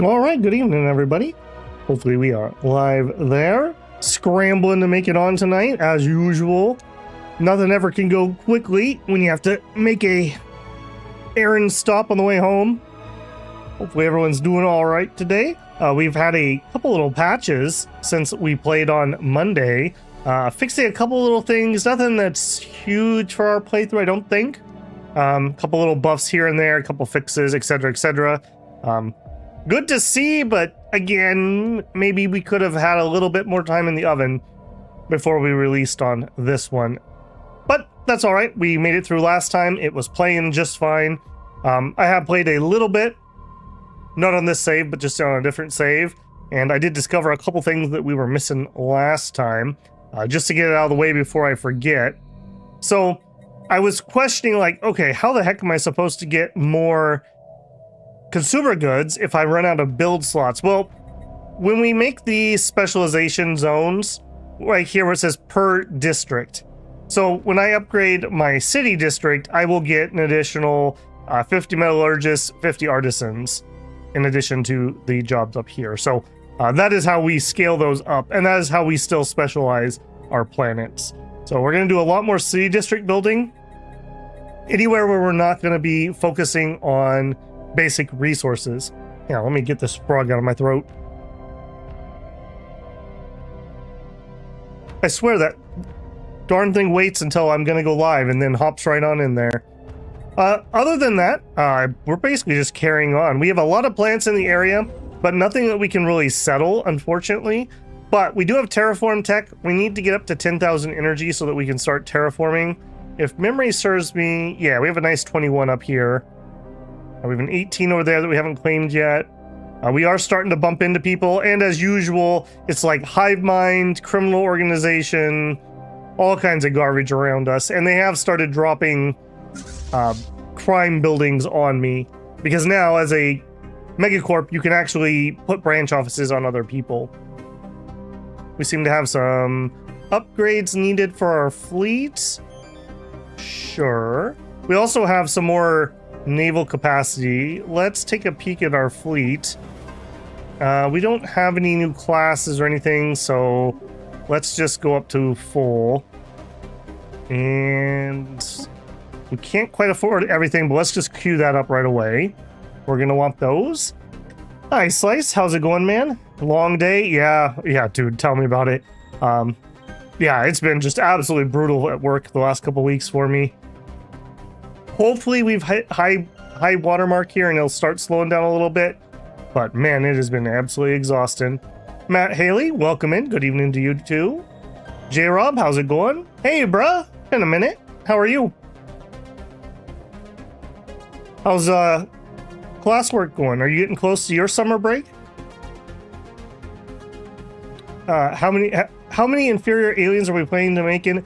All right, good evening, everybody. Hopefully we are live there. Scrambling to make it on tonight, as usual. Nothing ever can go quickly when you have to make a errand stop on the way home. Hopefully everyone's doing all right today. We've had a couple little patches since we played on Monday. Fixing a couple little things, nothing that's huge for our playthrough, I don't think. Couple little buffs here and there, a couple fixes, etc., etc. Good to see, but again, maybe we could have had a little bit more time in the oven before we released on this one. But that's all right. We made it through last time. It was playing just fine. I have played a little bit, not on this save, but just on a different save. And I did discover a couple things that we were missing last time, just to get it out of the way before I forget. So I was questioning, like, okay, how the heck am I supposed to get more consumer goods if I run out of build slots? Well, when we make the specialization zones, right here where it says per district. So when I upgrade my city district, I will get an additional 50 metallurgists, 50 artisans, in addition to the jobs up here. So that is how we scale those up, and that is how we still specialize our planets. So we're going to do a lot more city district building, anywhere where we're not going to be focusing on basic resources. Yeah, let me get this frog out of my throat. I swear that darn thing waits until I'm gonna go live and then hops right on in there. Other than that, we're basically just carrying on. We have a lot of plants in the area, but nothing that we can really settle, unfortunately. But we do have terraform tech. We need to get up to 10,000 energy so that we can start terraforming. If memory serves me, yeah, we have a nice 21 up here. We have an 18 over there that we haven't claimed yet. We are starting to bump into people, and as usual, it's like hive mind, criminal organization, all kinds of garbage around us, and they have started dropping crime buildings on me, because now as a megacorp you can actually put branch offices on other people. We seem to have some upgrades needed for our fleet. Sure. We also have some more naval capacity. Let's take a peek at our fleet. We don't have any new classes or anything, so let's just go up to full. And we can't quite afford everything, but let's just queue that up right away. We're gonna want those. Hi, Slice. How's it going, man? Long day? Yeah, dude, tell me about it. Yeah, it's been just absolutely brutal at work the last couple weeks for me. Hopefully we've hit high watermark here and it'll start slowing down a little bit. But man, it has been absolutely exhausting. Matt Haley, welcome in. Good evening to you too. J-Rob, how's it going? Hey, bruh. Been a minute. How are you? How's classwork going? Are you getting close to your summer break? How many inferior aliens are we planning to make in?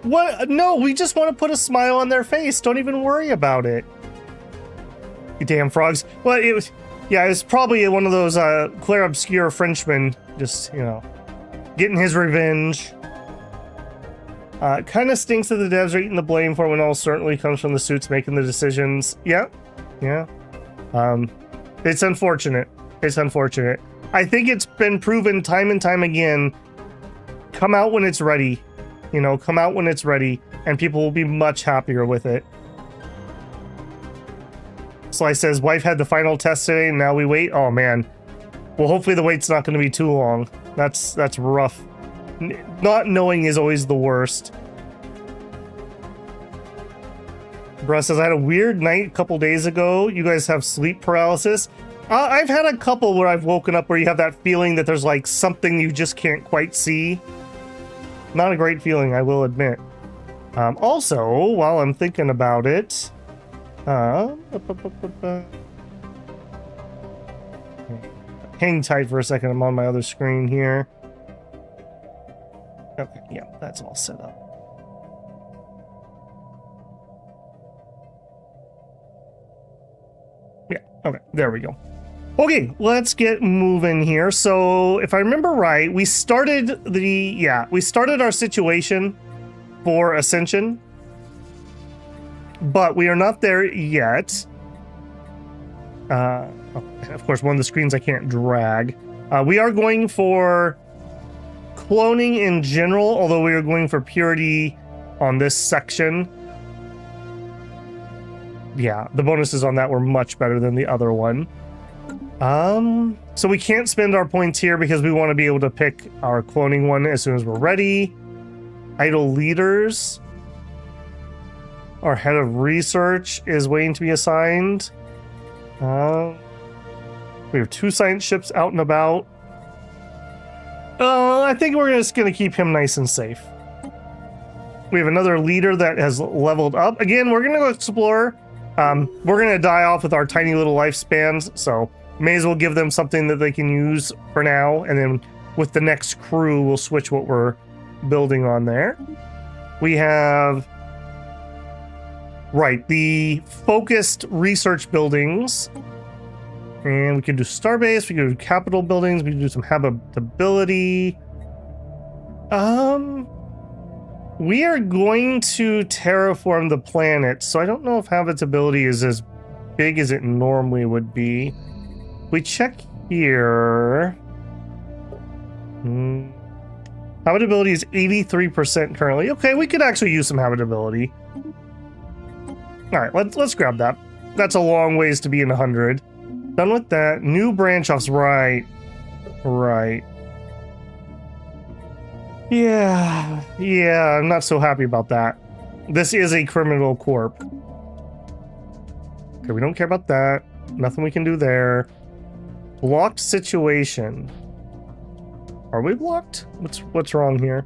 What? No, we just want to put a smile on their face. Don't even worry about it. You damn frogs. Well, it was, yeah, it was probably one of those Claire Obscure Frenchmen, just, you know, getting his revenge. Kind of stinks that the devs are eating the blame for it when all certainly comes from the suits making the decisions. Yeah. It's unfortunate. It's unfortunate. I think it's been proven time and time again. Come out when it's ready. You know, come out when it's ready, and people will be much happier with it. Slice says, wife had the final test today, and now we wait. Oh, man. Well, hopefully the wait's not going to be too long. That's rough. Not knowing is always the worst. Bruh says, I had a weird night a couple days ago. You guys have sleep paralysis? I've had a couple where I've woken up where you have that feeling that there's like something you just can't quite see. Not a great feeling, I will admit. Also, while I'm thinking about it, hang tight for a second. I'm on my other screen here. Okay, yeah, that's all set up. Yeah, okay, there we go. Okay, let's get moving here. So if I remember right, we started our situation for Ascension, but we are not there yet. Oh, and of course, one of the screens I can't drag. We are going for cloning in general, although we are going for purity on this section. Yeah, the bonuses on that were much better than the other one. So we can't spend our points here because we want to be able to pick our cloning one as soon as we're ready. Idle leaders. Our head of research is waiting to be assigned. We have 2 science ships out and about. I think we're just going to keep him nice and safe. We have another leader that has leveled up. Again, we're going to go explore. We're going to die off with our tiny little lifespans, so may as well give them something that they can use for now, and then with the next crew, we'll switch what we're building on there. We have, right, the focused research buildings, and we can do starbase, we can do capital buildings, we can do some habitability. We are going to terraform the planet, so I don't know if habitability is as big as it normally would be. We check here. Habitability is 83% currently. Okay, we could actually use some habitability. All right, let's grab that. That's a long ways to be in 100. Done with that. New branch offs, right. Yeah, I'm not so happy about that. This is a criminal corp. Okay, we don't care about that. Nothing we can do there. Blocked situation. Are we blocked? What's wrong here?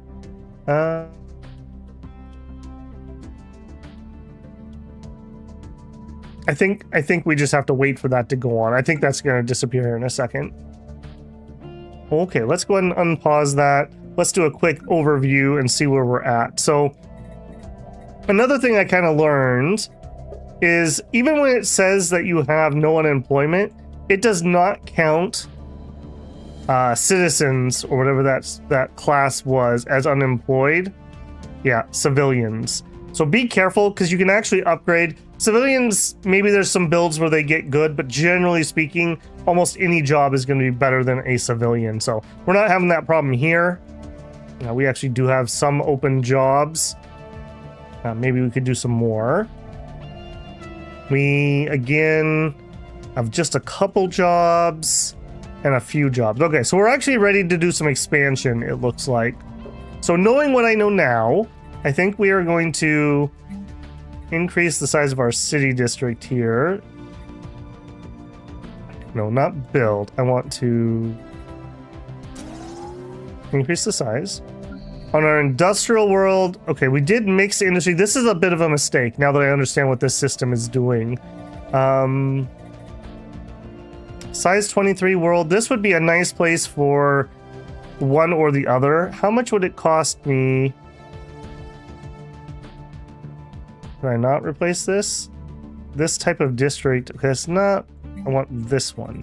I think we just have to wait for that to go on. I think that's going to disappear here in a second. Okay, let's go ahead and unpause that. Let's do a quick overview and see where we're at. So another thing I kind of learned is even when it says that you have no unemployment, it does not count citizens or whatever that class was as unemployed. Yeah, civilians. So be careful because you can actually upgrade. Civilians, maybe there's some builds where they get good, but generally speaking, almost any job is going to be better than a civilian. So we're not having that problem here. We actually do have some open jobs. Maybe we could do some more. We, again, have just a couple jobs and a few jobs. Okay, so we're actually ready to do some expansion, it looks like. So knowing what I know now, I think we are going to increase the size of our city district here. No, not build. I want to increase the size. On our industrial world, okay, we did mix industry. This is a bit of a mistake now that I understand what this system is doing. Size 23 world. This would be a nice place for one or the other. How much would it cost me? Can I not replace this? This type of district. Okay, it's not. I want this one.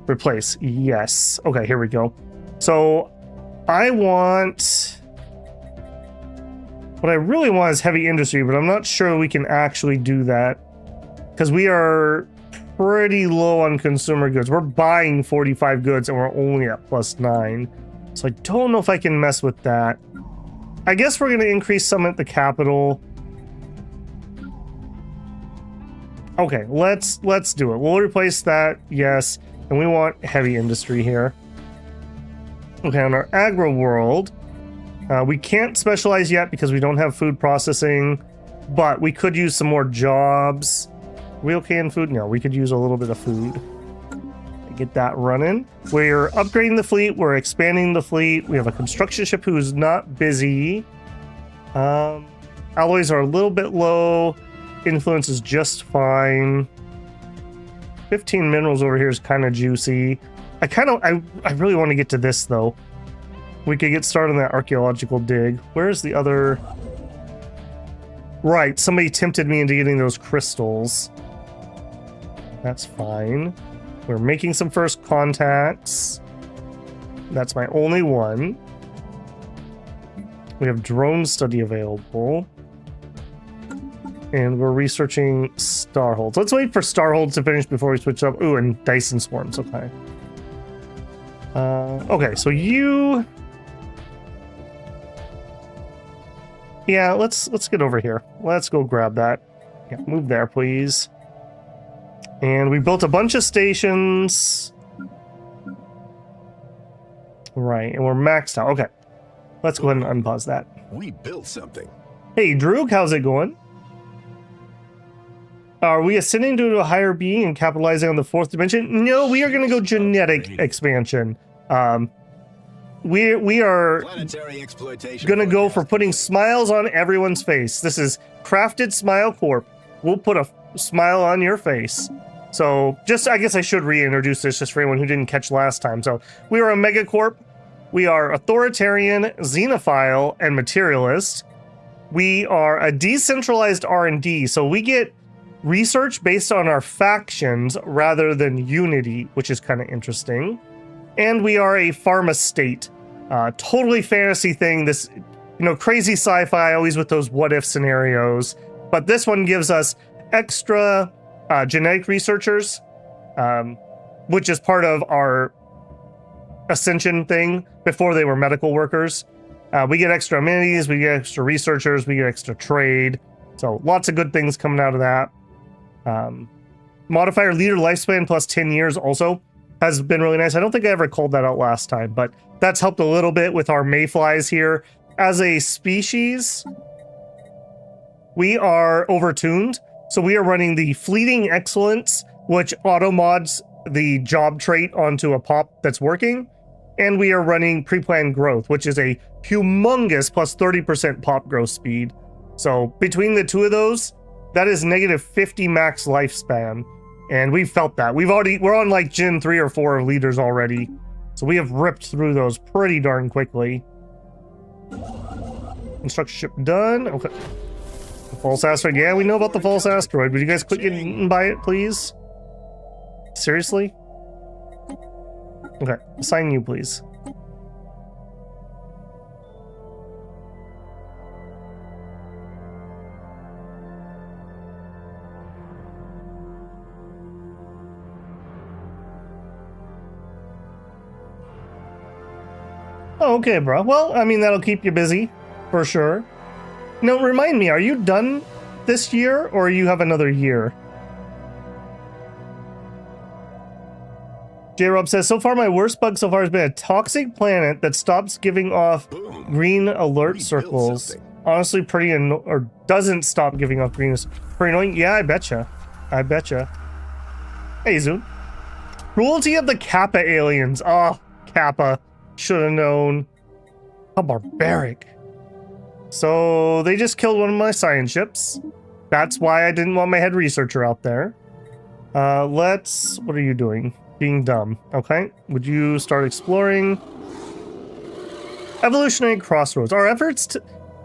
Replace. Yes. Okay, here we go. So I want. What I really want is heavy industry, but I'm not sure we can actually do that because we are pretty low on consumer goods. We're buying 45 goods and we're only at +9. So I don't know if I can mess with that. I guess we're going to increase some at the capital. Okay, let's do it. We'll replace that, yes, and we want heavy industry here. Okay, on our agro world, we can't specialize yet because we don't have food processing, but we could use some more jobs. Are we okay in food? No, we could use a little bit of food. Get that running. We're upgrading the fleet. We're expanding the fleet. We have a construction ship who's not busy. Alloys are a little bit low. Influence is just fine. 15 minerals over here is kind of juicy. I really want to get to this though. We could get started on that archaeological dig. Where's the other? Right, somebody tempted me into getting those crystals. That's fine. We're making some first contacts. That's my only one. We have drone study available. And we're researching Starholds. Let's wait for Starholds to finish before we switch up. Ooh, and Dyson Swarms, okay. Okay, so you... Yeah, let's get over here. Let's go grab that. Yeah, move there, please. And we built a bunch of stations. Right, and we're maxed out. Okay, let's go ahead and unpause that. We built something. Hey, Droog, how's it going? Are we ascending to a higher being and capitalizing on the fourth dimension? No, we are going to go genetic expansion. We are going to go for putting smiles on everyone's face. This is Crafted Smile Corp. We'll put a smile on your face. So, I guess I should reintroduce this just for anyone who didn't catch last time. So, we are a megacorp. We are authoritarian, xenophile, and materialist. We are a decentralized R&D, so we get research based on our factions rather than unity, which is kind of interesting. And we are a pharma state. Totally fantasy thing, this, crazy sci-fi, always with those what-if scenarios. But this one gives us extra genetic researchers, which is part of our Ascension thing before they were medical workers. We get extra amenities, we get extra researchers, we get extra trade. So lots of good things coming out of that. Modifier leader lifespan plus 10 years also has been really nice. I don't think I ever called that out last time, but that's helped a little bit with our mayflies here. As a species, we are overtuned. So we are running the fleeting excellence, which auto mods the job trait onto a pop that's working. And we are running pre-planned growth, which is a humongous plus 30% pop growth speed. So between the two of those, that is negative 50 max lifespan. And we've felt that. We're on like Gen 3 or 4 of leaders already. So we have ripped through those pretty darn quickly. Construction ship done. Okay. The false asteroid. Yeah, we know about the false asteroid. Would you guys quit getting eaten by it, please? Seriously? Okay, assign you, please. Oh, okay, bro. Well, I mean, that'll keep you busy, for sure. No, remind me, are you done this year, or you have another year? J-Rob says, so far my worst bug so far has been a toxic planet that stops giving off green alert circles. Honestly, pretty or doesn't stop giving off green. Pretty annoying. Yeah, I betcha. I betcha. Hey, Zoom. Cruelty of the Kappa aliens. Oh, Kappa. Should have known. How barbaric. So they just killed one of my science ships. That's why I didn't want my head researcher out there. What are you doing? Being dumb. Okay. Would you start exploring? Evolutionary crossroads. Our efforts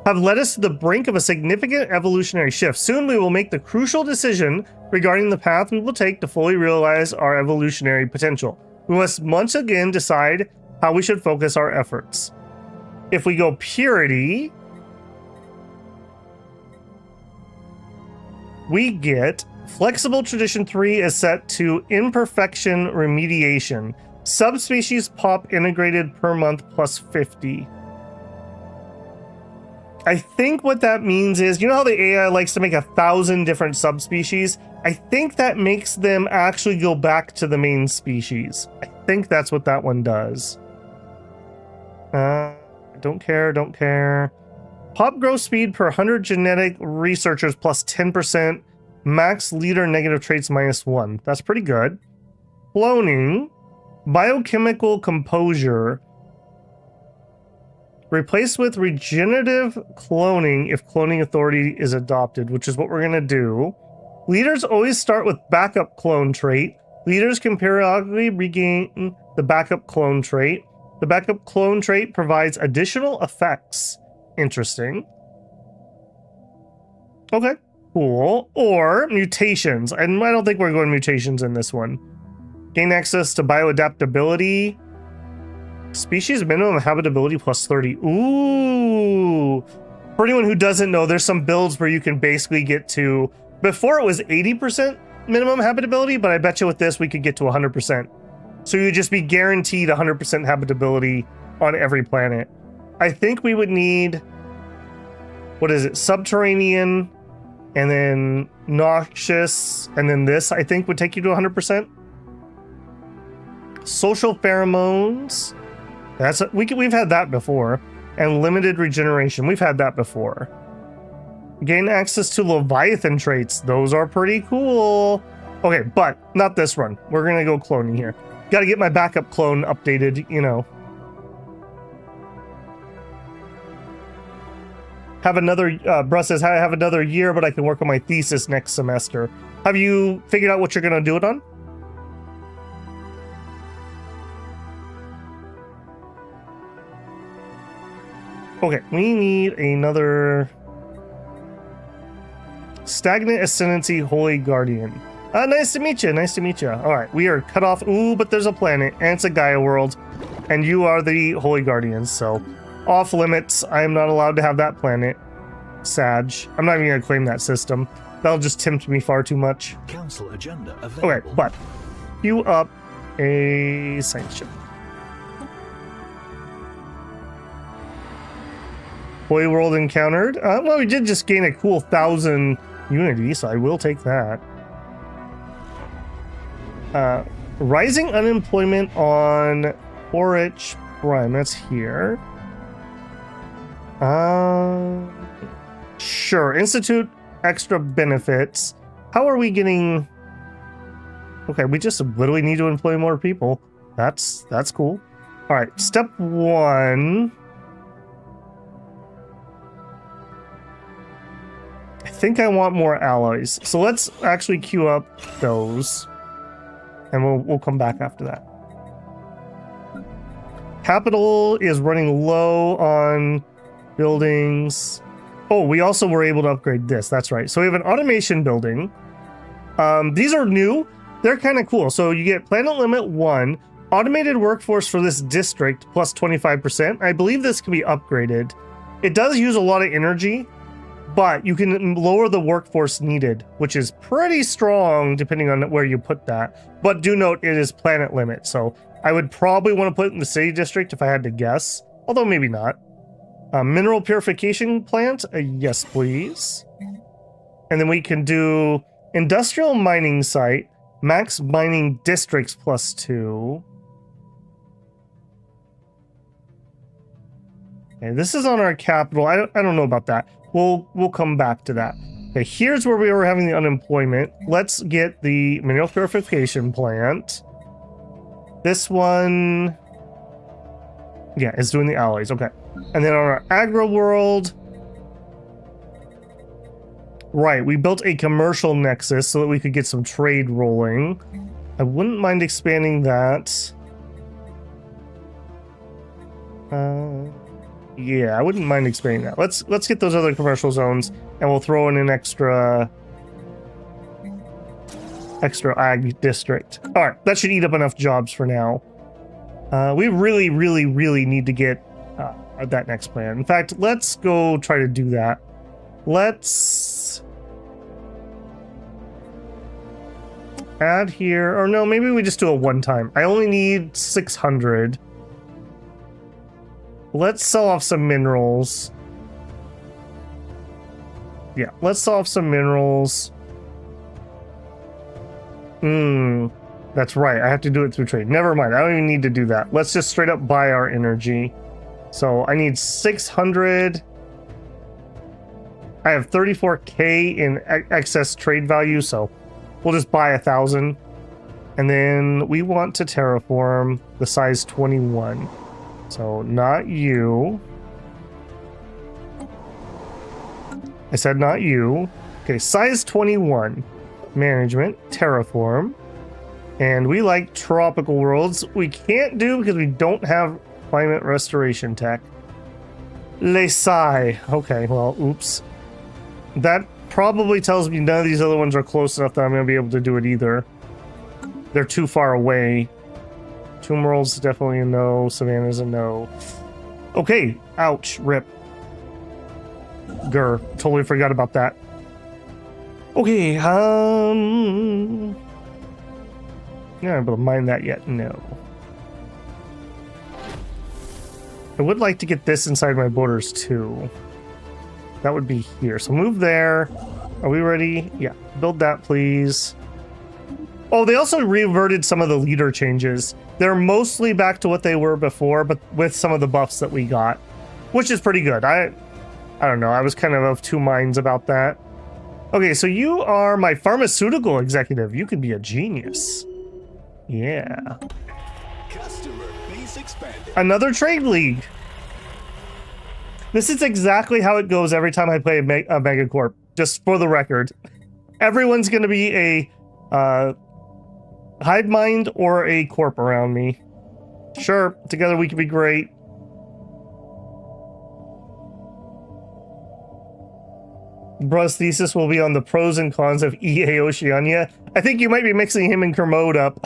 have led us to the brink of a significant evolutionary shift. Soon we will make the crucial decision regarding the path we will take to fully realize our evolutionary potential. We must once again decide how we should focus our efforts. If we go purity, we get Flexible Tradition 3 is set to Imperfection Remediation. Subspecies pop integrated per month plus 50. I think what that means is, you know how the AI likes to make 1,000 different subspecies? I think that makes them actually go back to the main species. I think that's what that one does. Don't care. Pop growth speed per 100 genetic researchers plus 10%. Max leader negative traits minus 1. That's pretty good. Cloning. Biochemical composure. Replaced with regenerative cloning if cloning authority is adopted, which is what we're going to do. Leaders always start with backup clone trait. Leaders can periodically regain the backup clone trait. The backup clone trait provides additional effects. Interesting. Okay. Cool. Or mutations. And I don't think we're going mutations in this one. Gain access to bioadaptability. Species minimum habitability plus 30. Ooh. For anyone who doesn't know, there's some builds where you can basically get to, before it was 80% minimum habitability, but I bet you with this we could get to 100%. So you'd just be guaranteed 100% habitability on every planet. I think we would need, what is it, subterranean, and then noxious, and then this I think would take you to 100%. Social pheromones, we've had that before. And limited regeneration, we've had that before. Gain access to Leviathan traits, those are pretty cool. Okay, but not this run. We're gonna go cloning here. Gotta get my backup clone updated, you know. Have another, Bruss says, I have another year, but I can work on my thesis next semester. Have you figured out what you're gonna do it on? Okay, we need another Stagnant Ascendancy Holy Guardian. Nice to meet you, nice to meet you. Alright, we are cut off. Ooh, but there's a planet, and it's a Gaia world, and you are the Holy Guardians, so off limits. I am not allowed to have that planet. Sag. I'm not even gonna claim that system. That'll just tempt me far too much. Council agenda available. Okay, but queue up a science ship. Holy World encountered. Well, we did just gain a cool 1,000 unity, so I will take that. Rising unemployment on Horich Prime. That's here. Sure. Institute extra benefits. How are we getting? Okay, we just literally need to employ more people. That's cool. All right, step 1. I think I want more alloys. So let's actually queue up those. And we'll come back after that. Capital is running low on buildings. Oh, we also were able to upgrade this. That's right. So we have an automation building. These are new. They're kind of cool. So you get planet limit 1, automated workforce for this district plus 25%. I believe this can be upgraded. It does use a lot of energy, but you can lower the workforce needed, which is pretty strong depending on where you put that. But do note it is planet limit, so I would probably want to put it in the city district if I had to guess, although maybe not. Mineral purification plant, yes please. And then we can do industrial mining site, max mining districts plus 2. Okay, this is on our capital. I don't know about that. We'll come back to that. Okay, here's where we were having the unemployment. Let's get the mineral purification plant. This one, yeah, it's doing the alloys. Okay, and then on our agro world, right, we built a commercial nexus so that we could get some trade rolling. I wouldn't mind expanding that. Yeah, I wouldn't mind expanding that. Let's get those other commercial zones, and we'll throw in an extra ag district. All right, that should eat up enough jobs for now. We really need to get that next plan. In fact, let's go try to do that. Let's add here, or no, maybe we just do a one-time. I only need 600. Let's sell off some minerals. Yeah, let's sell off some minerals. That's right. I have to do it through trade. Never mind. I don't even need to do that. Let's just straight up buy our energy. So I need 600. I have 34k in excess trade value, so we'll just buy 1,000. And then we want to terraform the size 21. So not you. I said not you. Okay, size 21. Management, terraform. And we like tropical worlds. We can't do because we don't have climate restoration tech. Lesai. Okay, well, oops. That probably tells me none of these other ones are close enough that I'm going to be able to do it either. They're too far away. Tomb World's definitely a no. Savannah's a no. Okay, ouch, rip. Grr, totally forgot about that. Okay, yeah, I'm not able to mine that yet, no. I would like to get this inside my borders too. That would be here. So move there. Are we ready? Yeah, build that, please. Oh, they also reverted some of the leader changes. They're mostly back to what they were before, but with some of the buffs that we got, which is pretty good. I don't know. I was kind of two minds about that. Okay, so you are my pharmaceutical executive. You could be a genius. Yeah. Customer base expanded. Another trade league. This is exactly how it goes every time I play a megacorp. Just for the record, everyone's going to be a hive mind or a corp around me. Sure, together we could be great. Bruh's thesis will be on the pros and cons of EA Oceania. I think you might be mixing him and Kermode up.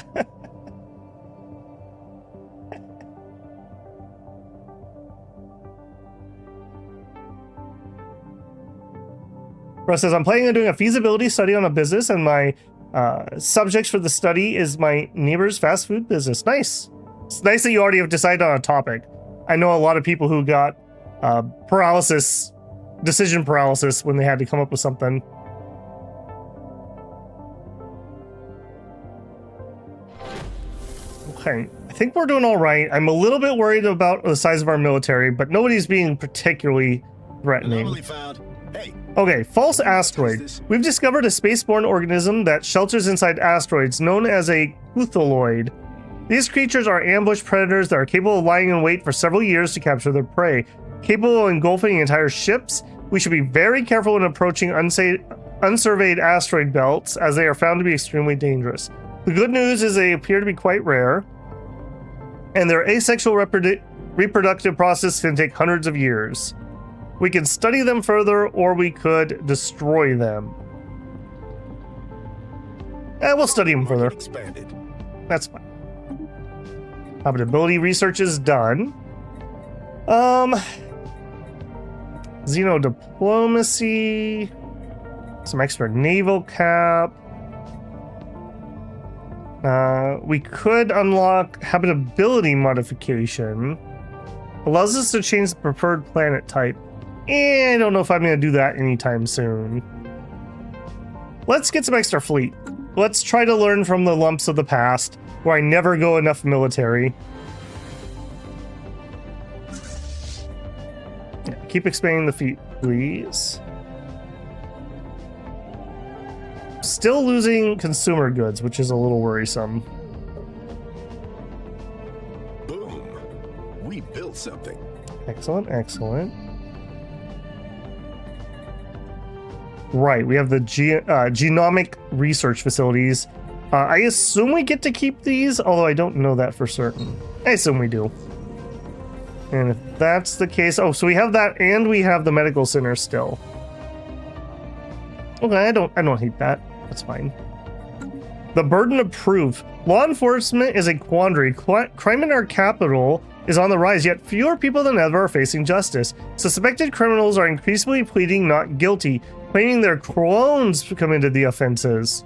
Bruh says, I'm planning on doing a feasibility study on a business, and my subjects for the study is my neighbor's fast food business. Nice. It's nice that you already have decided on a topic. I know a lot of people who got decision paralysis when they had to come up with something. Okay, I think we're doing all right. I'm a little bit worried about the size of our military, but nobody's being particularly threatening. Anomaly found. Hey. Okay, false asteroid. We've discovered a spaceborne organism that shelters inside asteroids, known as a Cthulhuid. These creatures are ambush predators that are capable of lying in wait for several years to capture their prey. Capable of engulfing entire ships, we should be very careful when approaching unsurveyed asteroid belts, as they are found to be extremely dangerous. The good news is they appear to be quite rare, and their asexual reproductive process can take hundreds of years. We can study them further, or we could destroy them. We'll study them further. Expanded. That's fine. Habitability research is done. Xeno diplomacy. Some extra naval cap. We could unlock habitability modification. Allows us to change the preferred planet type. I don't know if I'm going to do that anytime soon. Let's get some extra fleet. Let's try to learn from the lumps of the past, where I never go enough military. Yeah, keep expanding the fleet, please. Still losing consumer goods, which is a little worrisome. Boom. We built something. Excellent, excellent. Right, we have the genomic research facilities. I assume we get to keep these, although I don't know that for certain. I assume we do. And if that's the case, oh, so we have that, and we have the medical center still. Okay, I don't hate that. That's fine. The burden of proof. Law enforcement is a quandary. Crime in our capital is on the rise, yet fewer people than ever are facing justice. Suspected criminals are increasingly pleading not guilty, claiming their clones committed the offenses.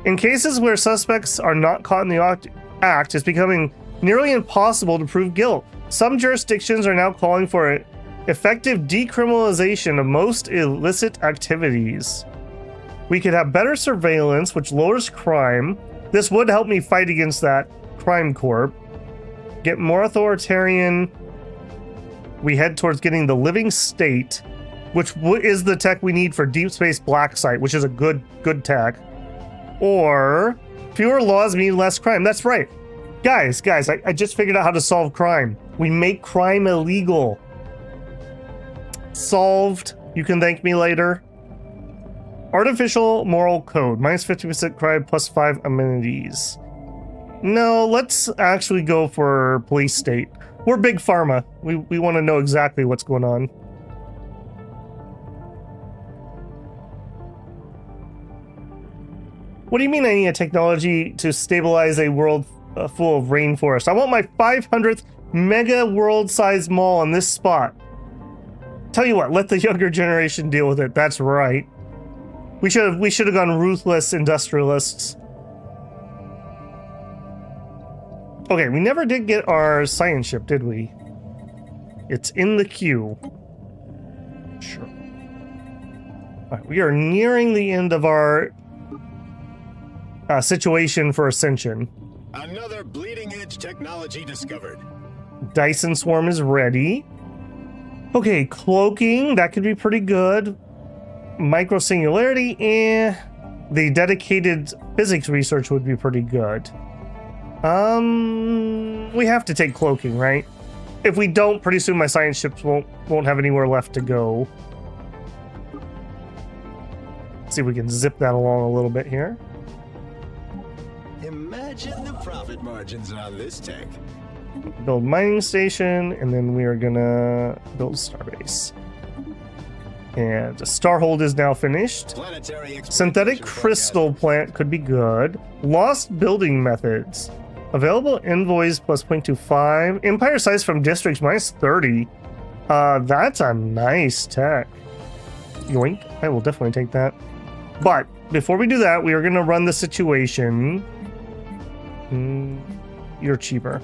In cases where suspects are not caught in the act, it's becoming nearly impossible to prove guilt. Some jurisdictions are now calling for effective decriminalization of most illicit activities. We could have better surveillance, which lowers crime. This would help me fight against that crime corp. Get more authoritarian. We head towards getting the living state, which is the tech we need for Deep Space Black Site, which is a good tech. Or fewer laws mean less crime. That's right. Guys, I just figured out how to solve crime. We make crime illegal. Solved. You can thank me later. Artificial moral code. Minus 50% crime, plus 5 amenities. No, let's actually go for police state. We're big pharma. We want to know exactly what's going on. What do you mean I need a technology to stabilize a world full of rainforest? I want my 500th mega world-sized mall on this spot. Tell you what, let the younger generation deal with it. That's right. We should have gone ruthless industrialists. Okay, we never did get our science ship, did we? It's in the queue. Sure. All right, we are nearing the end of our situation for Ascension. Another bleeding edge technology discovered. Dyson Swarm is ready. Okay, cloaking, that could be pretty good. Micro singularity, the dedicated physics research would be pretty good. We have to take cloaking, right? If we don't, pretty soon my science ships won't have anywhere left to go. Let's see if we can zip that along a little bit here. Imagine the profit margins on this tech. Build mining station, and then we are gonna build starbase. And the Starhold is now finished. Synthetic crystal plant could be good. Lost building methods. Available envoys plus 0.25. Empire size from districts minus 30. That's a nice tech. Yoink. I will definitely take that. But before we do that, we are going to run the situation. You're cheaper.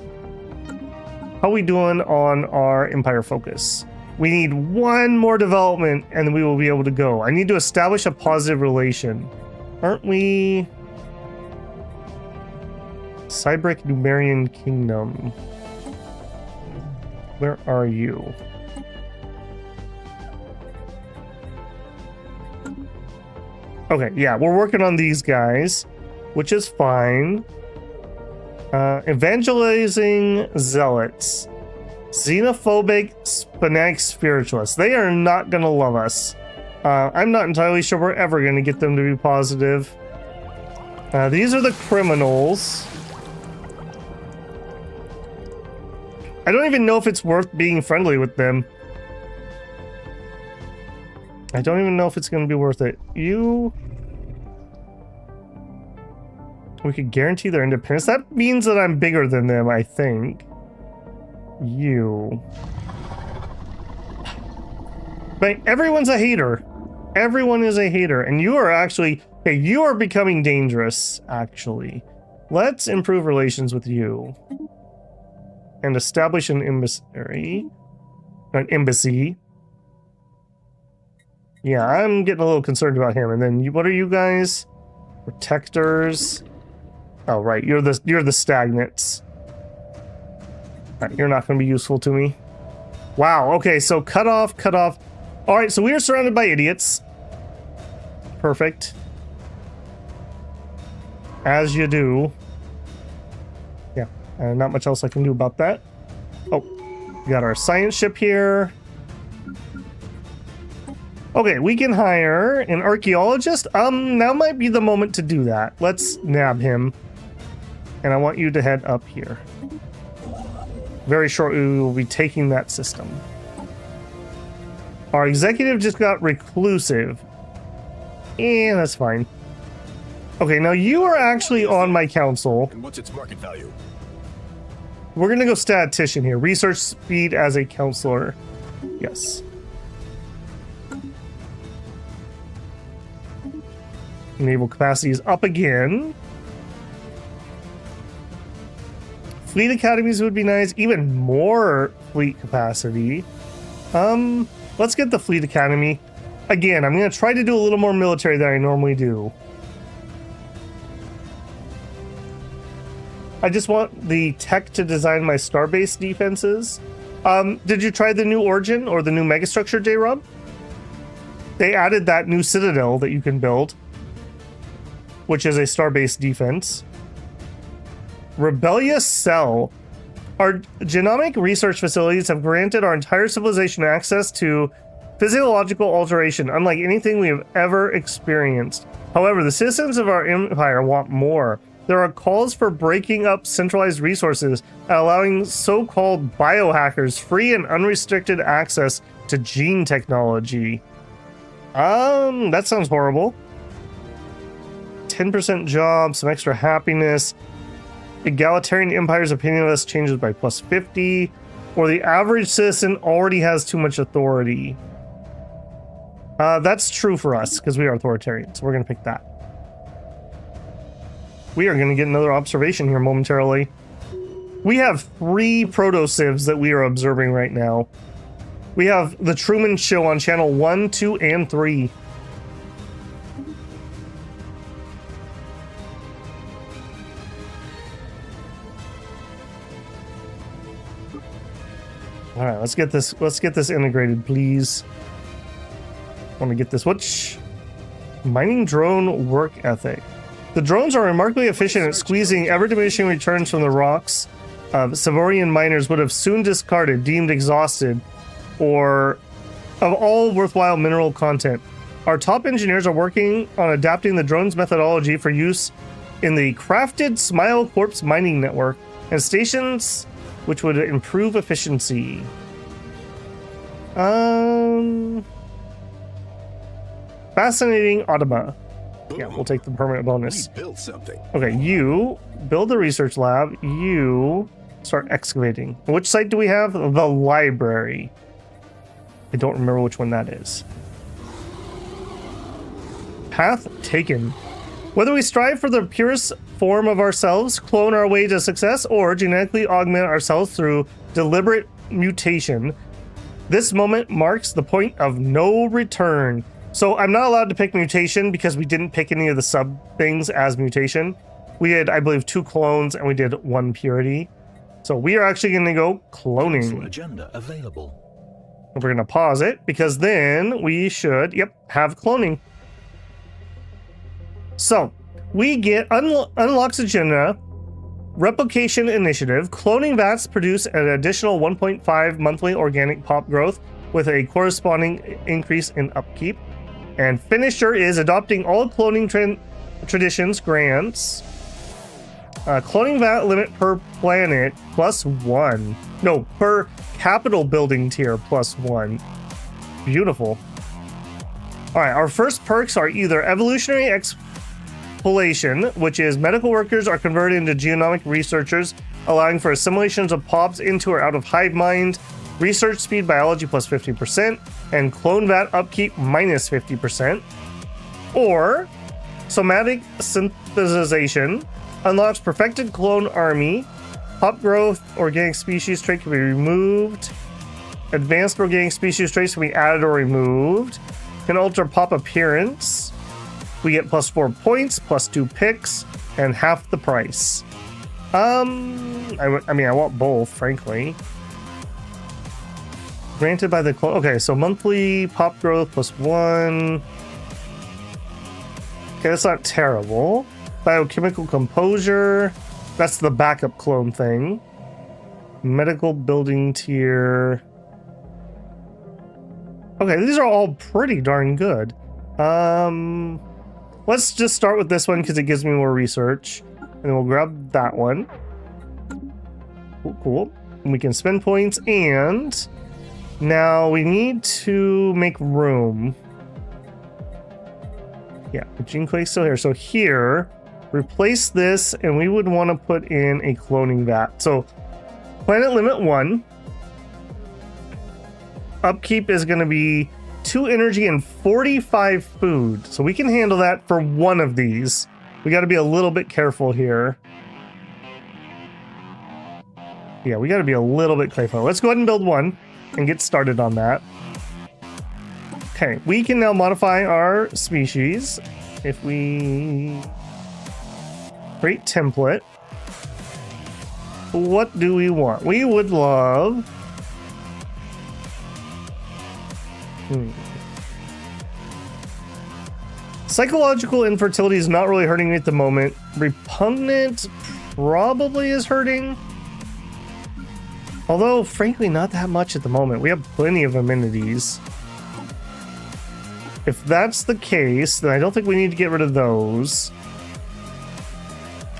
How are we doing on our Empire focus? We need one more development and then we will be able to go. I need to establish a positive relation. Aren't we? Cybric Numerian Kingdom. Where are you? Okay, yeah, we're working on these guys, which is fine. Evangelizing zealots. Xenophobic fanatic spiritualists. They are not gonna love us. I'm not entirely sure we're ever gonna get them to be positive. These are the criminals. I don't even know if it's worth being friendly with them. I don't even know if it's gonna be worth it. We could guarantee their independence. That means that I'm bigger than them, I think. But everyone's a hater. Everyone is a hater. And you are actually... Hey, you are becoming dangerous, actually. Let's improve relations with you. And establish an embassy. Yeah, I'm getting a little concerned about him. And then, what are you guys? Protectors. Oh, right. You're the stagnates. Right, you're not going to be useful to me. Wow. Okay, so cut off. All right, so we are surrounded by idiots. Perfect. As you do. Yeah, not much else I can do about that. Oh, we got our science ship here. Okay, we can hire an archaeologist. Now might be the moment to do that. Let's nab him. And I want you to head up here. Very shortly, we will be taking that system. Our executive just got reclusive. That's fine. Okay, now you are actually on my council. And what's its market value? We're gonna go statistician here. Research speed as a counselor. Yes. Naval capacity is up again. Fleet academies would be nice. Even more fleet capacity. Let's get the fleet academy. Again, I'm going to try to do a little more military than I normally do. I just want the tech to design my starbase defenses. Did you try the new Origin or the new megastructure, J-Rob? They added that new citadel that you can build, which is a starbase defense. Rebellious Cell. Our genomic research facilities have granted our entire civilization access to physiological alteration, unlike anything we have ever experienced. However, the citizens of our empire want more. There are calls for breaking up centralized resources and allowing so-called biohackers free and unrestricted access to gene technology. That sounds horrible. 10% job, some extra happiness. Egalitarian empire's opinion of us changes by plus 50. Or the average citizen already has too much authority. That's true for us because we are authoritarian, so we're going to pick that. We are going to get another observation here momentarily. We have 3 proto-civs that we are observing right now. We have the Truman Show on channel 1, 2, and 3. All right, let's get this integrated, please. Want to get this. Which mining drone work ethic? The drones are remarkably efficient at squeezing ever-diminishing returns from the rocks Savorian miners would have soon discarded, deemed exhausted, or of all worthwhile mineral content. Our top engineers are working on adapting the drone's methodology for use in the crafted Smile Corpse mining network and stations which would improve efficiency. Fascinating Automa. Yeah, we'll take the permanent bonus. We built something. Okay, you build the research lab. You start excavating. Which site do we have? The library. I don't remember which one that is. Path taken. Whether we strive for the purest form of ourselves, clone our way to success, or genetically augment ourselves through deliberate mutation, this moment marks the point of no return. So I'm not allowed to pick mutation because we didn't pick any of the sub things as mutation. We had, I believe, 2 clones and we did 1 purity. So we are actually going to go cloning. Agenda available. We're going to pause it because then we should, have cloning. So we get unlocks agenda, replication initiative. Cloning vats produce an additional 1.5 monthly organic pop growth with a corresponding increase in upkeep. And finisher is adopting all cloning traditions grants. Cloning vat limit per planet +1. No, per capital building tier +1. Beautiful. All right, our first perks are either Evolutionary Exploration, which is medical workers are converted into genomic researchers, allowing for assimilations of pops into or out of hive mind. Research speed biology +50%, and clone vat upkeep -50%. Or somatic synthesization unlocks perfected clone army. Pop growth organic species trait can be removed. Advanced organic species traits can be added or removed. Can alter pop appearance. We get +4 points, +2 picks, and half the price. I mean, I want both, frankly. Granted by the clone. Okay, so monthly pop growth +1. Okay, that's not terrible. Biochemical composure. That's the backup clone thing. Medical building tier. Okay, these are all pretty darn good. Let's just start with this one because it gives me more research. And then we'll grab that one. Cool. And we can spend points, and now we need to make room. Yeah, Genequake's still here. So here, replace this, and we would want to put in a cloning vat. So planet limit 1. Upkeep is going to be 2 energy and 45 food. So we can handle that for one of these. We got to be a little bit careful here. Yeah, we got to be a little bit careful. Let's go ahead and build one and get started on that. Okay, we can now modify our species. If we create template, what do we want? We would love... Psychological infertility is not really hurting me at the moment. Repugnant probably is hurting. Although, frankly, not that much at the moment. We have plenty of amenities. If that's the case, then I don't think we need to get rid of those.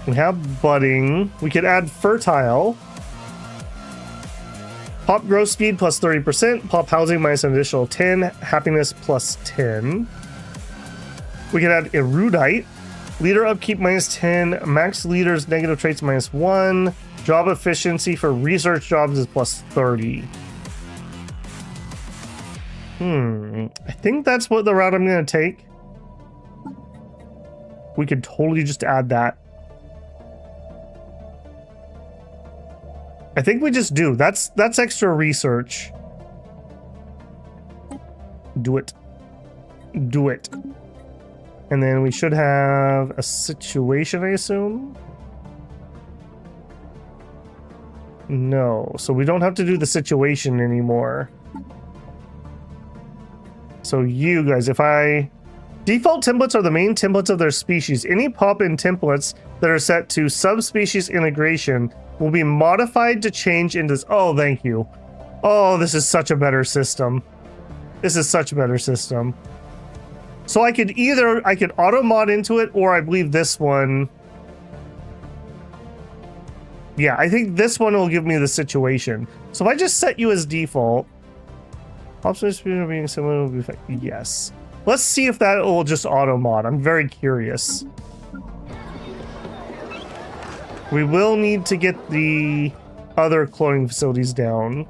We have budding. We could add fertile. Pop growth speed +30%. Pop housing minus an additional 10. Happiness +10. We could add erudite. Leader upkeep -10. Max leaders negative traits -1. Job efficiency for research jobs is +30. I think that's what the route I'm going to take. We could totally just add that. I think we just do. That's extra research. Do it. Do it. And then we should have a situation, I assume? No. So we don't have to do the situation anymore. So you guys, if I... Default templates are the main templates of their species. Any pop-in templates that are set to subspecies integration will be modified to change into... Oh, thank you. Oh, this is such a better system. This is such a better system. So I could auto mod into it, or I believe this one... Yeah, I think this one will give me the situation. So if I just set you as default... Option speed being similar will be effective. Yes. Let's see if that will just auto mod. I'm very curious. We will need to get the other cloning facilities down.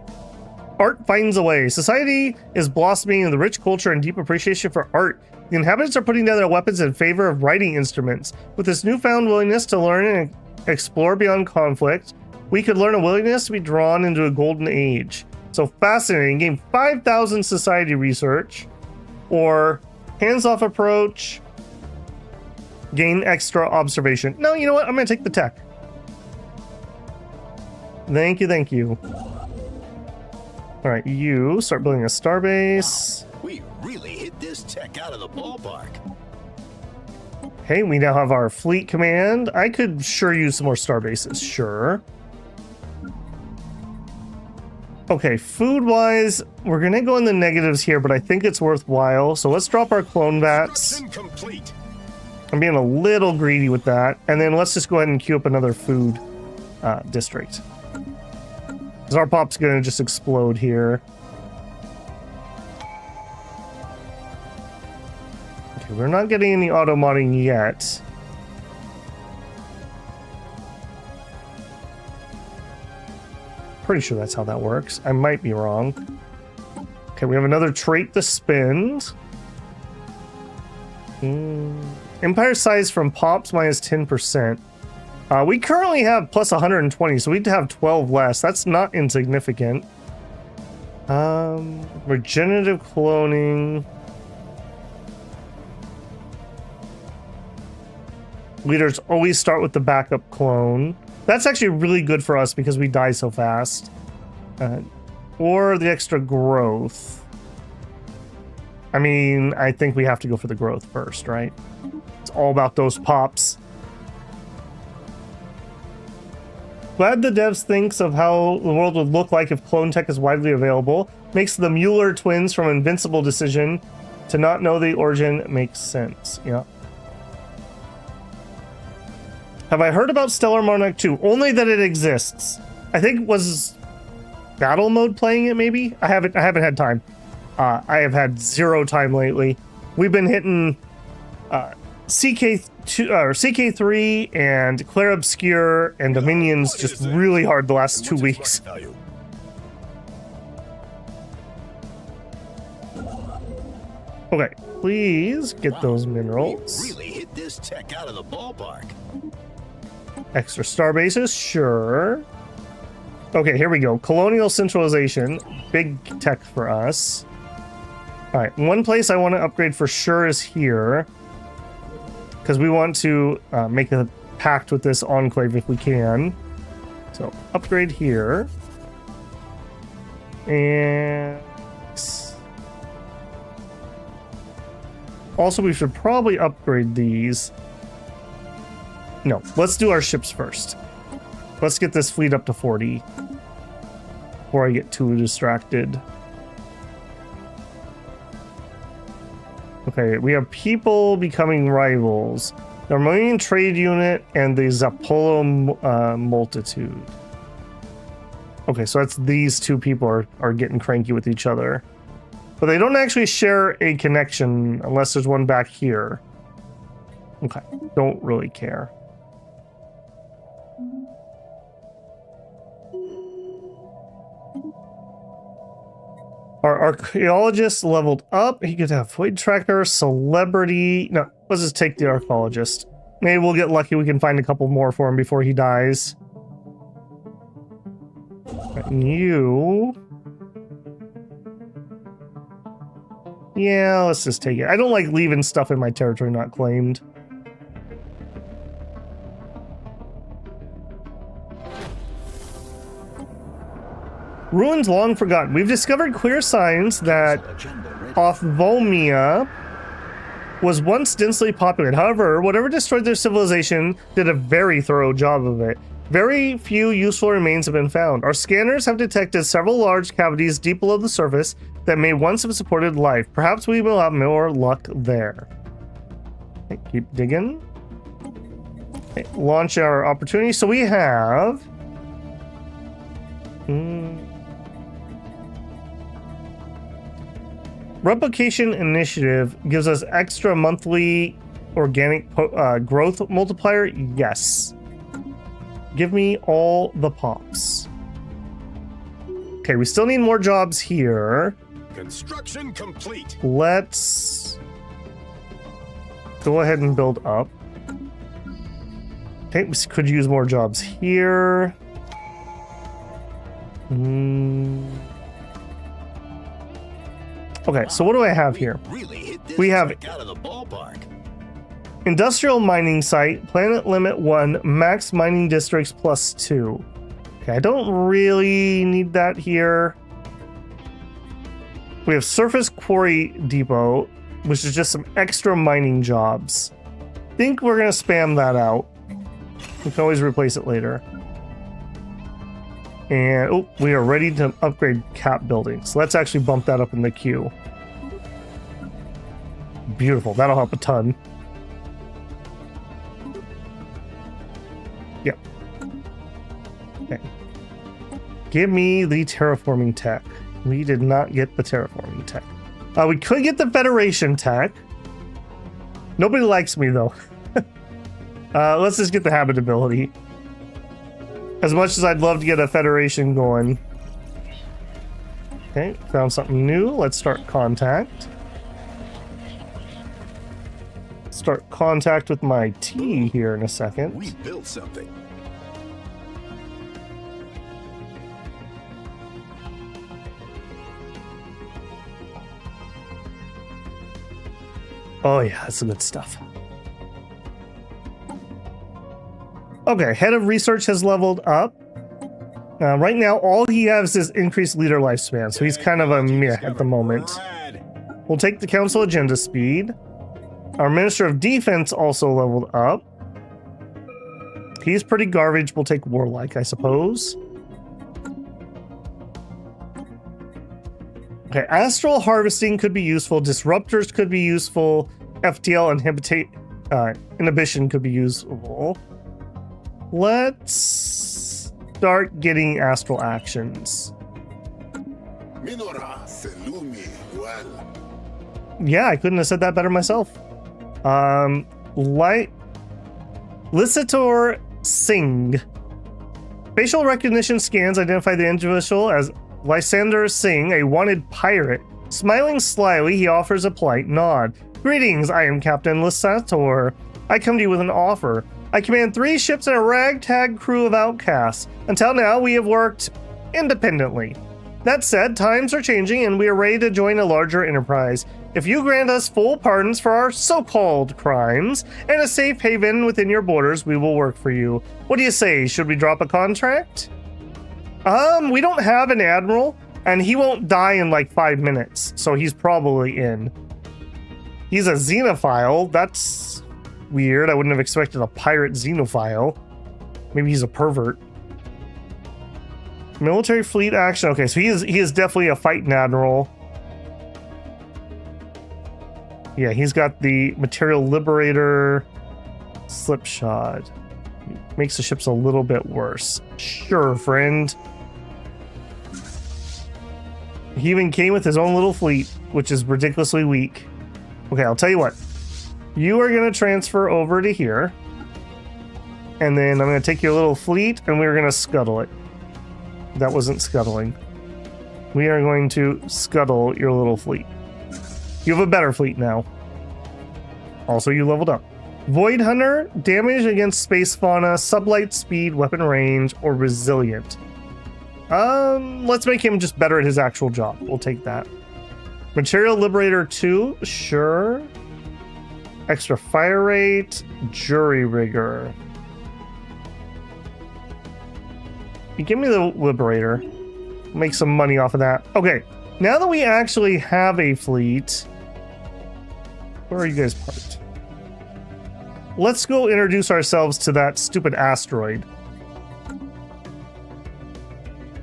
Art finds a way. Society is blossoming in the rich culture and deep appreciation for art. The inhabitants are putting down their weapons in favor of writing instruments. With this newfound willingness to learn and explore beyond conflict, we could learn a willingness to be drawn into a golden age. So fascinating. Gain 5,000 society research, or hands-off approach, gain extra observation. No, you know what? I'm going to take the tech. Thank you, thank you. All right, you start building a starbase. Wow, we really hit this tech out of the ballpark. Hey, we now have our fleet command. I could sure use some more starbases, sure. Okay, food-wise, we're gonna go in the negatives here, but I think it's worthwhile. So let's drop our clone vats. Complete. I'm being a little greedy with that. And then let's just go ahead and queue up another food district. Because our pop's gonna just explode here. Okay, we're not getting any auto modding yet. Pretty sure that's how that works. I might be wrong. Okay, we have another trait to spend. Empire size from pops minus 10%. We currently have plus 120, so we'd have 12 less. That's not insignificant. Regenerative cloning. Leaders always start with the backup clone. That's actually really good for us because we die so fast. Or the extra growth. I mean, I think we have to go for the growth first, right? It's all about those pops. Glad the devs thinks of how the world would look like if clone tech is widely available. Makes the Mueller twins from Invincible decision to not know the origin makes sense. Yeah. Have I heard about Stellar Monarch 2? Only that it exists. I think was battle mode playing it maybe? I haven't had time. I have had zero time lately. We've been hitting CK2 or CK3 and Clair Obscure and Dominions just really hard the last 2 weeks. Okay, please get those minerals. We really hit this tech out of the ballpark. Extra star bases, sure. Okay, here we go. Colonial centralization, big tech for us. All right, one place I want to upgrade for sure is here, because we want to make a pact with this enclave if we can. So upgrade here, and also we should probably upgrade these. No, let's do our ships first. Let's get this fleet up to 40 before I get too distracted. Okay, we have people becoming rivals. The Marine Trade Unit and the Zapolo Multitude. Okay, so that's these two people are getting cranky with each other. But they don't actually share a connection unless there's one back here. Okay, don't really care. Our archaeologist leveled up. He could have void tracker, celebrity. No, let's just take the archaeologist. Maybe we'll get lucky. We can find a couple more for him before he dies. And you. Yeah, let's just take it. I don't like leaving stuff in my territory not claimed. Ruins long forgotten. We've discovered clear signs that Ophthalmia was once densely populated. However, whatever destroyed their civilization did a very thorough job of it. Very few useful remains have been found. Our scanners have detected several large cavities deep below the surface that may once have supported life. Perhaps we will have more luck there. Okay, keep digging. Okay, launch our opportunity. So we have... Replication Initiative gives us extra monthly organic growth multiplier. Yes. Give me all the pops. Okay, we still need more jobs here. Construction complete. Let's go ahead and build up. Okay, we could use more jobs here. Okay, so what do I have here? We have out of the ballpark. Industrial mining site, planet limit 1, max mining districts +2. Okay, I don't really need that here. We have surface quarry depot, which is just some extra mining jobs. I think we're gonna spam that out. We can always replace it later. And oh, we are ready to upgrade cap buildings. So let's actually bump that up in the queue. Beautiful, that'll help a ton. Yep. Okay. Give me the terraforming tech. We did not get the terraforming tech. We could get the Federation tech. Nobody likes me though. Let's just get the habitability. As much as I'd love to get a Federation going. Okay, found something new. Let's start contact. Start contact with my T here in a second. We built something. Oh yeah, that's some good stuff. Okay, head of research has leveled up. Right now, all he has is increased leader lifespan, so he's kind of a meh at the moment. We'll take the council agenda speed. Our Minister of Defense also leveled up. He's pretty garbage. We'll take Warlike, I suppose. Okay, Astral harvesting could be useful. Disruptors could be useful. FTL inhibition could be useful. Let's start getting Astral actions. Yeah, I couldn't have said that better myself. Licitor Singh. Facial recognition scans identify the individual as Lysander Singh, a wanted pirate. Smiling slyly, he offers a polite nod. Greetings, I am Captain Lysator. I come to you with an offer. I command 3 ships and a ragtag crew of outcasts. Until now, we have worked independently. That said, times are changing and we are ready to join a larger enterprise. If you grant us full pardons for our so-called crimes and a safe haven within your borders, we will work for you. What do you say? Should we drop a contract? We don't have an admiral, and he won't die in like 5 minutes, so he's probably in. He's a xenophile. That's weird. I wouldn't have expected a pirate xenophile. Maybe he's a pervert. Military fleet action. Okay, so he is definitely a fighting admiral. Yeah, he's got the material liberator, slipshod. Makes the ships a little bit worse. Sure, friend. He even came with his own little fleet, which is ridiculously weak. Okay, I'll tell you what. You are going to transfer over to here. And then I'm going to take your little fleet and we're going to scuttle it. That wasn't scuttling. We are going to scuttle your little fleet. You have a better fleet now. Also, you leveled up. Void Hunter, damage against space fauna, sublight speed, weapon range, or resilient. Let's make him just better at his actual job. We'll take that. Material Liberator 2, sure. Extra fire rate, Jury Rigger. You give me the Liberator. Make some money off of that. Okay, now that we actually have a fleet, where are you guys parked? Let's go introduce ourselves to that stupid asteroid.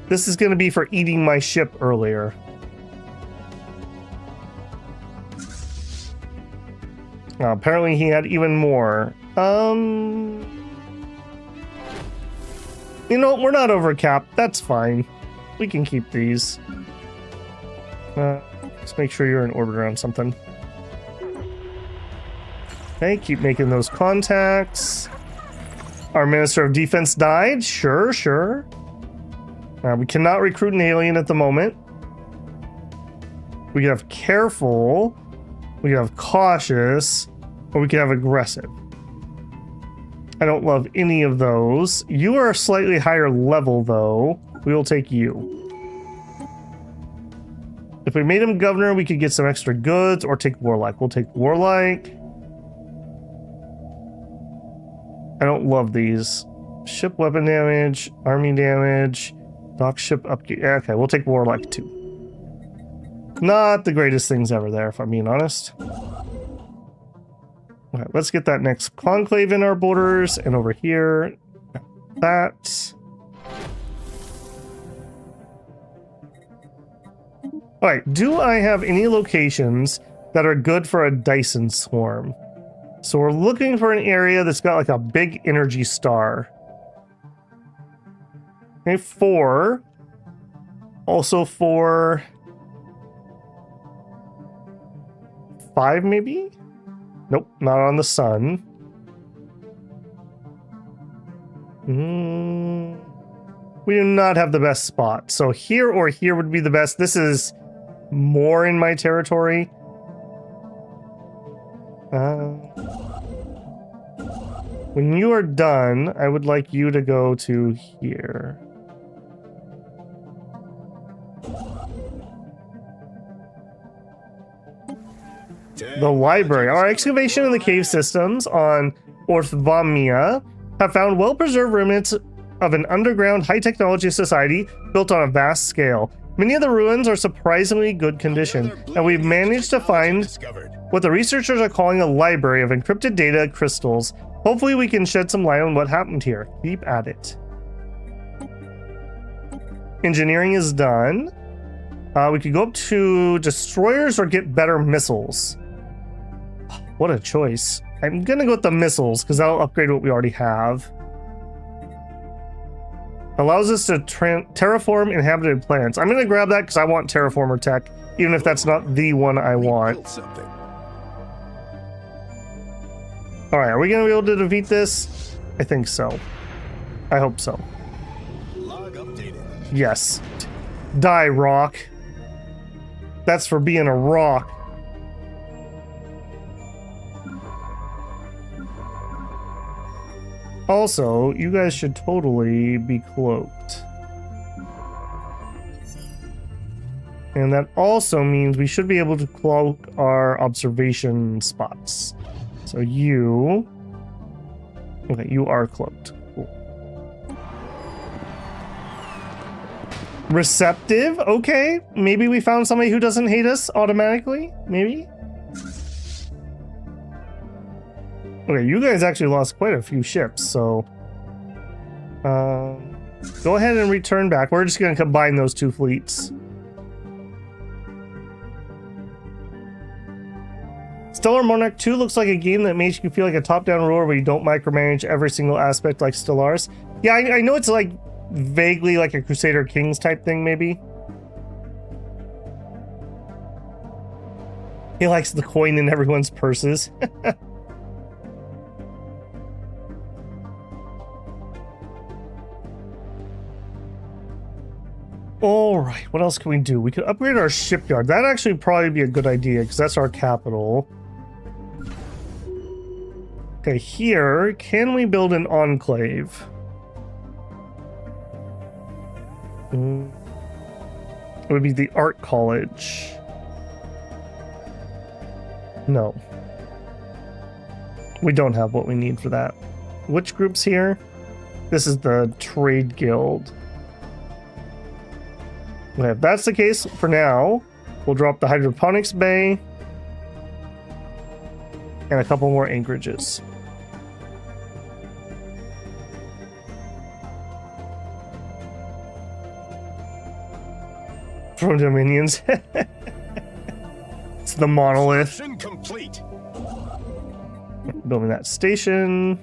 This is going to be for eating my ship earlier. Apparently he had even more. You know, we're not over capped. That's fine. We can keep these. Let's make sure you're in orbit around something. Okay, keep making those contacts. Our Minister of Defense died. Sure, sure. We cannot recruit an alien at the moment. We can have careful. We can have cautious. Or we can have aggressive. I don't love any of those. You are a slightly higher level, though. We will take you. If we made him governor, we could get some extra goods or take Warlike. We'll take Warlike. I don't love these. Ship weapon damage, army damage, dock ship upkeep. Okay, we'll take Warlike too. Not the greatest things ever there, if I'm being honest. Okay, let's get that next conclave in our borders and over here. That. Alright, do I have any locations that are good for a Dyson swarm? So we're looking for an area that's got like a big energy star. Okay, 4. Also 4. 5 maybe? Nope, not on the sun. We do not have the best spot. So here or here would be the best. This is more in my territory. When you are done, I would like you to go to here. The library. Our excavation in the cave systems on Orthvamia have found well-preserved remnants of an underground high-technology society built on a vast scale. Many of the ruins are surprisingly good condition, and we've managed to find what the researchers are calling a library of encrypted data crystals. Hopefully we can shed some light on what happened here. Keep at it. Engineering is done. We could go up to destroyers or get better missiles. What a choice. I'm gonna go with the missiles because that'll upgrade what we already have. Allows us to terraform inhabited planets. I'm gonna grab that because I want terraformer tech, even if that's not the one I want. Alright, are we gonna be able to defeat this? I think so. I hope so. Yes. Die, rock. That's for being a rock. Also, you guys should totally be cloaked. And that also means we should be able to cloak our observation spots. So you... Okay, you are cloaked. Cool. Receptive? Okay. Maybe we found somebody who doesn't hate us automatically? Maybe? Okay, you guys actually lost quite a few ships, so... go ahead and return back. We're just going to combine those two fleets. Stellar Monarch 2 looks like a game that makes you feel like a top-down ruler where you don't micromanage every single aspect like Stellaris. Yeah, I know it's like vaguely like a Crusader Kings type thing, maybe. He likes the coin in everyone's purses. All right, what else can we do? We could upgrade our shipyard. That'd actually probably be a good idea because that's our capital. Okay, here, can we build an enclave? It would be the art college. No. We don't have what we need for that. Which group's here? This is the trade guild. Okay, if that's the case, for now, we'll drop the hydroponics bay and a couple more anchorages. From Dominions. It's the monolith. Construction complete. Building that station.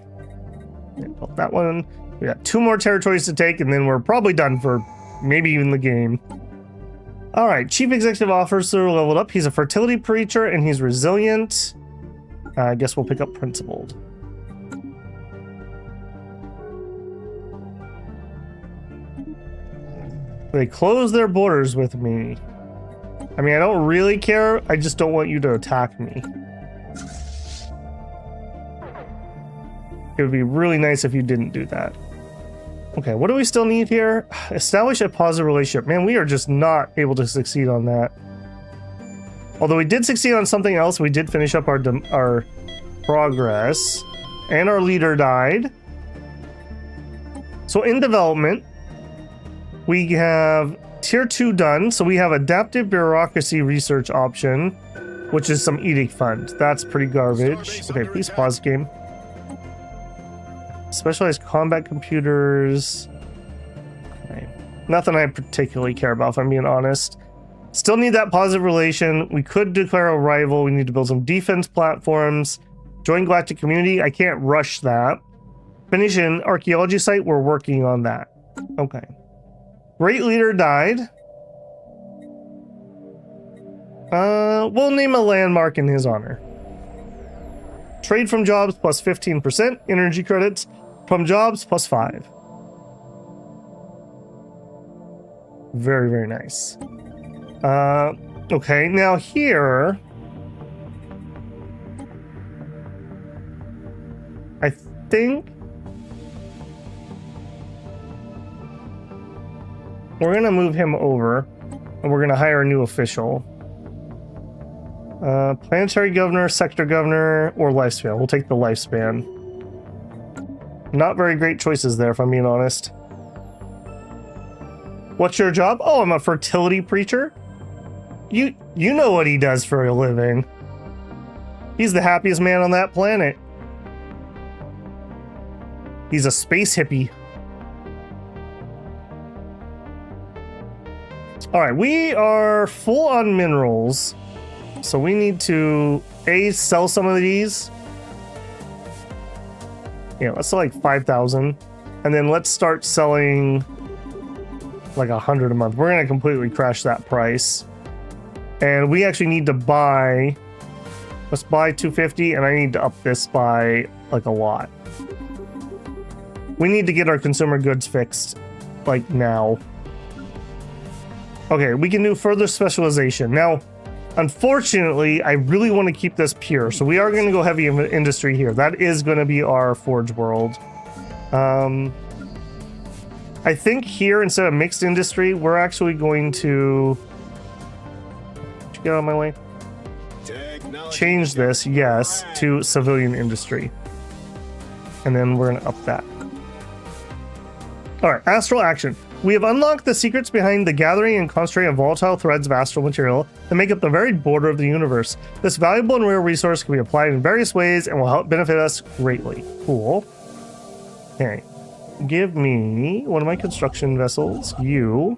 Built that one. We got 2 more territories to take, and then we're probably done for maybe even the game. All right, Chief Executive Officer leveled up. He's a fertility preacher, and he's resilient. I guess we'll pick up Principled. They close their borders with me. I mean, I don't really care. I just don't want you to attack me. It would be really nice if you didn't do that. Okay, what do we still need here? Establish a positive relationship. Man, we are just not able to succeed on that. Although we did succeed on something else. We did finish up our progress. And our leader died. So in development, we have tier 2 done. So we have adaptive bureaucracy research option, which is some edict fund. That's pretty garbage. Okay, please pause game. Specialized combat computers. Okay. Nothing I particularly care about, if I'm being honest. Still need that positive relation. We could declare a rival. We need to build some defense platforms. Join galactic community. I can't rush that. Finish an archaeology site. We're working on that. Okay. Great leader died. We'll name a landmark in his honor. Trade from jobs plus 15%. Energy credits from jobs plus 5. Very, very nice. Okay, now here, I think we're gonna move him over, and we're gonna hire a new official. Planetary governor, sector governor, or lifespan. We'll take the lifespan. Not very great choices there, if I'm being honest. What's your job? Oh, I'm a fertility preacher. You know what he does for a living. He's the happiest man on that planet. He's a space hippie. All right, we are full on minerals. So we need to, sell some of these. Yeah, let's sell like 5,000. And then let's start selling like 100 a month. We're going to completely crash that price. And we actually need to buy, let's buy 250, and I need to up this by like a lot. We need to get our consumer goods fixed like now. Okay, we can do further specialization. Now, unfortunately, I really want to keep this pure, so we are going to go heavy industry here. That is going to be our forge world. I think here, instead of mixed industry, we're actually going to... Did you get out of my way? Change this, yes, to civilian industry. And then we're going to up that. All right, Astral action. We have unlocked the secrets behind the gathering and concentrating of volatile threads of astral material that make up the very border of the universe. This valuable and rare resource can be applied in various ways and will help benefit us greatly. Cool. Okay. Give me one of my construction vessels. You.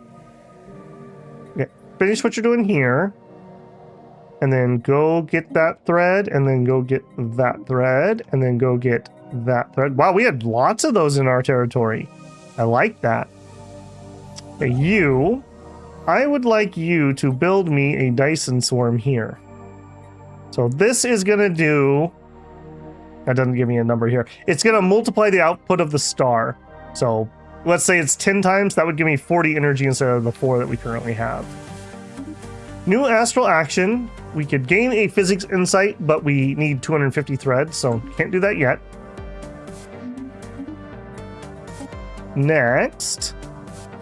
Okay. Finish what you're doing here. And then go get that thread. And then go get that thread. And then go get that thread. Wow, we had lots of those in our territory. I like that. Okay, you. I would like you to build me a Dyson swarm here. So this is going to do... That doesn't give me a number here. It's going to multiply the output of the star. So let's say it's 10 times, that would give me 40 energy instead of the 4 that we currently have. New astral action. We could gain a physics insight, but we need 250 threads, so can't do that yet. Next,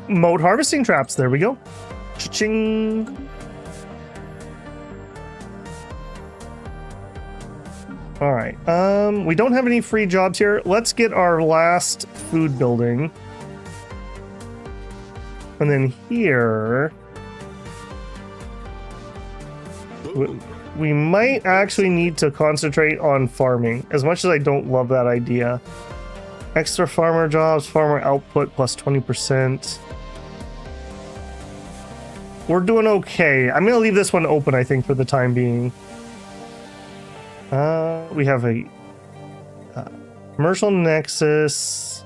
mode harvesting traps. There we go. Cha-ching. All right. We don't have any free jobs here. Let's get our last food building. And then here, we might actually need to concentrate on farming, as much as I don't love that idea. Extra farmer jobs, farmer output plus 20%. We're doing okay. I'm going to leave this one open, I think, for the time being. We have a commercial nexus.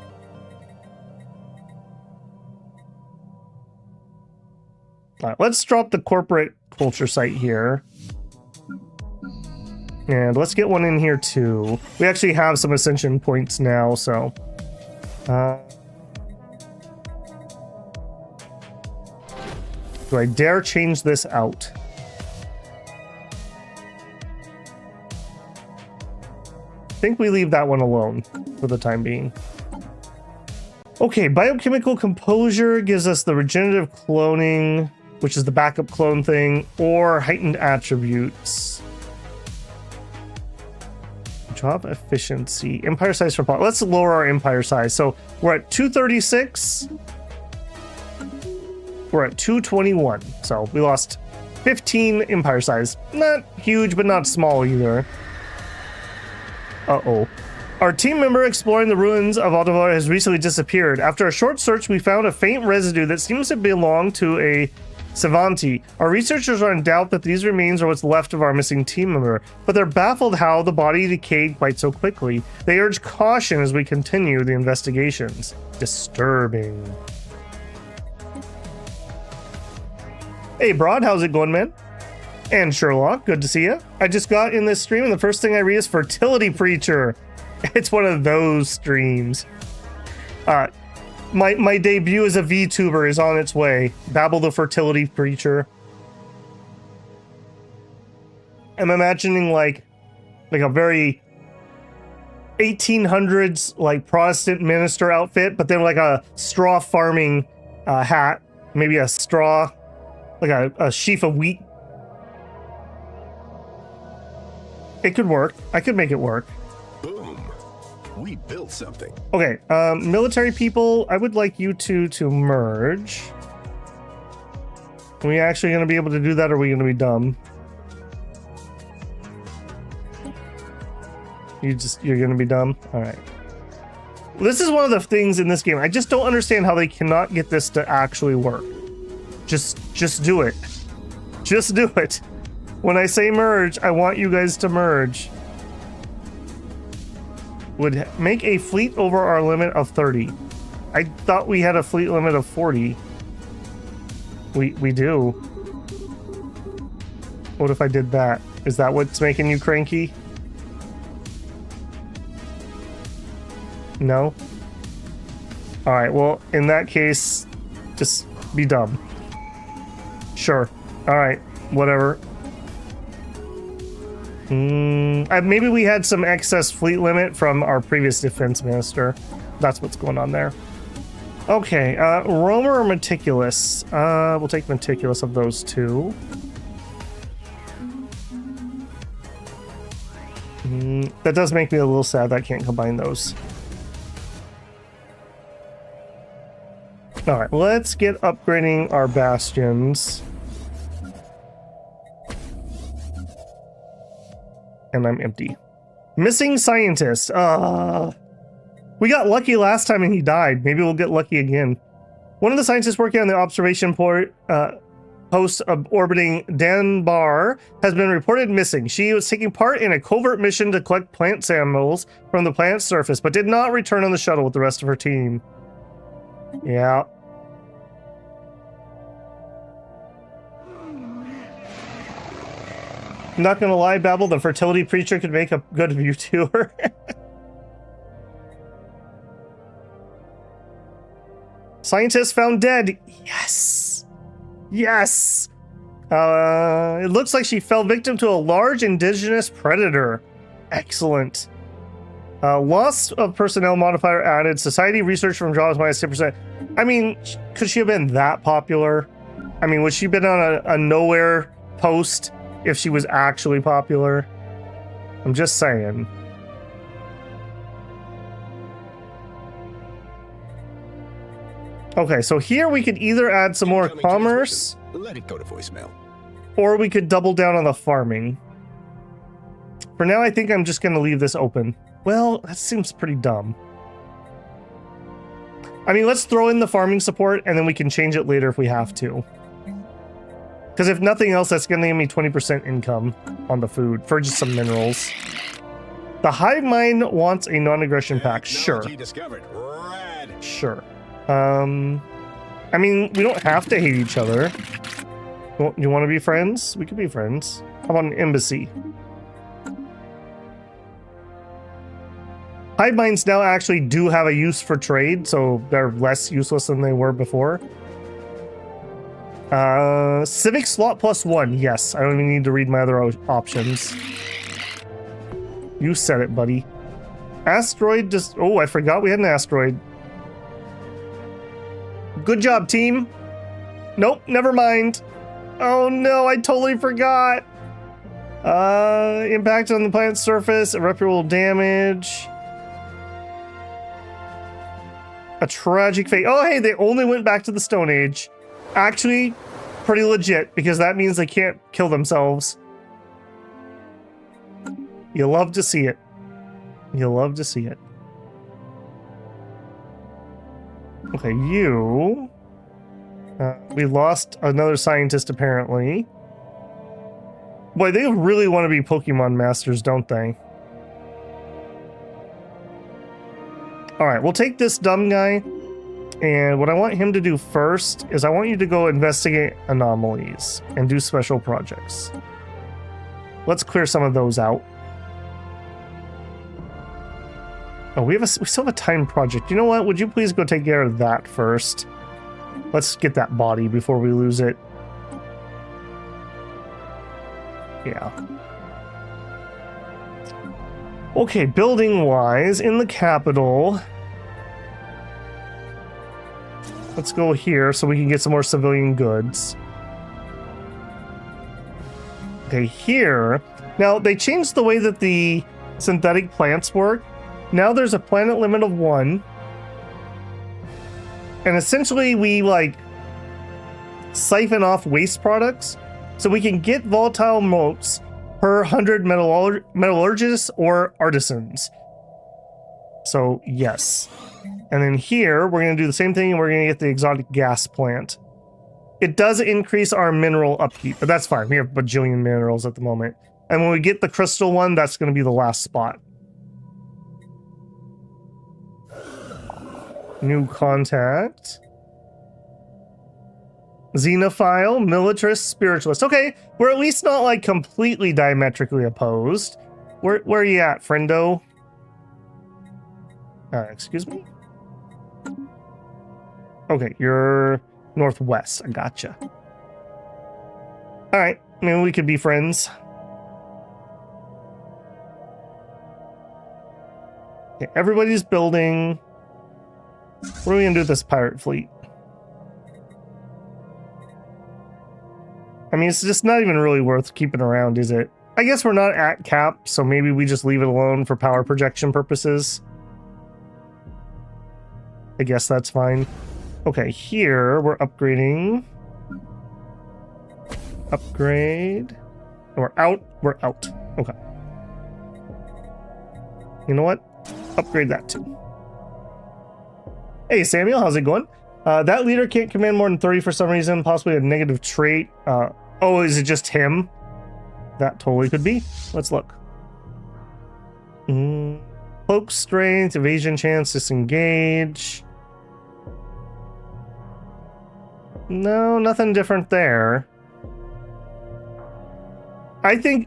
All right, let's drop the corporate culture site here. And let's get one in here too. We actually have some Ascension points now, so... do I dare change this out? I think we leave that one alone for the time being. Okay, biochemical composure gives us the regenerative cloning, which is the backup clone thing, or heightened attributes. Job efficiency. Empire size for plot. Let's lower our empire size. So we're at 236. We're at 221. So we lost 15 empire size. Not huge, but not small either. Uh-oh. Our team member exploring the ruins of Aldevar has recently disappeared. After a short search, we found a faint residue that seems to belong to a Savanti. Our researchers are in doubt that these remains are what's left of our missing team member, but they're baffled how the body decayed quite so quickly. They urge caution as we continue the investigations. Disturbing. Hey Broad, how's it going, man? And Sherlock, good to see you. I just got in this stream and the first thing I read is Fertility Preacher. It's one of those streams. My debut as a VTuber is on its way. Babble the Fertility Preacher. I'm imagining like a very 1800s like Protestant minister outfit, but then like a straw farming hat, maybe a straw, like a sheaf of wheat. It could work. I could make it work. Boom. We built something. Okay, military people, I would like you two to merge. Are we actually going to be able to do that, or are we going to be dumb? You're going to be dumb? Alright. This is one of the things in this game. I just don't understand how they cannot get this to actually work. Just do it. Just do it. When I say merge, I want you guys to merge. Would make a fleet over our limit of 30. I thought we had a fleet limit of 40. We do. What if I did that? Is that what's making you cranky? No? Alright, well, in that case, just be dumb. Sure. Alright, whatever. Maybe we had some excess fleet limit from our previous defense minister. That's what's going on there. Okay, Romer or Meticulous? We'll take Meticulous of those two. That does make me a little sad that I can't combine those. Alright, let's get upgrading our bastions. And I'm empty. Missing scientist. We got lucky last time and he died. Maybe we'll get lucky again. One of the scientists working on the observation post orbiting Danbar has been reported missing. She was taking part in a covert mission to collect plant samples from the planet's surface, but did not return on the shuttle with the rest of her team. Yeah. Not gonna lie, Babel, the Fertility Preacher could make a good VTuber. Scientist found dead. Yes. Yes. It looks like she fell victim to a large indigenous predator. Excellent. Loss of personnel modifier added. Society research from jobs minus 10%. I mean, could she have been that popular? I mean, would she have been on a nowhere post if she was actually popular? I'm just saying. Okay, so here we could either add some more commerce. Let it go to voicemail. Or we could double down on the farming. For now, I think I'm just going to leave this open. Well, that seems pretty dumb. I mean, let's throw in the farming support, and then we can change it later if we have to. Because if nothing else, that's going to give me 20% income on the food for just some minerals. The hive mind wants a non-aggression pack. Sure. Discovered. Rad. Sure. I mean, we don't have to hate each other. You want to be friends? We could be friends. How about an embassy? Hive minds now actually do have a use for trade, so they're less useless than they were before. Civic slot +1. Yes, I don't even need to read my other options. You said it, buddy. Asteroid just... Oh, I forgot we had an asteroid. Good job, team. Nope, never mind. Oh no, I totally forgot. Impact on the planet's surface, irreparable damage. A tragic fate. Oh, hey, they only went back to the Stone Age. Actually, pretty legit, because that means they can't kill themselves. You love to see it. You love to see it. Okay, you... we lost another scientist, apparently. Boy, they really want to be Pokemon masters, don't they? Alright, we'll take this dumb guy. And what I want him to do first is I want you to go investigate anomalies and do special projects. Let's clear some of those out. Oh, we still have a time project. You know what? Would you please go take care of that first? Let's get that body before we lose it. Yeah. Okay, building-wise, in the capital... Let's go here so we can get some more civilian goods. Okay, here... Now, they changed the way that the synthetic plants work. Now there's a planet limit of 1. And essentially we, like, siphon off waste products. So we can get volatile motes per 100 metallurgists or artisans. So, yes. And then here, we're going to do the same thing, and we're going to get the exotic gas plant. It does increase our mineral upkeep, but that's fine. We have a bajillion minerals at the moment. And when we get the crystal one, that's going to be the last spot. New contact. Xenophile, militarist, spiritualist. Okay, we're at least not like completely diametrically opposed. Where are you at, friendo? Excuse me? Okay, you're northwest. I gotcha. Alright, maybe we could be friends. Okay, everybody's building. What are we gonna do with this pirate fleet? I mean, it's just not even really worth keeping around, is it? I guess we're not at cap, so maybe we just leave it alone for power projection purposes. I guess that's fine. Okay, here we're upgrading. Upgrade. We're out. We're out. Okay. You know what? Upgrade that too. Hey, Samuel, how's it going? That leader can't command more than 30 for some reason, possibly a negative trait. Oh, is it just him? That totally could be. Let's look. Cloak strength, evasion chance, disengage. No, nothing different there. I think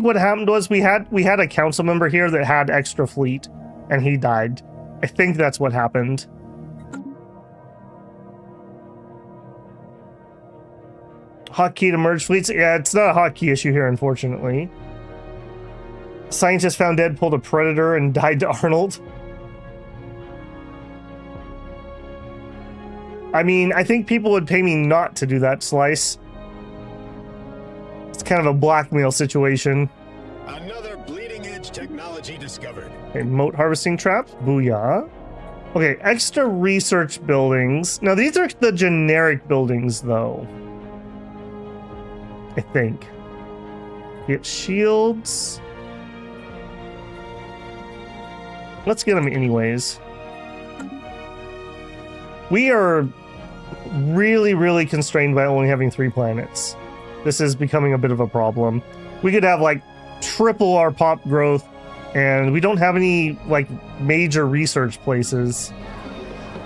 what happened was we had a council member here that had extra fleet, and he died. I think that's what happened. Hotkey to merge fleets. Yeah, it's not a hotkey issue here, unfortunately. Scientist found dead, pulled a predator, and died to Arnold. I mean, I think people would pay me not to do that, Slice. It's kind of a blackmail situation. Another bleeding edge technology discovered. Okay, moat harvesting traps. Booyah. Okay, extra research buildings. Now, these are the generic buildings, though. I think. Get shields. Let's get them anyways. We are really, really constrained by only having 3 planets. This is becoming a bit of a problem. We could have like triple our pop growth, and we don't have any like major research places.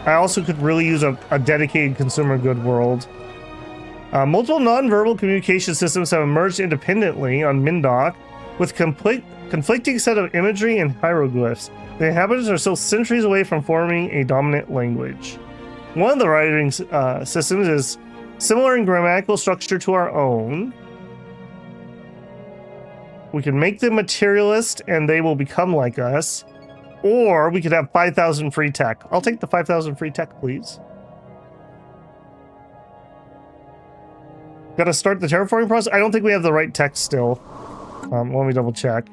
I also could really use a dedicated consumer good world. Multiple non-verbal communication systems have emerged independently on Mindok with conflicting set of imagery and hieroglyphs. The inhabitants are still centuries away from forming a dominant language. One of the writing systems is similar in grammatical structure to our own. We can make them materialist and they will become like us. Or we could have 5,000 free tech. I'll take the 5,000 free tech, please. Gotta start the terraforming process. I don't think we have the right tech still. Let me double check.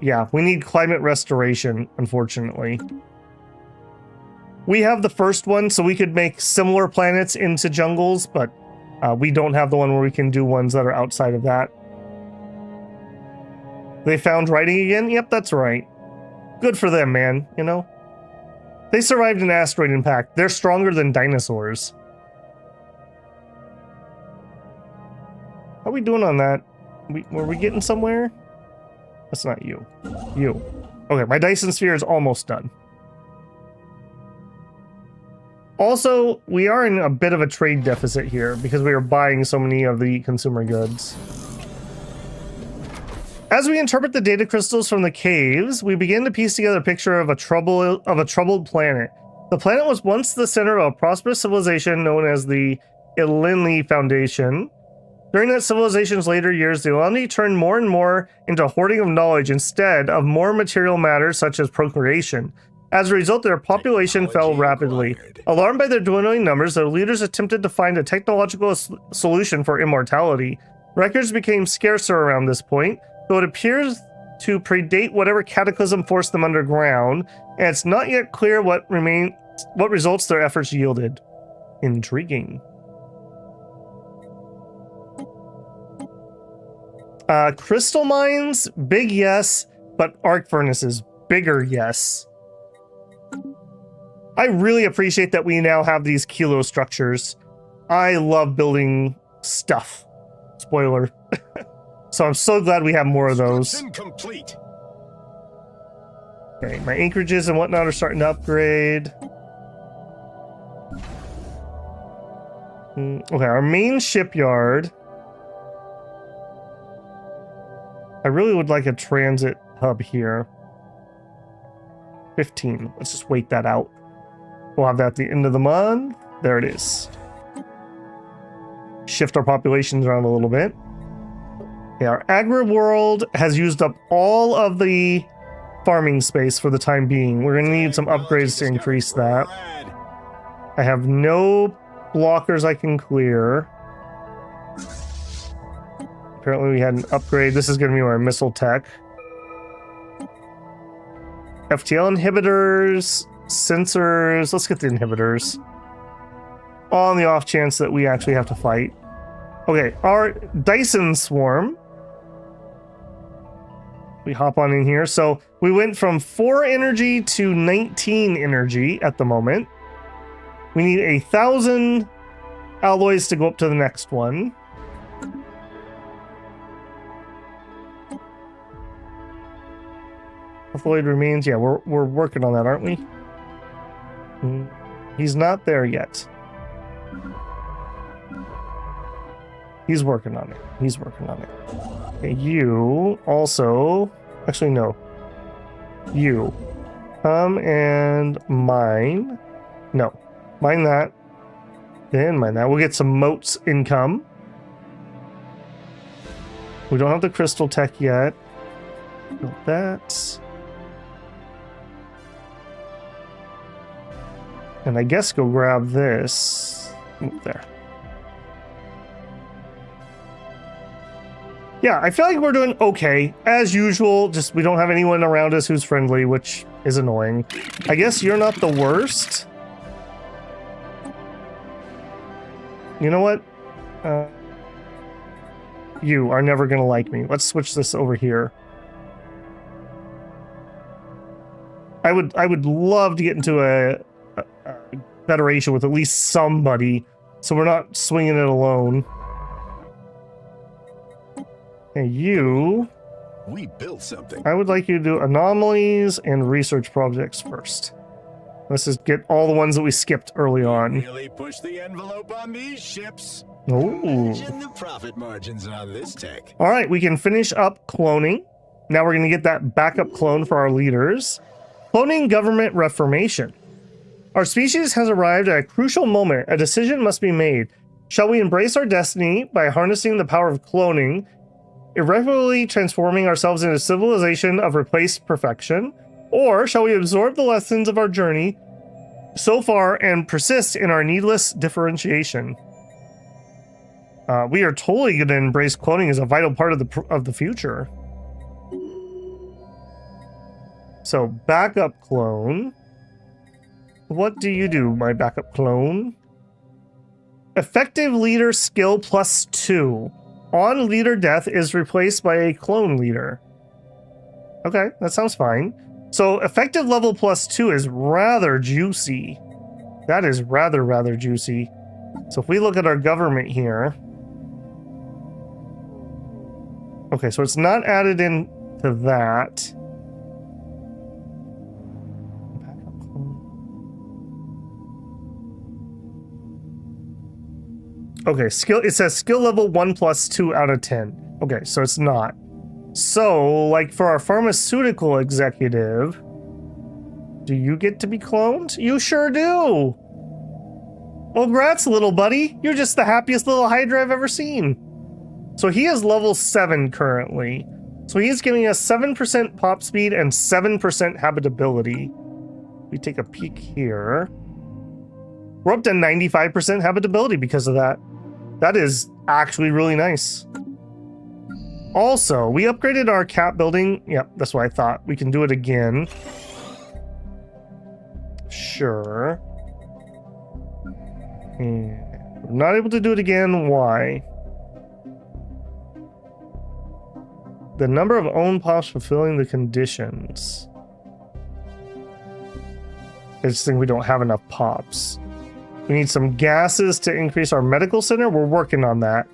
Yeah, we need climate restoration, unfortunately. We have the first one, so we could make similar planets into jungles, but we don't have the one where we can do ones that are outside of that. They found writing again? Yep, that's right. Good for them, man, you know? They survived an asteroid impact. They're stronger than dinosaurs. How are we doing on that? Were we getting somewhere? That's not you. You. Okay, my Dyson sphere is almost done. Also, we are in a bit of a trade deficit here because we are buying so many of the consumer goods. As we interpret the data crystals from the caves, we begin to piece together a picture of a troubled planet. The planet was once the center of a prosperous civilization known as the Ilinli Foundation. During that civilization's later years, the Ilinli turned more and more into a hoarding of knowledge instead of more material matters such as procreation. As a result, their population fell rapidly. Alarmed by their dwindling numbers, their leaders attempted to find a technological solution for immortality. Records became scarcer around this point, though it appears to predate whatever cataclysm forced them underground, and it's not yet clear what results their efforts yielded. Intriguing. Crystal mines, big yes, but arc furnaces, bigger yes. I really appreciate that we now have these kilo structures. I love building stuff. Spoiler. So I'm so glad we have more of those. Complete. Okay, my anchorages and whatnot are starting to upgrade. Okay, our main shipyard. I really would like a transit hub here. 15. Let's just wait that out. We'll have that at the end of the month. There it is. Shift our populations around a little bit. Yeah, our agri world has used up all of the farming space for the time being. We're going to need some upgrades to increase that. I have no blockers I can clear. Apparently we had an upgrade. This is going to be my missile tech. FTL inhibitors, sensors. Let's get the inhibitors. On the off chance that we actually have to fight. Okay, our Dyson swarm. We hop on in here. So we went from 4 energy to 19 energy at the moment. We need 1,000 alloys to go up to the next one. Alloy remains. Yeah, we're working on that, aren't we? He's not there yet. He's working on it. He's working on it. Okay, you also... Actually, no. You. Come and mine No. Mine that. Then mine that. We'll get some moats income. We don't have the crystal tech yet. Got that. And I guess go grab this. There. Yeah, I feel like we're doing okay. As usual, just we don't have anyone around us who's friendly, which is annoying. I guess you're not the worst. You know what? You are never going to like me. Let's switch this over here. I would love to get into a federation with at least somebody, so we're not swinging it alone. Hey, you. We built something. I would like you to do anomalies and research projects first. Let's just get all the ones that we skipped early on. Really push the envelope on these ships. Oh. Imagine the profit margins on this tech. All right, we can finish up cloning. Now we're going to get that backup clone for our leaders. Cloning government reformation. Our species has arrived at a crucial moment. A decision must be made. Shall we embrace our destiny by harnessing the power of cloning, irreparably transforming ourselves into a civilization of replaced perfection? Or shall we absorb the lessons of our journey so far and persist in our needless differentiation? We are totally going to embrace cloning as a vital part of the future. So, backup clone. What do you do, my backup clone? Effective leader skill +2. On leader death is replaced by a clone leader. Okay, that sounds fine. So, effective level +2 is rather juicy. That is rather juicy. So, if we look at our government here. Okay, so it's not added in to that. Okay, skill. It says skill level 1 + 2 out of 10. Okay, so it's not. So, like for our pharmaceutical executive, do you get to be cloned? You sure do. Well, congrats, little buddy. You're just the happiest little Hydra I've ever seen. So he is level 7 currently. So he's giving us 7% pop speed and 7% habitability. We take a peek here. We're up to 95% habitability because of that. That is actually really nice. Also, we upgraded our cap building. Yep, that's what I thought. We can do it again. Sure. And we're not able to do it again. Why? The number of own pops fulfilling the conditions. I just think we don't have enough pops. We need some gases to increase our medical center. We're working on that.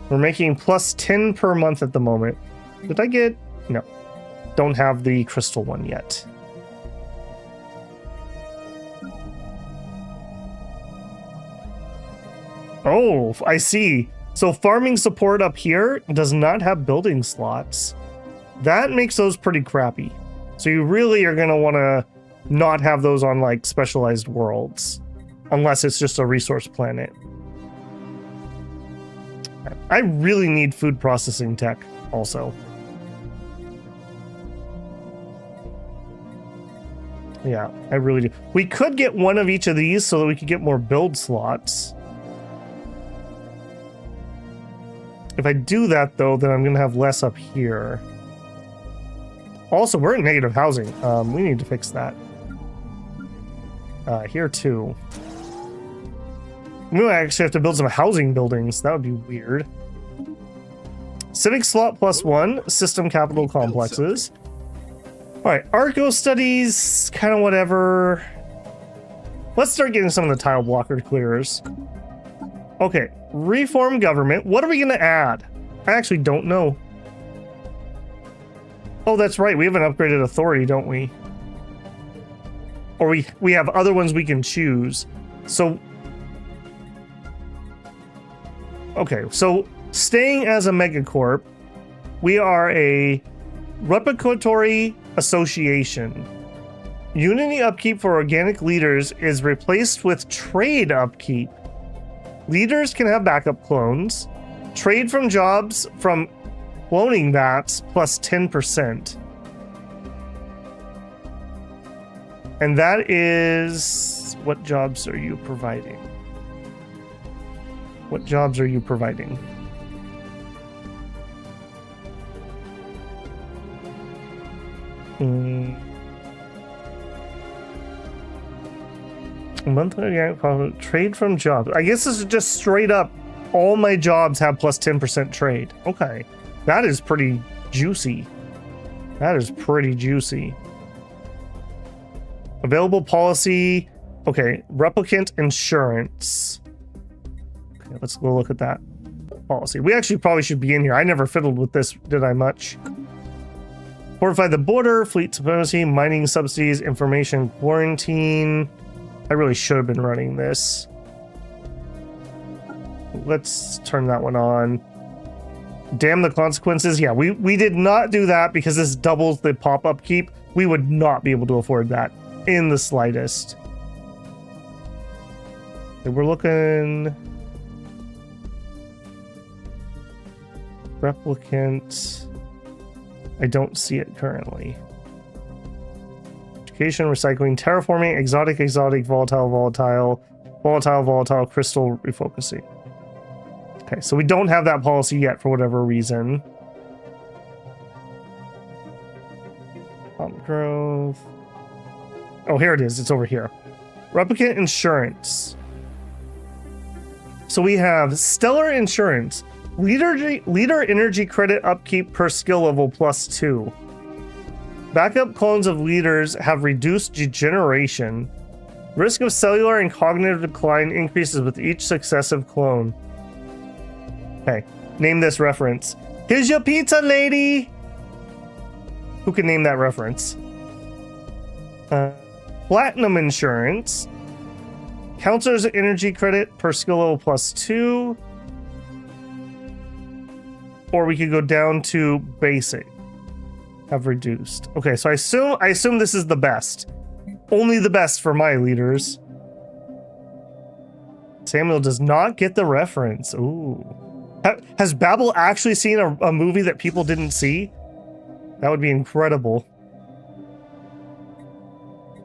We're making +10 per month at the moment. Did I get? No. Don't have the crystal one yet. Oh, I see. So farming support up here does not have building slots. That makes those pretty crappy. So you really are going to want to not have those on like specialized worlds, unless it's just a resource planet. I really need food processing tech also. Yeah, I really do. We could get one of each of these so that we could get more build slots. If I do that though, then I'm gonna have less up here. Also, we're in negative housing. We need to fix that. Here too. We might actually have to build some housing buildings. That would be weird. Civic slot +1, system capital complexes. Alright, Arco studies, kind of whatever. Let's start getting some of the tile blocker clearers. Okay, reform government. What are we going to add? I actually don't know. Oh, that's right. We have an upgraded authority, don't we? Or we have other ones we can choose. So, okay, so staying as a megacorp, we are a replicatory association. Unity upkeep for organic leaders is replaced with trade upkeep. Leaders can have backup clones. Trade from jobs from cloning vats plus 10%. And that is... what jobs are you providing? What jobs are you providing? Monthly trade from jobs. I guess this is just straight up. All my jobs have plus 10% trade. Okay. That is pretty juicy. That is pretty juicy. Available policy. Okay. Replicant insurance. Okay, let's go look at that policy. We actually probably should be in here. I never fiddled with this, did I much? Fortify the border, fleet supremacy, mining subsidies, information quarantine. I really should have been running this. Let's turn that one on. Damn the consequences. Yeah, we did not do that because this doubles the pop-up keep. We would not be able to afford that in the slightest. Okay, we're looking... Replicant. I don't see it currently. Education, recycling, terraforming, exotic, volatile, crystal refocusing. Okay, so we don't have that policy yet for whatever reason. Growth. Oh, here it is. It's over here. Replicant insurance. So we have stellar insurance. Leader energy credit upkeep per skill level +2. Backup clones of leaders have reduced degeneration. Risk of cellular and cognitive decline increases with each successive clone. Okay, name this reference. Here's your pizza, lady! Who can name that reference? Platinum insurance. Counselor's energy credit per skill level +2. Or we could go down to basic. Have reduced. Okay, so I assume this is the best. Only the best for my leaders. Samuel does not get the reference. Ooh. Has Babel actually seen a movie that people didn't see? That would be incredible.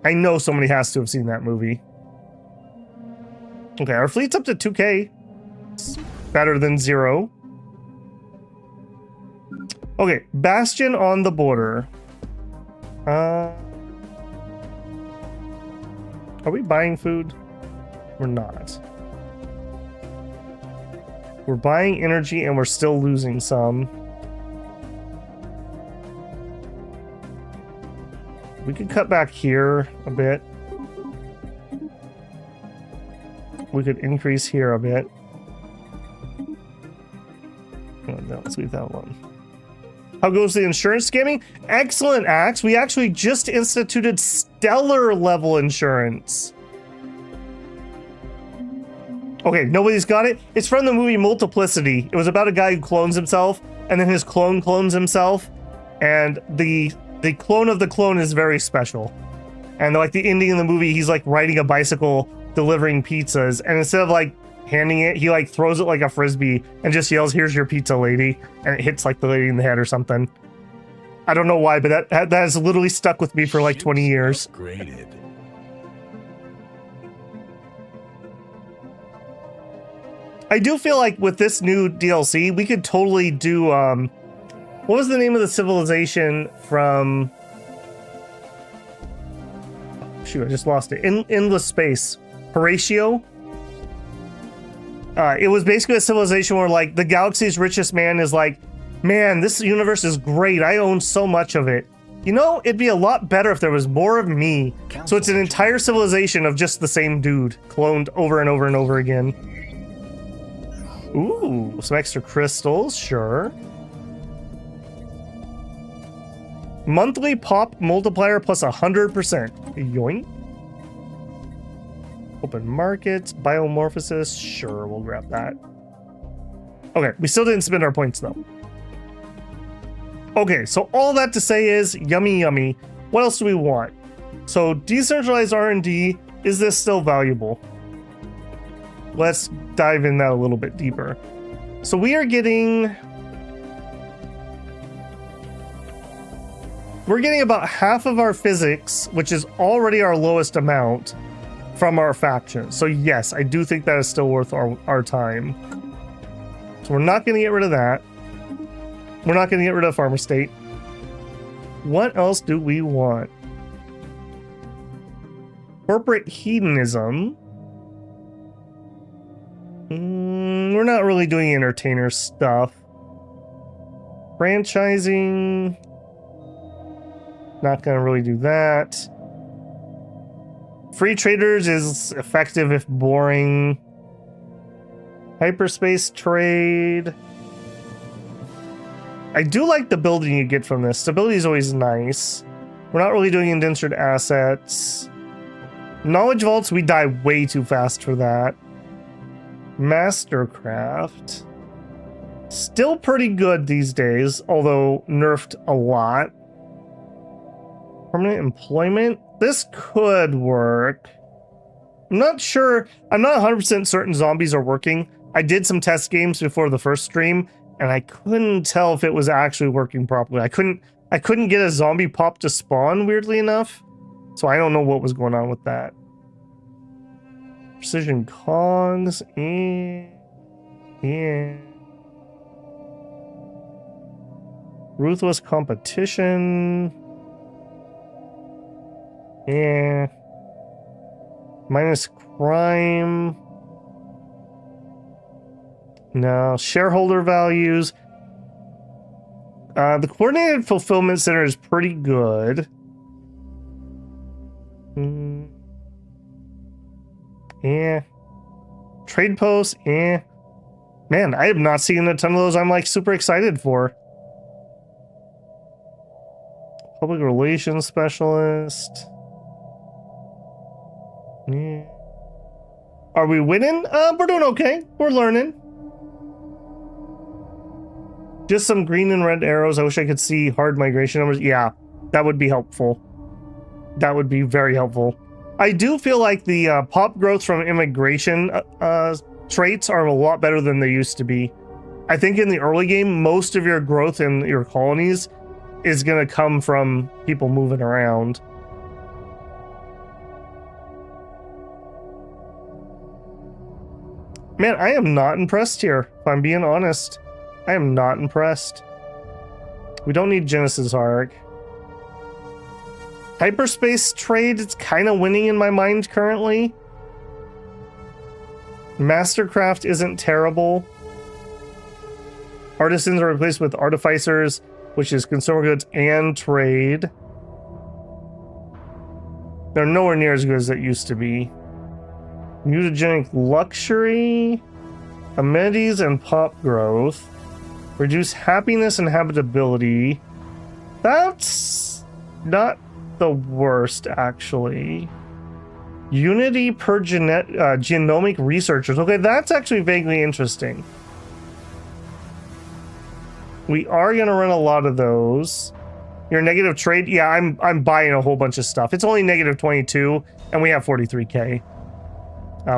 I know somebody has to have seen that movie. Okay, our fleet's up to 2K. It's better than 0. Okay, Bastion on the border. Are we buying food? We're not. We're buying energy and we're still losing some. We could cut back here a bit. We could increase here a bit. Oh, no, let's leave that one. How goes the insurance scamming? Excellent, Axe. We actually just instituted stellar level insurance. Okay, nobody's got it. It's from the movie Multiplicity. It was about a guy who clones himself, and then his clone clones himself, and the clone of the clone is very special. And like the ending of the movie, he's like riding a bicycle delivering pizzas, and instead of like handing it, he like throws it like a frisbee and just yells, "Here's your pizza, lady," and it hits like the lady in the head or something. I don't know why, but that has literally stuck with me for like 20 years. Upgraded. I do feel like with this new DLC, we could totally do, what was the name of the civilization from... Shoot, I just lost it. Endless Space. Horatio? It was basically a civilization where, like, the galaxy's richest man is like, man, this universe is great. I own so much of it. You know, it'd be a lot better if there was more of me. So it's an entire civilization of just the same dude, cloned over and over and over again. Ooh, some extra crystals, sure. Monthly pop multiplier plus 100%. Yoink. Open markets, biomorphosis, sure, we'll grab that. Okay, we still didn't spend our points though. Okay, so all that to say is yummy, yummy. What else do we want? So decentralized R&D, is this still valuable? Let's dive in that a little bit deeper. So we are getting... We're getting about half of our physics, which is already our lowest amount, from our faction. So yes, I do think that is still worth our time. So we're not going to get rid of that. We're not going to get rid of Pharma State. What else do we want? Corporate hedonism. We're not really doing entertainer stuff. Franchising. Not going to really do that. Free traders is effective if boring. Hyperspace trade. I do like the building you get from this. Stability is always nice. We're not really doing indentured assets. Knowledge vaults, we die way too fast for that. Mastercraft. Still pretty good these days, although nerfed a lot. Permanent employment. This could work. I'm not sure. I'm not 100% certain zombies are working. I did some test games before the first stream, and I couldn't tell if it was actually working properly. I couldn't get a zombie pop to spawn, weirdly enough. So I don't know what was going on with that. Precision cogs. Yeah. Ruthless competition. Yeah. Minus crime. No. Shareholder values. The coordinated fulfillment center is pretty good. Yeah. Trade posts. Yeah. Man, I have not seen a ton of those I'm like super excited for. Public relations specialist. Yeah. Are we winning? We're doing okay. We're learning. Just some green and red arrows. I wish I could see hard migration numbers. Yeah, that would be helpful. That would be very helpful. I do feel like the pop growth from immigration traits are a lot better than they used to be. I think in the early game, most of your growth in your colonies is going to come from people moving around. Man, I am not impressed here, if I'm being honest. I am not impressed. We don't need Genesis Arc. Hyperspace trade, it's kind of winning in my mind currently. Mastercraft isn't terrible. Artisans are replaced with artificers, which is consumer goods and trade. They're nowhere near as good as it used to be. Mutagenic luxury, amenities and pop growth, reduce happiness and habitability. That's not the worst, actually. Unity per genomic researchers. Okay, that's actually vaguely interesting. We are going to run a lot of those. Your negative trade, yeah, I'm buying a whole bunch of stuff. It's only negative 22, and we have 43k.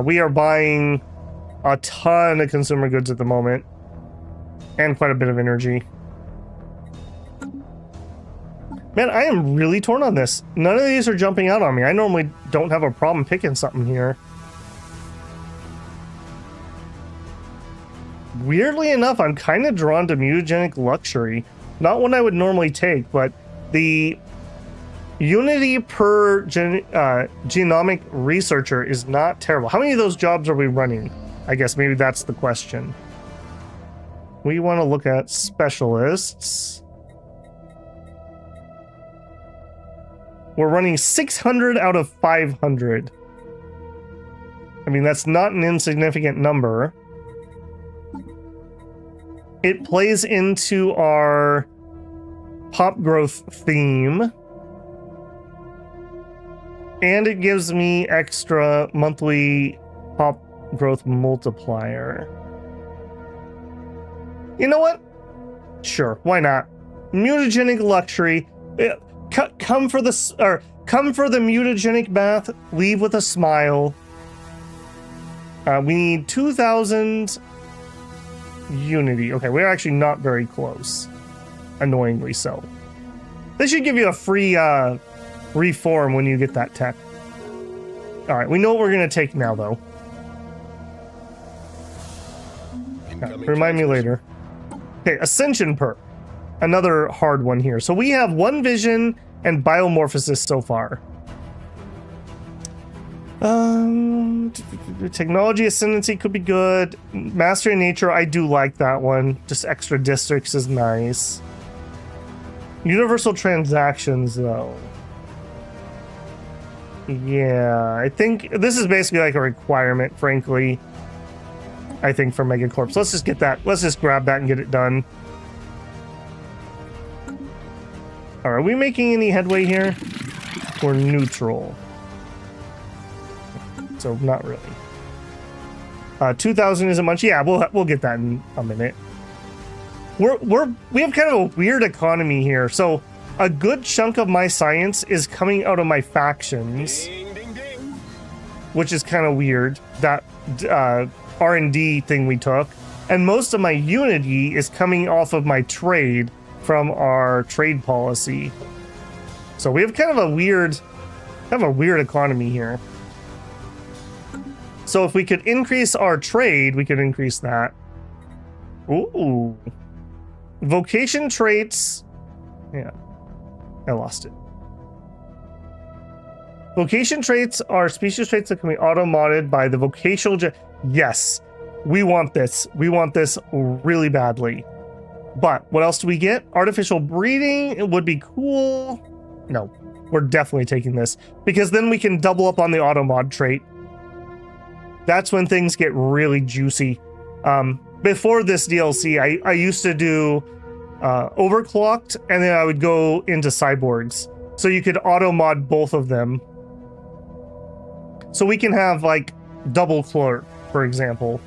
We are buying a ton of consumer goods at the moment, and quite a bit of energy. Man, I am really torn on this. None of these are jumping out on me. I normally don't have a problem picking something here. Weirdly enough, I'm kind of drawn to mutagenic luxury. Not one I would normally take, but the unity per genomic researcher is not terrible. How many of those jobs are we running? I guess maybe that's the question. We want to look at specialists. We're running 600 out of 500. I mean, that's not an insignificant number. It plays into our pop growth theme. And it gives me extra monthly pop growth multiplier. You know what? Sure, why not? Mutagenic luxury. Come for the, or Come for the mutagenic bath, leave with a smile. We need 2,000 unity. Okay, we're actually not very close. Annoyingly so. They should give you a free reform when you get that tech. Alright, we know what we're going to take now, though. Remind me later. Okay, Ascension perk. Another hard one here. So we have 1 vision and biomorphosis so far. Technology ascendancy could be good. Mastery of nature, I do like that one. Just extra districts is nice. Universal transactions, though. Yeah, I think this is basically like a requirement, frankly. I think for Megacorps. Let's just get that. Let's just grab that and get it done. Are we making any headway here? We're neutral. So not really. 2,000 isn't much. Yeah, we'll get that in a minute. We have kind of a weird economy here. So a good chunk of my science is coming out of my factions, Ding, ding, ding. which is kind of weird. That R&D thing we took, and most of my unity is coming off of my trade from our trade policy. So we have kind of a weird economy here. So if we could increase our trade, we could increase that. Ooh. Vocation traits. Yeah. I lost it. Vocation traits are species traits that can be auto-modded by the vocational... Yes. We want this. We want this really badly. But what else do we get? Artificial breeding. It would be cool. No. We're definitely taking this. Because then we can double up on the auto-mod trait. That's when things get really juicy. Before this DLC, I used to do overclocked, and then I would go into cyborgs. So you could auto-mod both of them. So we can have, like, double clerk, for example.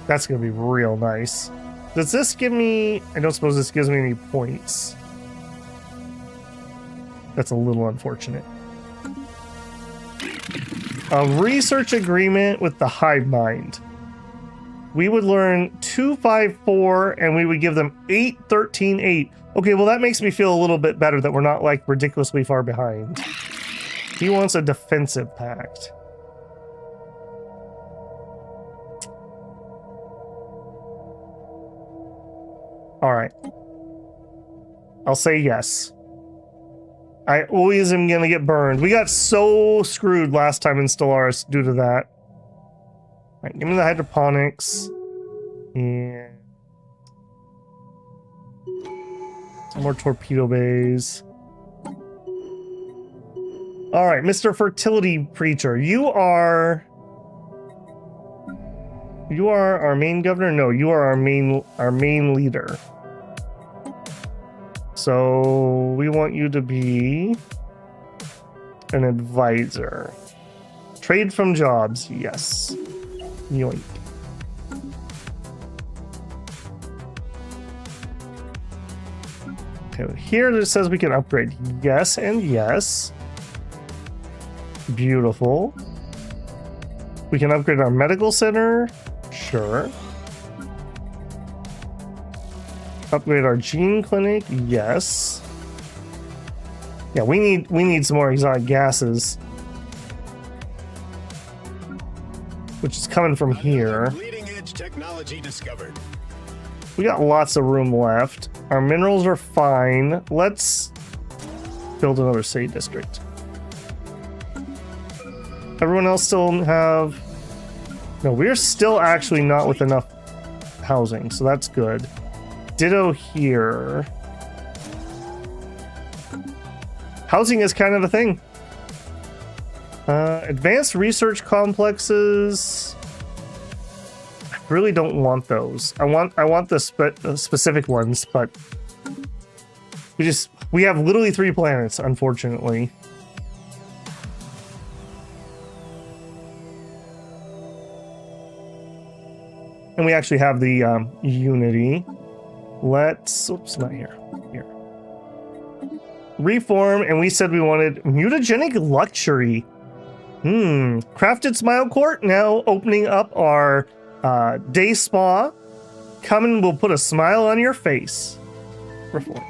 That's going to be real nice. Does this give me... I don't suppose this gives me any points. That's a little unfortunate. A research agreement with the hive mind. We would learn 254 and we would give them 8, 13, 8. Okay, well that makes me feel a little bit better that we're not like ridiculously far behind. He wants a defensive pact. All right. I'll say yes. I always am gonna get burned. We got so screwed last time in Stellaris due to that. All right, give me the hydroponics. And some more torpedo bays. All right, Mr. Fertility Preacher, you are our main governor? No, you are our main leader. So we want you to be an advisor. Trade from jobs, yes. Yoink. Okay, here it says we can upgrade. Yes and yes. Beautiful. We can upgrade our medical center. Sure. Upgrade our gene clinic. Yes. Yeah, we need some more exotic gases, which is coming from here. Bleeding edge technology discovered. We got lots of room left. Our minerals are fine. Let's build another city district. Everyone else still have... No, we're still actually not with enough housing, so that's good. Ditto here. Housing is kind of a thing. Advanced research complexes. I really don't want those. I want the specific ones, but we have literally 3 planets, unfortunately. And we actually have the Unity. Let's, oops, not here. Here. reform, and we said we wanted mutagenic luxury. Crafted smile court, now opening up our day spa. Come and we'll put a smile on your face. Reform.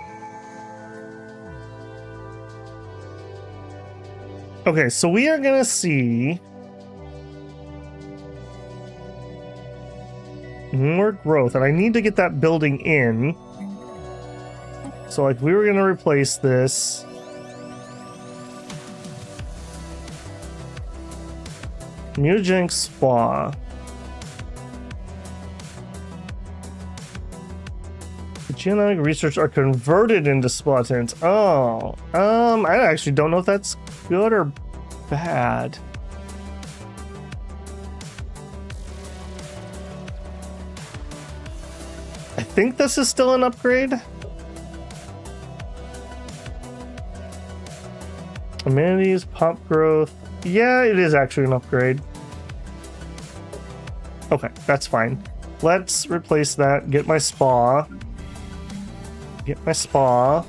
Okay, so we are gonna see more growth, and I need to get that building in. So like we were gonna replace this. Mutagenic spa. The genetic research are converted into spa tents. Oh, I actually don't know if that's good or bad. I think this is still an upgrade. Amenities, pop growth. Yeah, it is actually an upgrade. Okay, that's fine. Let's replace that. Get my spa. Get my spa.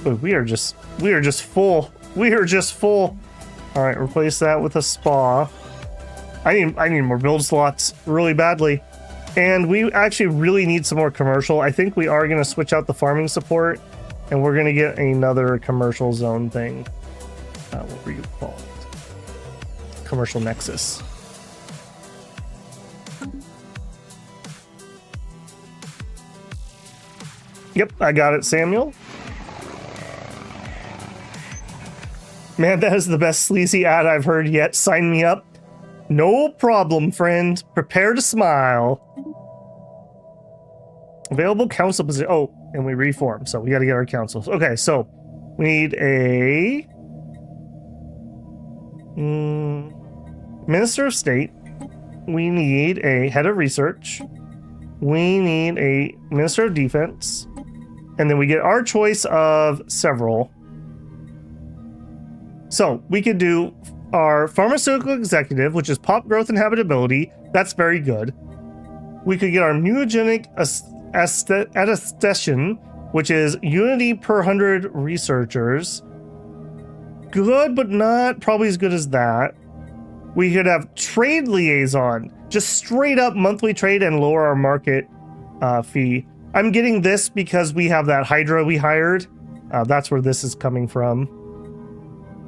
Oh, we are just full. We are just full. All right, replace that with a spa. I need more build slots really badly. And we actually really need some more commercial. I think we are going to switch out the farming support, and we're going to get another commercial zone thing. What were you called? Commercial Nexus. Yep, I got it, Samuel. Man, that is the best sleazy ad I've heard yet. Sign me up. No problem, friend. Prepare to smile. Available council position. Oh, and we reform, so we got to get our councils. Okay, so we need a Minister of State. We need a head of research. We need a Minister of Defense. And then we get our choice of several. So we could do our pharmaceutical executive, which is pop growth and habitability. That's very good. We could get our mutagenic Ascension, which is unity per 100 researchers. Good, but not probably as good as that. We could have trade liaison, just straight up monthly trade and lower our market fee. I'm getting this because we have that Hydra we hired. That's where this is coming from.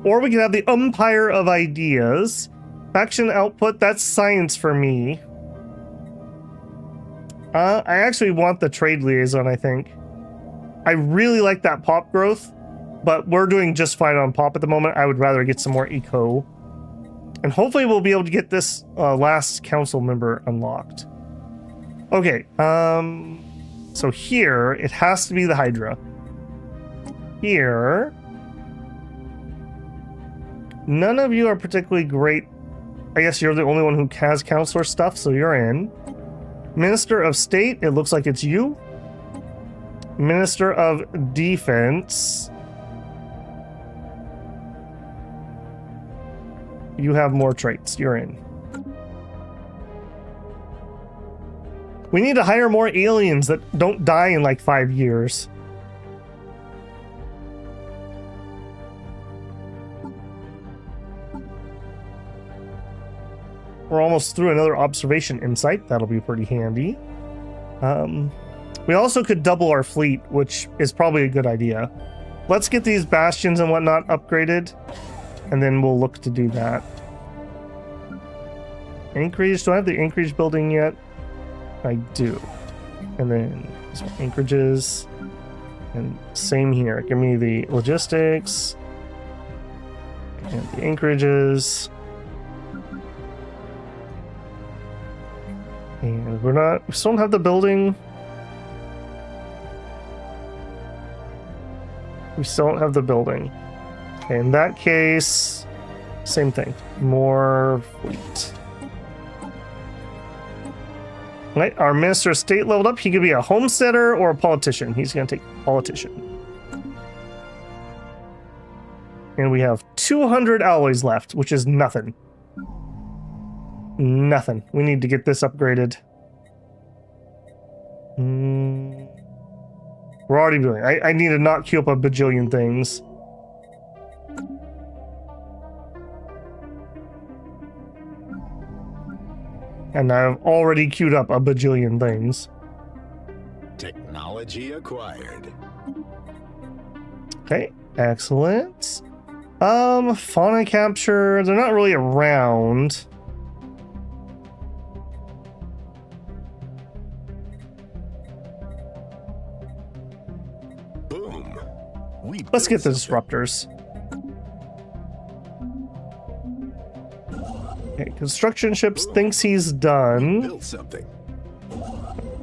Or we could have the Umpire of Ideas. Faction output, that's science for me. I actually want the trade liaison, I think. I really like that pop growth, but we're doing just fine on pop at the moment. I would rather get some more eco. And hopefully we'll be able to get this last council member unlocked. Okay, so here, it has to be the Hydra. Here, none of you are particularly great. I guess you're the only one who has counselor stuff, so you're in. Minister of State, it looks like it's you. Minister of Defense. You have more traits, you're in. We need to hire more aliens that don't die in like 5 years. We're almost through another observation insight. That'll be pretty handy. We also could double our fleet, which is probably a good idea. Let's get these bastions and whatnot upgraded, and then we'll look to do that. Anchorage, do I have the Anchorage building yet? I do. And then some anchorages. And same here. Give me the logistics. And the anchorages. And we still don't have the building. We still don't have the building. Okay, in that case, same thing. More fleet. Right, our Minister of State leveled up. He could be a homesteader or a politician. He's going to take politician. And we have 200 alloys left, which is nothing. Nothing. We need to get this upgraded. We're already doing it. I need to not queue up a bajillion things. And I've already queued up a bajillion things. Technology acquired. Okay, excellent. Fauna capture, they're not really around. Boom. Let's get the disruptors. Okay, construction ships thinks he's done. Built something.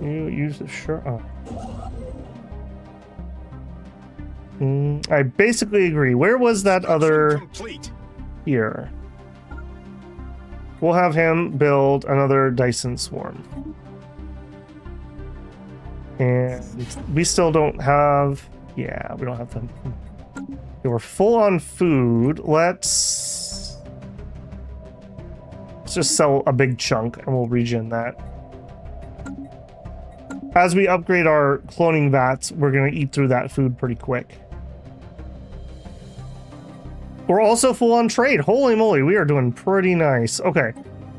You use the sure. I basically agree. Where was that other? Complete. Here. We'll have him build another Dyson swarm. And we still don't have. Yeah, we don't have them. Okay, we're full on food. Let's just sell a big chunk and we'll regen that. As we upgrade our cloning vats, we're going to eat through that food pretty quick. We're also full on trade. Holy moly, we are doing pretty nice. Okay,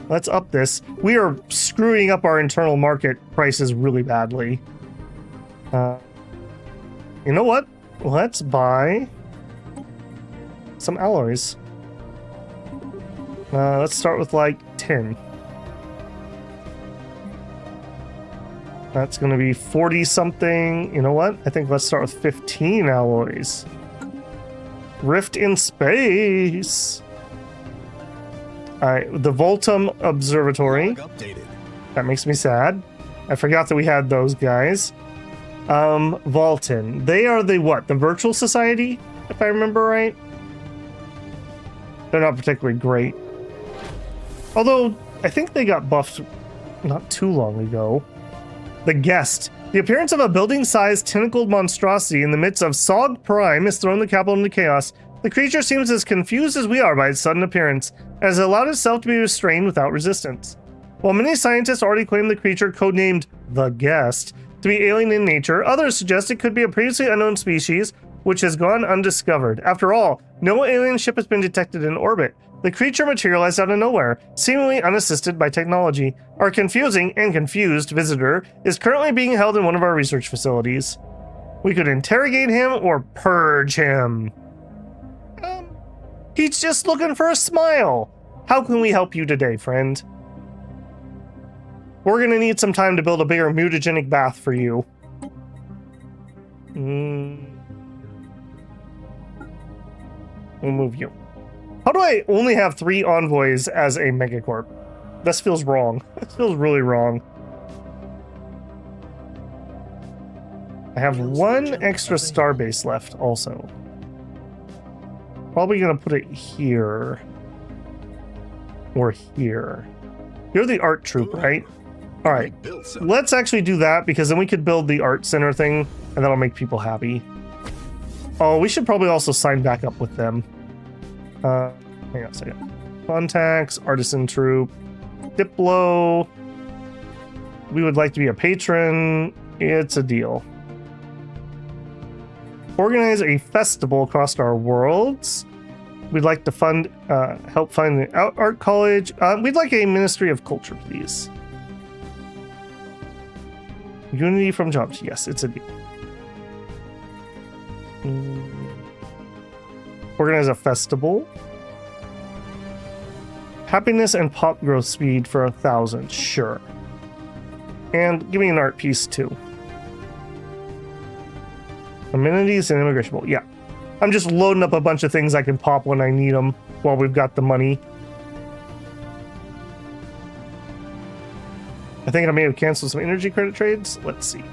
let's up this. We are screwing up our internal market prices really badly. You know what? Let's buy some alloys. Let's start with like 10. That's going to be 40 something. You know what? I think let's start with 15 alloys. Rift in space. All right, the Voltum Observatory. Updated. That makes me sad. I forgot that we had those guys. Volton. They are the what? The Virtual Society, if I remember right. They're not particularly great. Although, I think they got buffed not too long ago. The Guest. The appearance of a building-sized tentacled monstrosity in the midst of Sog Prime has thrown the capital into chaos. The creature seems as confused as we are by its sudden appearance, and has allowed itself to be restrained without resistance. While many scientists already claim the creature, codenamed the Guest, to be alien in nature, others suggest it could be a previously unknown species which has gone undiscovered. After all, no alien ship has been detected in orbit. The creature materialized out of nowhere, seemingly unassisted by technology. Our confusing and confused visitor is currently being held in one of our research facilities. We could interrogate him or purge him. He's just looking for a smile. How can we help you today, friend? We're gonna need some time to build a bigger mutagenic bath for you. We'll move you. How do I only have 3 envoys as a megacorp? This feels wrong. This feels really wrong. I have 1 extra starbase left also. Probably gonna put it here. Or here. You're the art troupe, right? Alright. Let's actually do that because then we could build the art center thing and that'll make people happy. Oh, we should probably also sign back up with them. Hang on a second. Contacts, artisan troupe, Diplo. We would like to be a patron. It's a deal. Organize a festival across our worlds. We'd like to fund, help fund the art college. We'd like a Ministry of Culture, please. Unity from jobs. Yes, it's a deal. Organize a festival. Happiness and pop growth speed for 1,000. Sure. And give me an art piece too. Amenities and immigration bowl. Yeah. I'm just loading up a bunch of things I can pop when I need them while we've got the money. I think I may have canceled some energy credit trades. Let's see.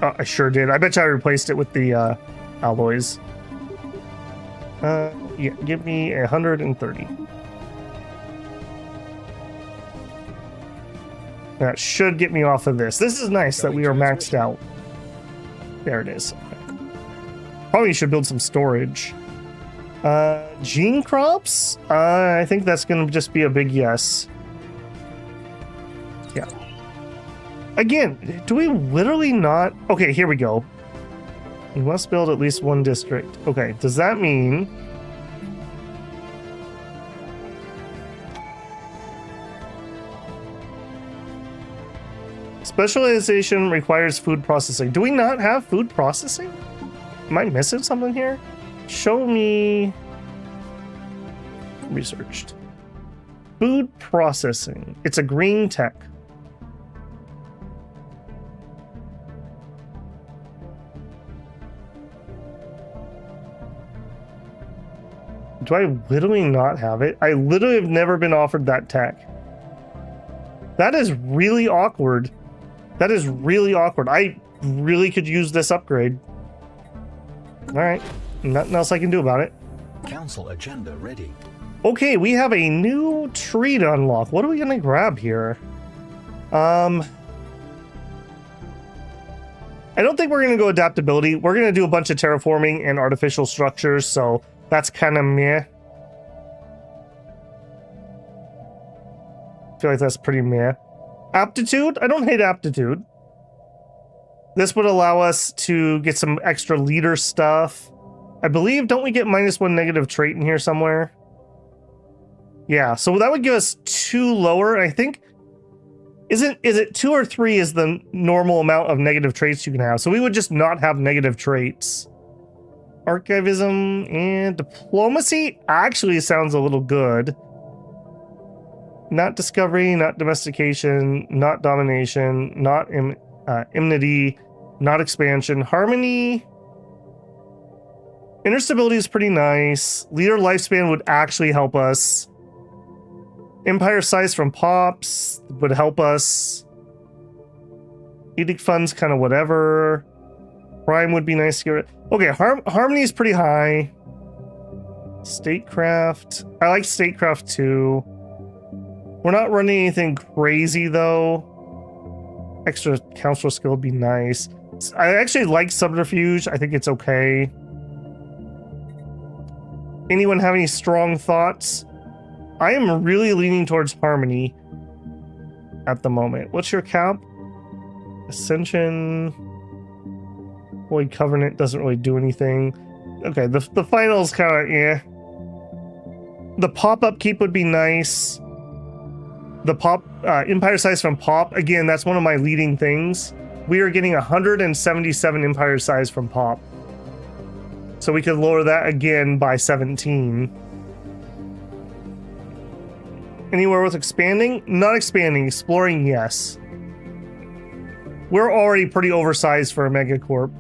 Oh, I sure did. I bet you I replaced it with the alloys. Yeah, give me 130. That should get me off of this. This is nice that we are maxed out. There it is. Okay. Probably should build some storage. Gene crops? I think that's going to just be a big yes. Yeah. Again, do we literally not... Okay, here we go. You must build at least one district. Okay, does that mean... Specialization requires food processing. Do we not have food processing? Am I missing something here? Show me... Researched. Food processing. It's a green tech. Do I literally not have it? I literally have never been offered that tech. That is really awkward. That is really awkward. I really could use this upgrade. Alright. Nothing else I can do about it. Council agenda ready. Okay, we have a new tree to unlock. What are we gonna grab here? I don't think we're gonna go adaptability. We're gonna do a bunch of terraforming and artificial structures, so that's kind of meh. I feel like that's pretty meh. Aptitude? I don't hate aptitude. This would allow us to get some extra leader stuff. I believe, don't we get -1 negative trait in here somewhere? Yeah, so that would give us 2 lower. I think, is it 2 or 3 is the normal amount of negative traits you can have. So we would just not have negative traits. Archivism and diplomacy actually sounds a little good. Not discovery, not domestication, not domination, not enmity, not expansion. Harmony. Inner stability is pretty nice. Leader lifespan would actually help us. Empire size from pops would help us. Edict funds, kind of whatever. Prime would be nice to get rid. Okay, harmony is pretty high. Statecraft. I like statecraft too. We're not running anything crazy though. Extra council skill would be nice. I actually like subterfuge. I think it's okay. Anyone have any strong thoughts? I am really leaning towards harmony at the moment. What's your cap? Ascension. Holy Covenant doesn't really do anything. Okay, the final's kind of eh. The pop upkeep would be nice. The pop empire size from pop, again, that's one of my leading things. We are getting 177 empire size from pop. So we could lower that again by 17. Anywhere with expanding? Not expanding. Exploring, yes. We're already pretty oversized for a megacorp.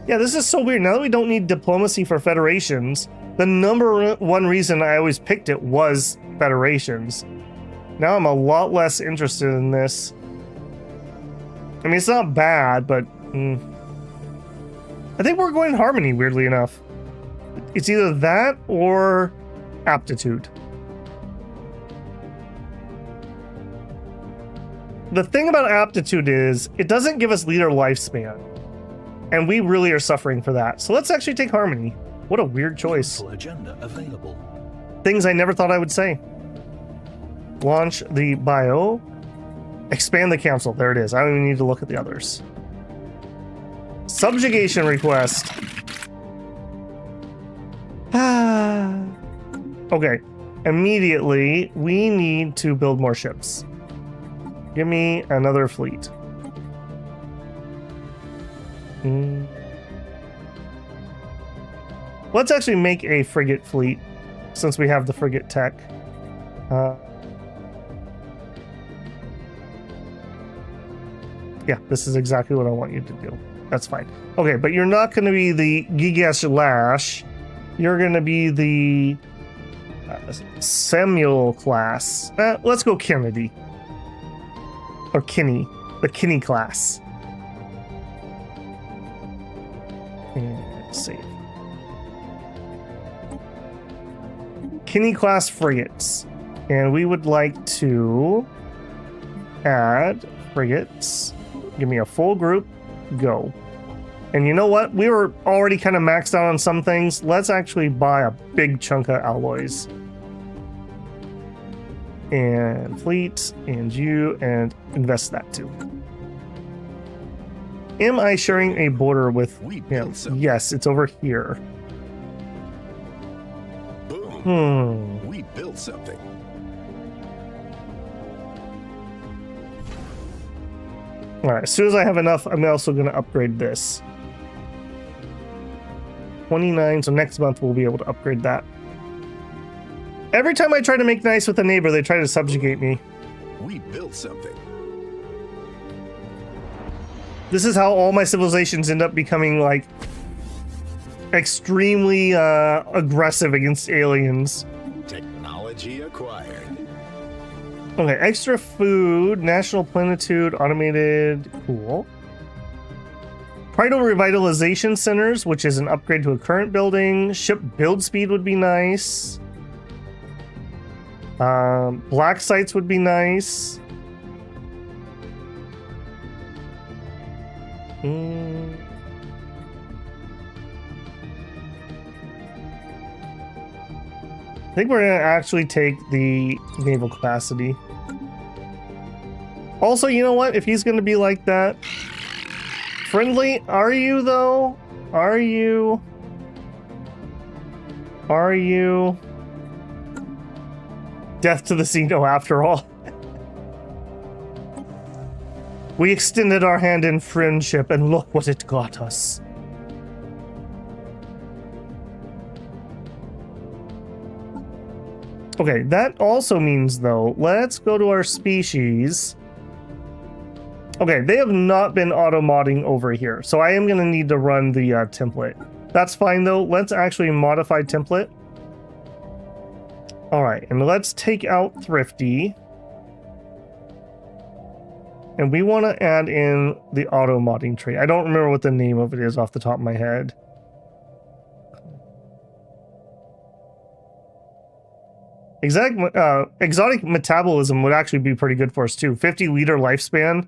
Yeah, this is so weird. Now that we don't need diplomacy for federations, the number one reason I always picked it was federations. Now I'm a lot less interested in this. I mean, it's not bad, but... I think we're going harmony, weirdly enough. It's either that or aptitude. The thing about aptitude is, it doesn't give us leader lifespan. And we really are suffering for that. So let's actually take harmony. What a weird choice. Agenda available. Things I never thought I would say. Launch the bio. Expand the council. There it is. I don't even need to look at the others. Subjugation request. Okay. Immediately, we need to build more ships. Give me another fleet. Let's actually make a frigate fleet, since we have the frigate tech. Yeah, this is exactly what I want you to do. That's fine. Okay, but you're not going to be the Gigas Lash. You're going to be the Samuel class. Let's go Kennedy. Or Kinney. The Kinney class. And save. Kinney class frigates. And we would like to add frigates. Give me a full group. Go. And you know what? We were already kind of maxed out on some things. Let's actually buy a big chunk of alloys. and fleet, and you, and invest that too. Am I sharing a border with We him? built something. Yes, it's over here. Boom. We built something. All right, as soon as I have enough, I'm also going to upgrade this. 29, so next month we'll be able to upgrade that. Every time I try to make nice with a neighbor, they try to subjugate me. We built something. This is how all my civilizations end up becoming, like, extremely aggressive against aliens. Technology acquired. Okay, extra food, national plenitude, automated, cool. Pridal revitalization centers, which is an upgrade to a current building. Ship build speed would be nice. Black sites would be nice. I think we're gonna actually take the naval capacity. Also, you know what? If he's gonna be like that, friendly, are you though? Are you? Are you? Death to the Xeno, after all. We extended our hand in friendship, and look what it got us. Okay, that also means, though, let's go to our species. Okay, they have not been auto-modding over here, so I am going to need to run the template. That's fine, though. Let's actually modify template. All right, and let's take out Thrifty. And we want to add in the auto-modding trait. I don't remember what the name of it is off the top of my head. Exotic metabolism would actually be pretty good for us too. 50-liter lifespan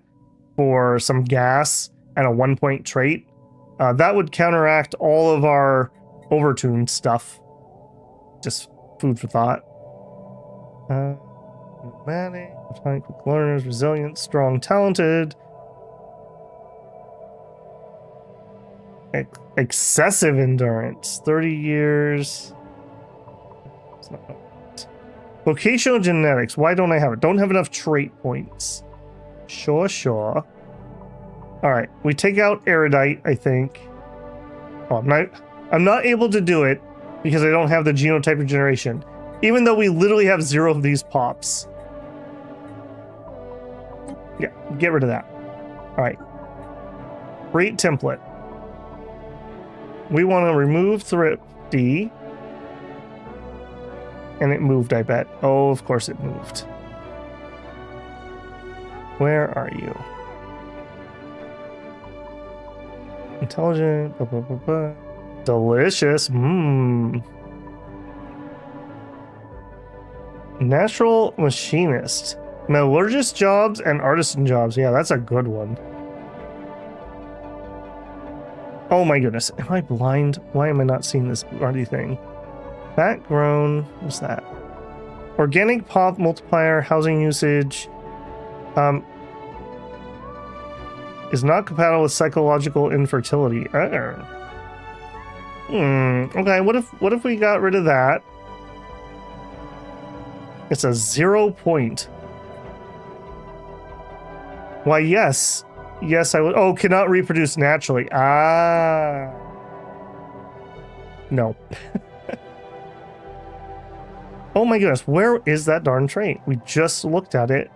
for some gas and a 1-point trait. That would counteract all of our Overtuned stuff. Just food for thought. Nomadic, quick learners, resilient, strong, talented. Excessive endurance, 30 years. It's not. Vocational genetics. Why don't I have it? Don't have enough trait points. Sure. All right, we take out erudite, I think. Oh, I'm not able to do it because I don't have the genotype regeneration, even though we literally have 0 of these pops. Yeah, get rid of that. All right. Create template. We want to remove Thrifty. And it moved, I bet. Oh, of course it moved. Where are you? Intelligent. Blah, blah, blah, blah. Delicious. Natural machinist. Metallurgist jobs and artisan jobs. Yeah, that's a good one. Oh my goodness. Am I blind? Why am I not seeing this bloody thing? Fat grown. What's that? Organic pop multiplier. Housing usage. Is not compatible with psychological infertility. Okay, what if we got rid of that? It's a 0 point. Why, yes. Yes, I would. Oh, cannot reproduce naturally. No. Oh my goodness, where is that darn trait? We just looked at it.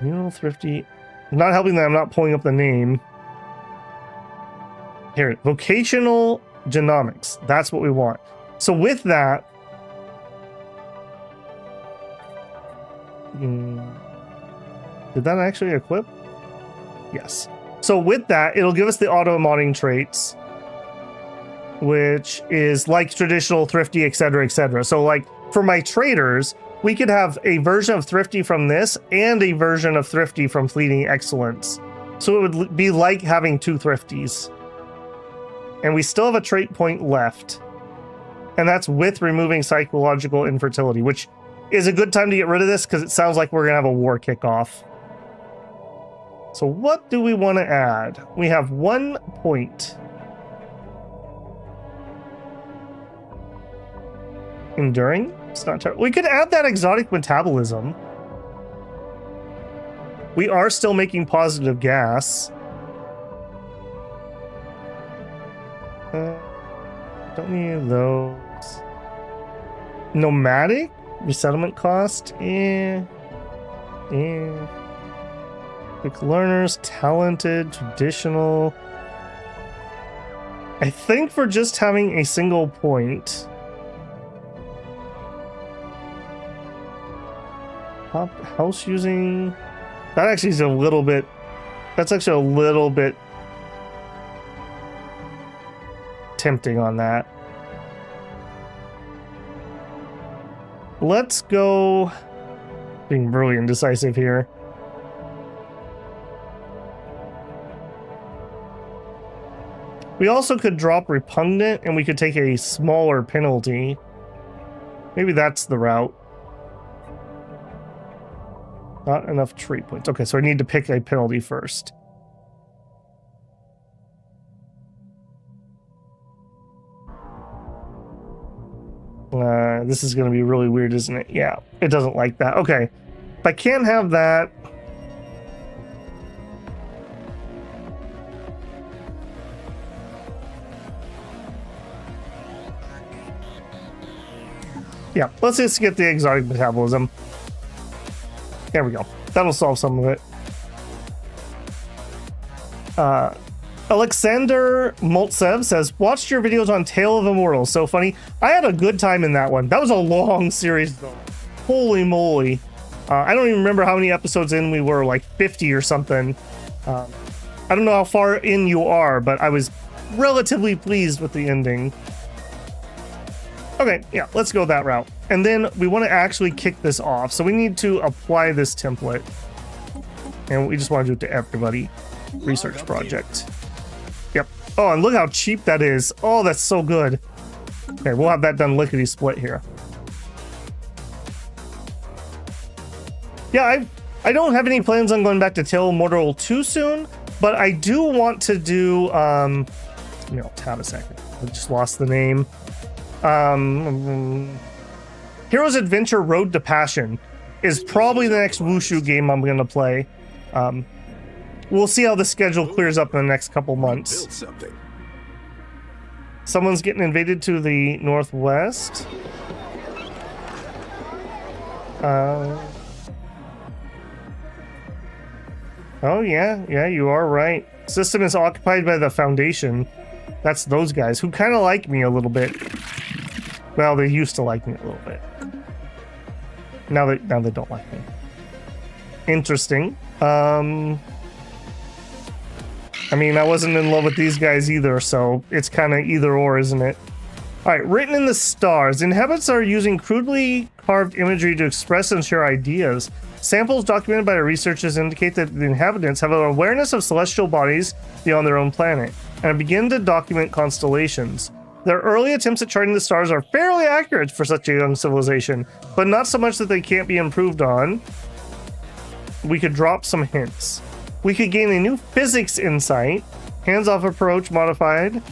Thrifty. Not helping that I'm not pulling up the name. Here, vocational genomics. That's what we want. So with that, did that actually equip? Yes. So with that, it'll give us the auto modding traits, which is like traditional Thrifty, etc., etc. So like for my traders, we could have a version of Thrifty from this and a version of Thrifty from Fleeting Excellence. So it would be like having 2 Thrifties. And we still have a trait point left. And that's with removing psychological infertility, which is a good time to get rid of this because it sounds like we're going to have a war kickoff. So what do we want to add? We have 1 point. Enduring? It's not terrible. We could add that exotic metabolism. We are still making positive gas. Don't need those. Nomadic? Resettlement cost? Quick learners, talented, traditional. I think for just having a single point. House using. That actually is a little bit. That's actually a little bit tempting on that. Let's go. Being really indecisive here. We also could drop repugnant and we could take a smaller penalty. Maybe that's the route. Not enough trait points. Okay, so I need to pick a penalty first. This is going to be really weird, isn't it? Yeah, it doesn't like that. Okay, if I can't have that... Yeah, let's just get the exotic metabolism. There we go. That'll solve some of it. Alexander Moltsev says, watched your videos on Tale of Immortals. So funny. I had a good time in that one. That was a long series, though. Holy moly. I don't even remember how many episodes in we were, like 50 or something. I don't know how far in you are, but I was relatively pleased with the ending. Okay, yeah, let's go that route. And then we want to actually kick this off. So we need to apply this template. And we just want to do it to everybody. Research project. Yep. Oh, and look how cheap that is. Oh, that's so good. Okay, we'll have that done lickety split here. Yeah, I don't have any plans on going back to Tale of Immortal too soon, but I do want to do tab a second. I just lost the name. Heroes Adventure Road to Passion is probably the next Wushu game I'm going to play. We'll see how the schedule clears up in the next couple months. Build something. Someone's getting invaded to the northwest. Oh yeah, you are right. System is occupied by the Foundation. That's those guys who kind of like me a little bit. Well, they used to like me a little bit. Now they don't like me. Interesting. I mean, I wasn't in love with these guys either, so it's kind of either or, isn't it? All right, written in the stars. Inhabitants are using crudely carved imagery to express and share ideas. Samples documented by our researchers indicate that the inhabitants have an awareness of celestial bodies beyond their own planet and begin to document constellations. Their early attempts at charting the stars are fairly accurate for such a young civilization, but not so much that they can't be improved on. We could drop some hints. We could gain a new physics insight, hands-off approach modified,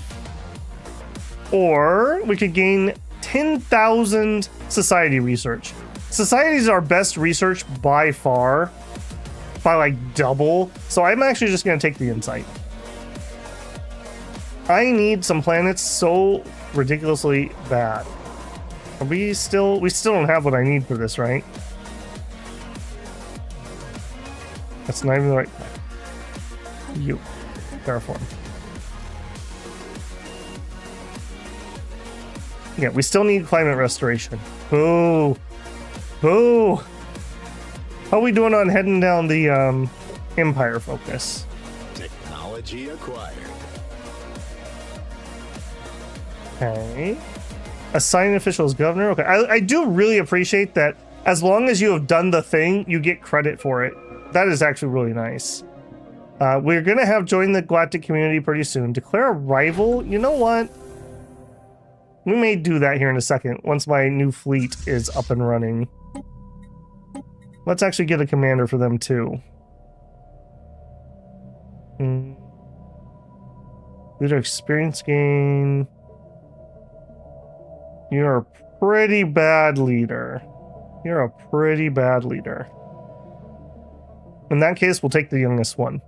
or we could gain 10,000 society research. Society is our best research by far, by like double. So I'm actually just going to take the insight. I need some planets so ridiculously bad. We still don't have what I need for this, right? That's not even the right plan. You. Terraform. Yeah, we still need climate restoration. Boo. Boo. How are we doing on heading down the Empire focus? Technology acquired. Okay. Assign official as governor. Okay. I do really appreciate that as long as you have done the thing, you get credit for it. That is actually really nice. We're going to have joined the galactic community pretty soon. Declare a rival. You know what? We may do that here in a second once my new fleet is up and running. Let's actually get a commander for them too. Leader experience gain. You're a pretty bad leader. You're a pretty bad leader. In that case, we'll take the youngest one.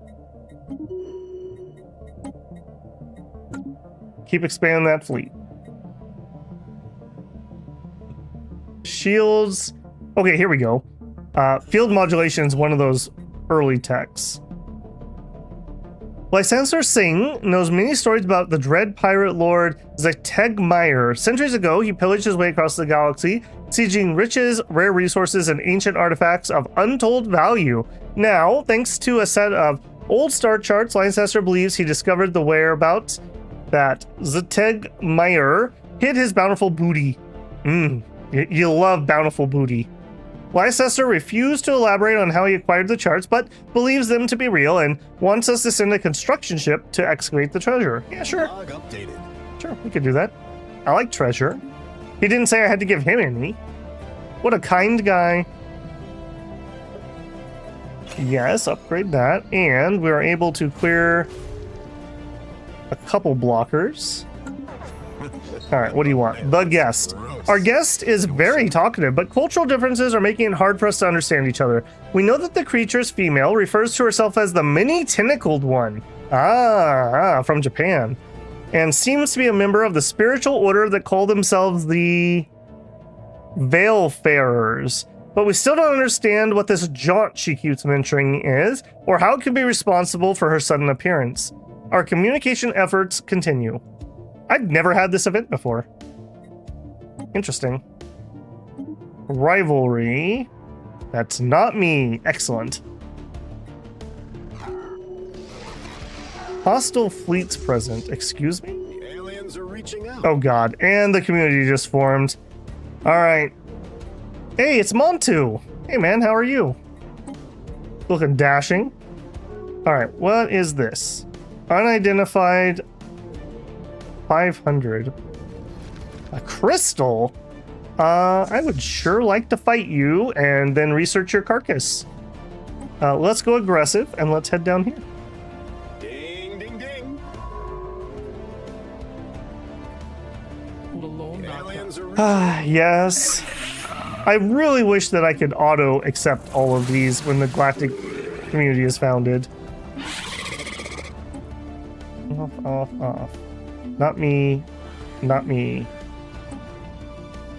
Keep expanding that fleet. Shields. Okay, here we go. Field modulation is one of those early techs. Lysander Singh knows many stories about the dread pirate lord Zetegmeyer. Centuries ago, he pillaged his way across the galaxy, sieging riches, rare resources, and ancient artifacts of untold value. Now, thanks to a set of old star charts, Lysander believes he discovered the whereabouts that Zetegmeyer hid his bountiful booty. You love bountiful booty. Leicester refused to elaborate on how he acquired the charts, but believes them to be real and wants us to send a construction ship to excavate the treasure. Yeah, sure. Log updated. Sure, we could do that. I like treasure. He didn't say I had to give him any. What a kind guy. Yes, upgrade that. And we are able to clear a couple blockers. All right, what do you want? The guest. Our guest is very talkative, but cultural differences are making it hard for us to understand each other. We know that the creature is female, refers to herself as the many-tentacled one. From Japan. And seems to be a member of the spiritual order that call themselves the Veilfarers. But we still don't understand what this jaunt she keeps mentioning is, or how it could be responsible for her sudden appearance. Our communication efforts continue. I've never had this event before. Interesting. Rivalry. That's not me. Excellent. Hostile fleets present. Excuse me? The aliens are reaching out. Oh god. And the community just formed. Alright. Hey, it's Montu. Hey man, how are you? Looking dashing. Alright, what is this? Unidentified 500. A crystal? I would sure like to fight you and then research your carcass. Let's go aggressive and let's head down here. Ding, ding, ding. The aliens are Yes. I really wish that I could auto accept all of these when the galactic community is founded. Off. Not me. Not me.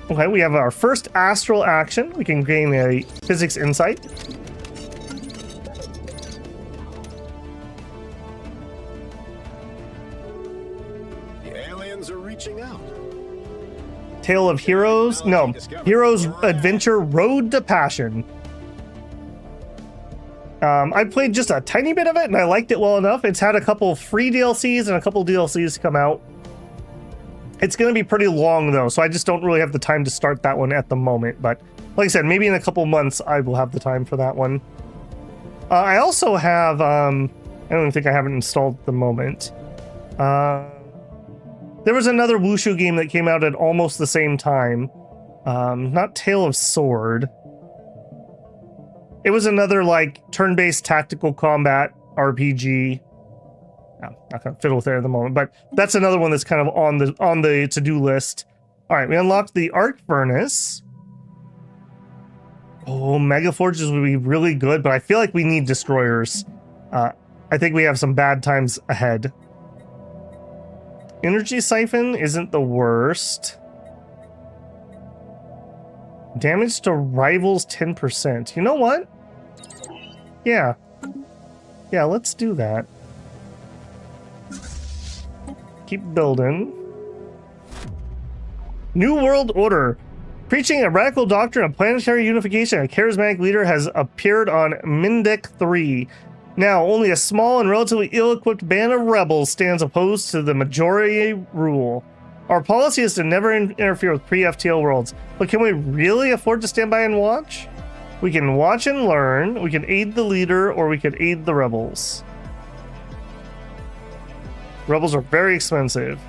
Okay, we have our first astral action. We can gain a physics insight. The aliens are reaching out. Tale of Heroes? No. Heroes Adventure Road to Passion. I played just a tiny bit of it and I liked it well enough. It's had a couple free DLCs and a couple DLCs come out. It's going to be pretty long though, so I just don't really have the time to start that one at the moment. But like I said, maybe in a couple months I will have the time for that one. I also have, I don't even think I have it installed at the moment. There was another Wushu game that came out at almost the same time. Not Tale of Sword. It was another like turn-based tactical combat RPG. No, not gonna fiddle with it at the moment, but that's another one that's kind of on the to-do list. All right, we unlocked the arc furnace. Oh, mega forges would be really good, but I feel like we need destroyers. I think we have some bad times ahead. Energy siphon isn't the worst. Damage to rivals 10%. You know what? Yeah, let's do that. Keep building. New World Order. Preaching a radical doctrine of planetary unification, a charismatic leader has appeared on Mendek 3. Now, only a small and relatively ill-equipped band of rebels stands opposed to the majority rule. Our policy is to never interfere with pre-FTL worlds, but can we really afford to stand by and watch? We can watch and learn, we can aid the leader, or we could aid the rebels. Rebels are very expensive.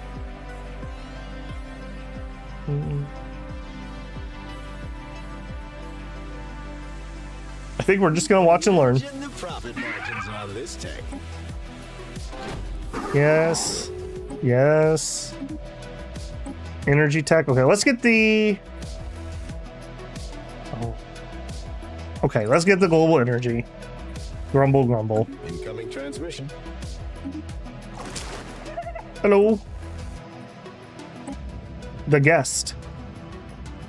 think we're just gonna watch and learn. Imagine the profit margins on this tech. Yes. Yes. Energy tech. Okay, let's get the... Oh. Okay, let's get the global energy. Grumble, grumble. Incoming transmission. Hello. The guest.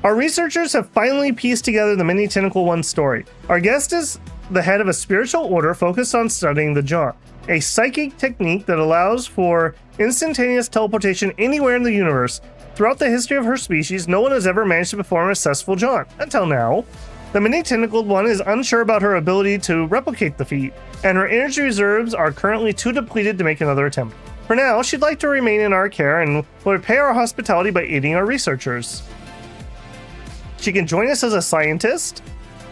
Our researchers have finally pieced together the Mini Tentacle 1 story. Our guest is the head of a spiritual order focused on studying the jaunt, a psychic technique that allows for instantaneous teleportation anywhere in the universe. Throughout the history of her species, no one has ever managed to perform a successful jaunt, until now. The Mini Tentacled One is unsure about her ability to replicate the feat, and her energy reserves are currently too depleted to make another attempt. For now, she'd like to remain in our care and will repay our hospitality by aiding our researchers. She can join us as a scientist,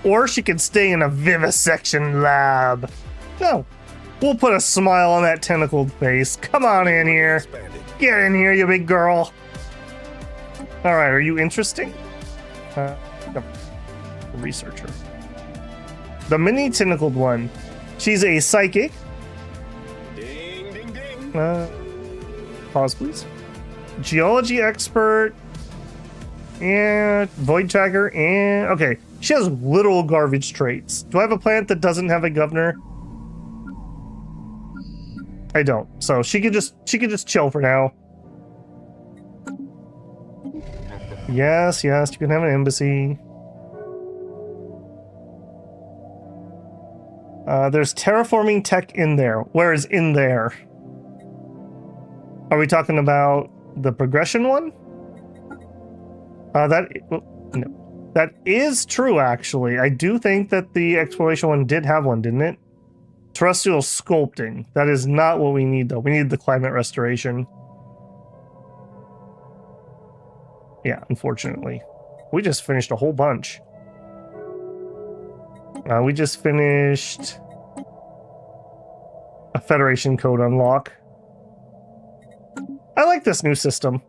or she can stay in a vivisection lab. No, we'll put a smile on that tentacled face. Come on in here. Expanded. Get in here, you big girl. All right, are you interesting? No. Researcher. The Mini Tentacled One. She's a psychic. Ding, ding, ding. Pause, please. Geology expert. And void tracker. And okay, she has literal garbage traits. Do I have a planet that doesn't have a governor? I don't. So she could just chill for now. Yes, yes, you can have an embassy. There's terraforming tech in there. Where is in there? Are we talking about the progression one? That is true, actually. I do think that the exploration one did have one, didn't it? Terrestrial sculpting. That is not what we need, though. We need the climate restoration. Yeah, unfortunately. We just finished a whole bunch. We just finished a Federation code unlock. I like this new system.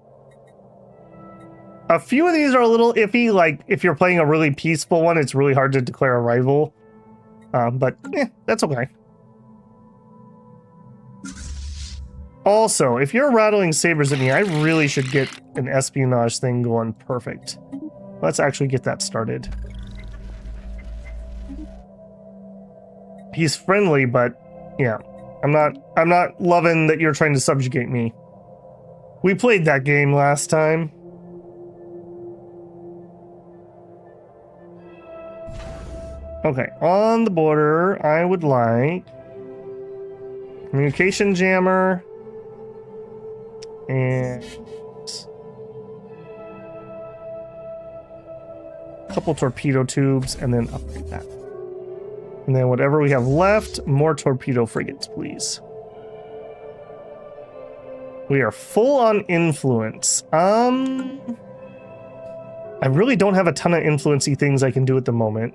A few of these are a little iffy, like if you're playing a really peaceful one, it's really hard to declare a rival. But that's okay. Also, if you're rattling sabers at me, I really should get an espionage thing going perfect. Let's actually get that started. He's friendly, but yeah, I'm not loving that you're trying to subjugate me. We played that game last time. Okay, on the border, I would like communication jammer and a couple torpedo tubes, and then upgrade that. And then whatever we have left, more torpedo frigates, please. We are full on influence. I really don't have a ton of influence-y things I can do at the moment.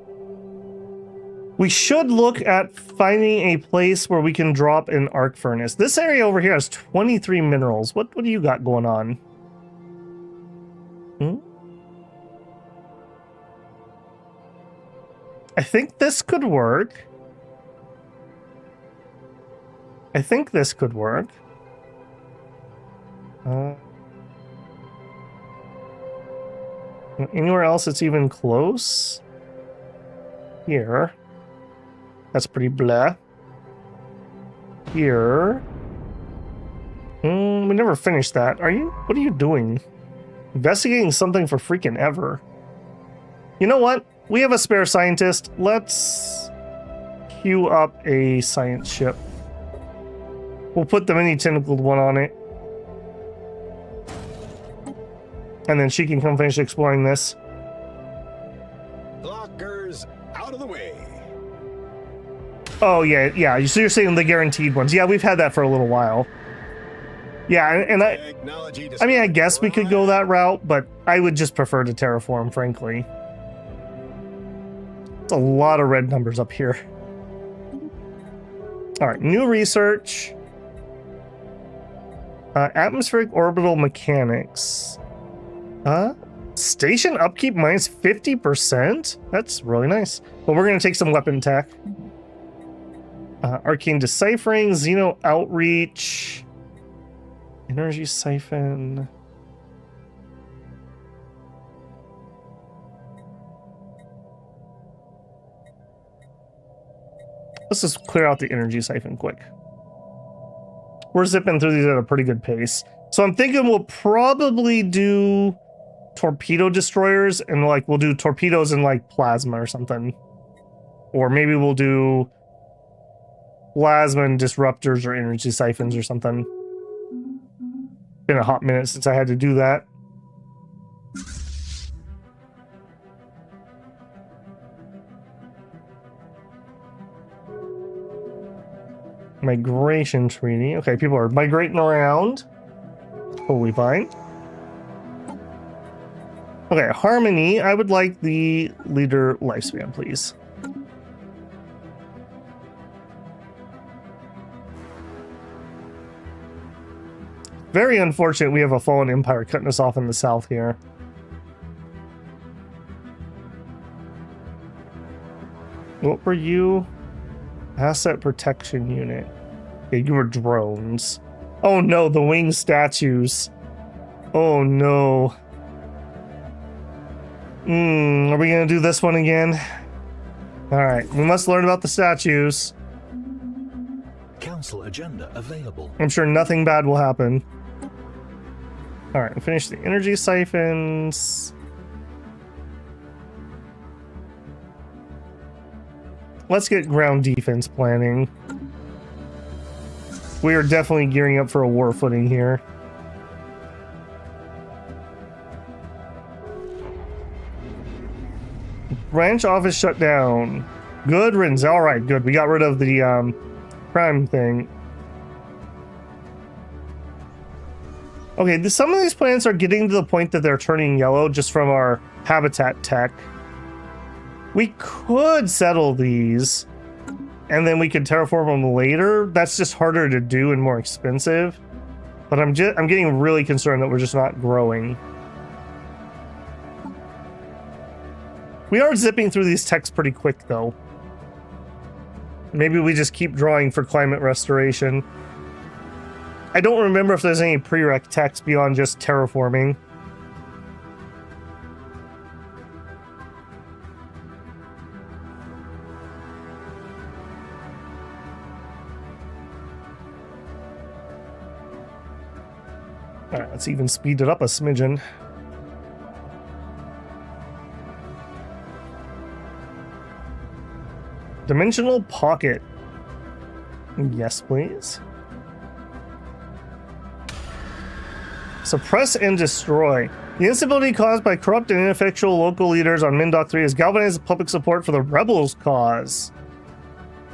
We should look at finding a place where we can drop an arc furnace. This area over here has 23 minerals. What do you got going on? I think this could work. Anywhere else it's even close? Here. That's pretty blah. Here. We never finished that. What are you doing? Investigating something for freaking ever. You know what? We have a spare scientist. Let's queue up a science ship. We'll put the Mini Tentacled One on it. And then she can come finish exploring this. Blockers out of the way. Oh, yeah. So you're saying the guaranteed ones. Yeah, we've had that for a little while. Yeah, and I mean, I guess we could go that route, but I would just prefer to terraform, frankly. It's a lot of red numbers up here. All right, new research. Atmospheric orbital mechanics. Station upkeep minus 50%? That's really nice. But we're going to take some weapon tech. Arcane Deciphering, Xeno Outreach, Energy Siphon. Let's just clear out the Energy Siphon quick. We're zipping through these at a pretty good pace. So I'm thinking we'll probably do torpedo destroyers and like we'll do torpedoes and like plasma or something. Or maybe we'll do plasma and disruptors or energy siphons or something. Been a hot minute since I had to do that. Migration treaty. Okay, people are migrating around. Totally fine. Okay, Harmony. I would like the leader lifespan, please. Very unfortunate we have a fallen empire cutting us off in the south here. What were you? Asset protection unit. Yeah, you were drones. Oh no, the winged statues. Oh no. Are we gonna do this one again? Alright, we must learn about the statues. Council agenda available. I'm sure nothing bad will happen. Alright, finish the energy siphons. Let's get ground defense planning. We are definitely gearing up for a war footing here. Branch office shut down. Good riddance. All right, good. We got rid of the crime thing. Okay, some of these plants are getting to the point that they're turning yellow just from our habitat tech. We could settle these, and then we could terraform them later. That's just harder to do and more expensive. But I'm getting really concerned that we're just not growing. We are zipping through these techs pretty quick, though. Maybe we just keep drawing for climate restoration. I don't remember if there's any prereq techs beyond just terraforming. Alright, let's even speed it up a smidgen. Dimensional pocket. Yes, please. Suppress and destroy. The instability caused by corrupt and ineffectual local leaders on Mindoc 3 has galvanized public support for the rebels' cause.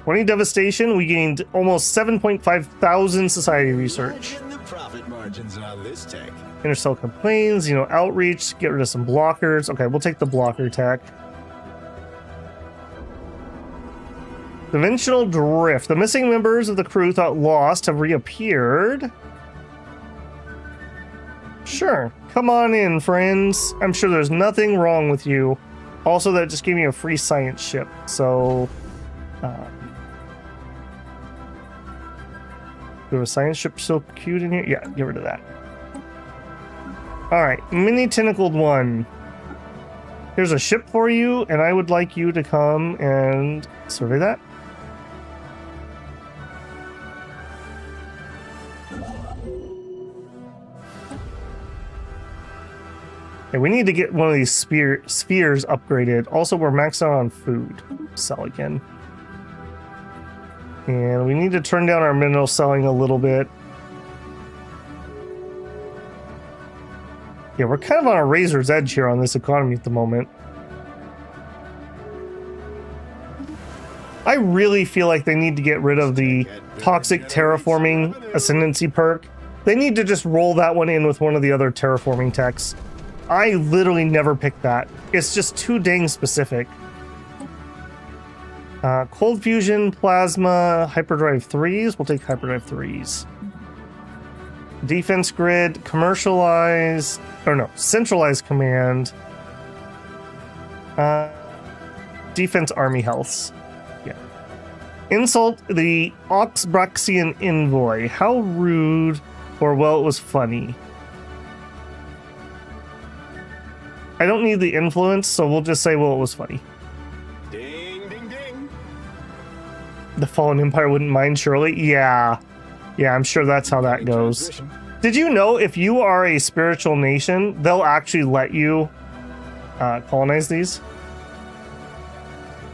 20 devastation, we gained almost 7.5 thousand society research. Imagine the profit margins on this tech. Intercell complaints, outreach, get rid of some blockers. Okay, we'll take the blocker tech. Dimensional drift. The missing members of the crew thought lost have reappeared. Sure, come on in, friends. I'm sure there's nothing wrong with you. Also, that just gave me a free science ship, so... do a science ship so cute in here? Yeah, get rid of that. Alright, mini tentacled one. Here's a ship for you, and I would like you to come and survey that. Okay, we need to get one of these spheres upgraded. Also, we're maxed out on food. Sell again. And we need to turn down our mineral selling a little bit. Yeah, we're kind of on a razor's edge here on this economy at the moment. I really feel like they need to get rid of the toxic terraforming ascendancy perk. They need to just roll that one in with one of the other terraforming techs. I literally never pick that. It's just too dang specific. Cold fusion, plasma, hyperdrive 3s. We'll take hyperdrive 3s. Defense grid, commercialized, or no, centralized command. Defense army healths. Yeah. Insult the Oxbraxian envoy. How rude, or well, it was funny. I don't need the influence, so we'll just say, well, it was funny. Ding, ding, ding. The Fallen Empire wouldn't mind, surely? Yeah. Yeah, I'm sure that's how that goes. Transition. Did you know if you are a spiritual nation, they'll actually let you colonize these?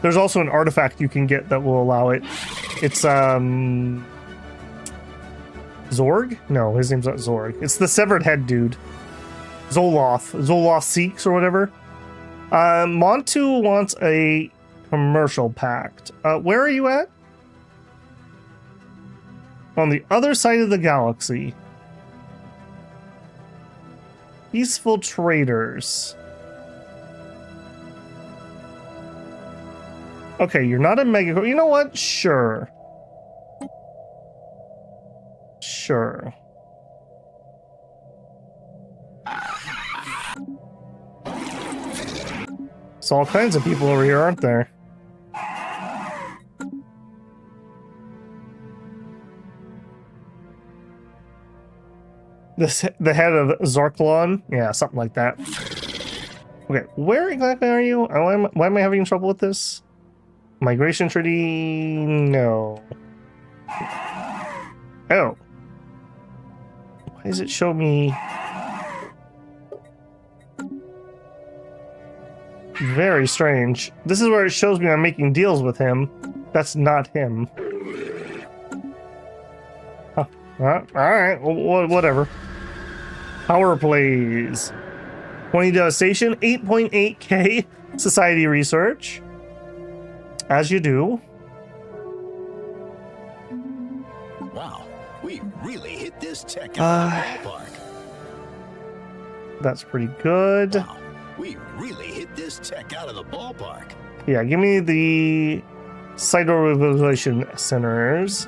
There's also an artifact you can get that will allow it. It's, Zorg? No, his name's not Zorg. It's the severed head dude. Zoloth Seeks or whatever. Montu wants a commercial pact. Where are you at? On the other side of the galaxy. Peaceful traders. Okay, you're not a mega. You know what? Sure. Sure. There's all kinds of people over here, aren't there? The head of Zarklon? Yeah, something like that. Okay, where exactly are you? Why am I having trouble with this? Migration treaty? No. Oh. Why does it show me? Very strange. This is where it shows me I'm making deals with him. That's not him. Huh. Alright, whatever. Power plays. 20 devastation, 8.8k society research. As you do. Wow, we really hit this tech out of the ballpark. That's pretty good. Wow, we really hit this tech out of the ballpark. Yeah, give me the cyto-revelation centers.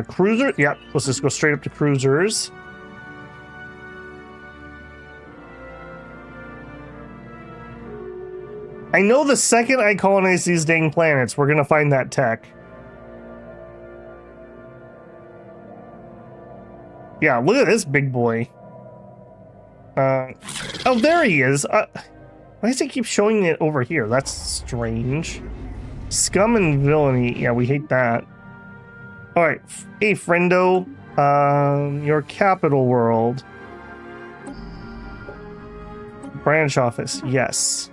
Cruiser. Yep, let's just go straight up to cruisers. I know the second I colonize these dang planets, we're gonna find that tech. Yeah, look at this big boy. Oh, there he is. Why does it keep showing it over here? That's strange. Scum and villainy. Yeah, we hate that. All right, hey, friendo. Your capital world. Branch office. Yes.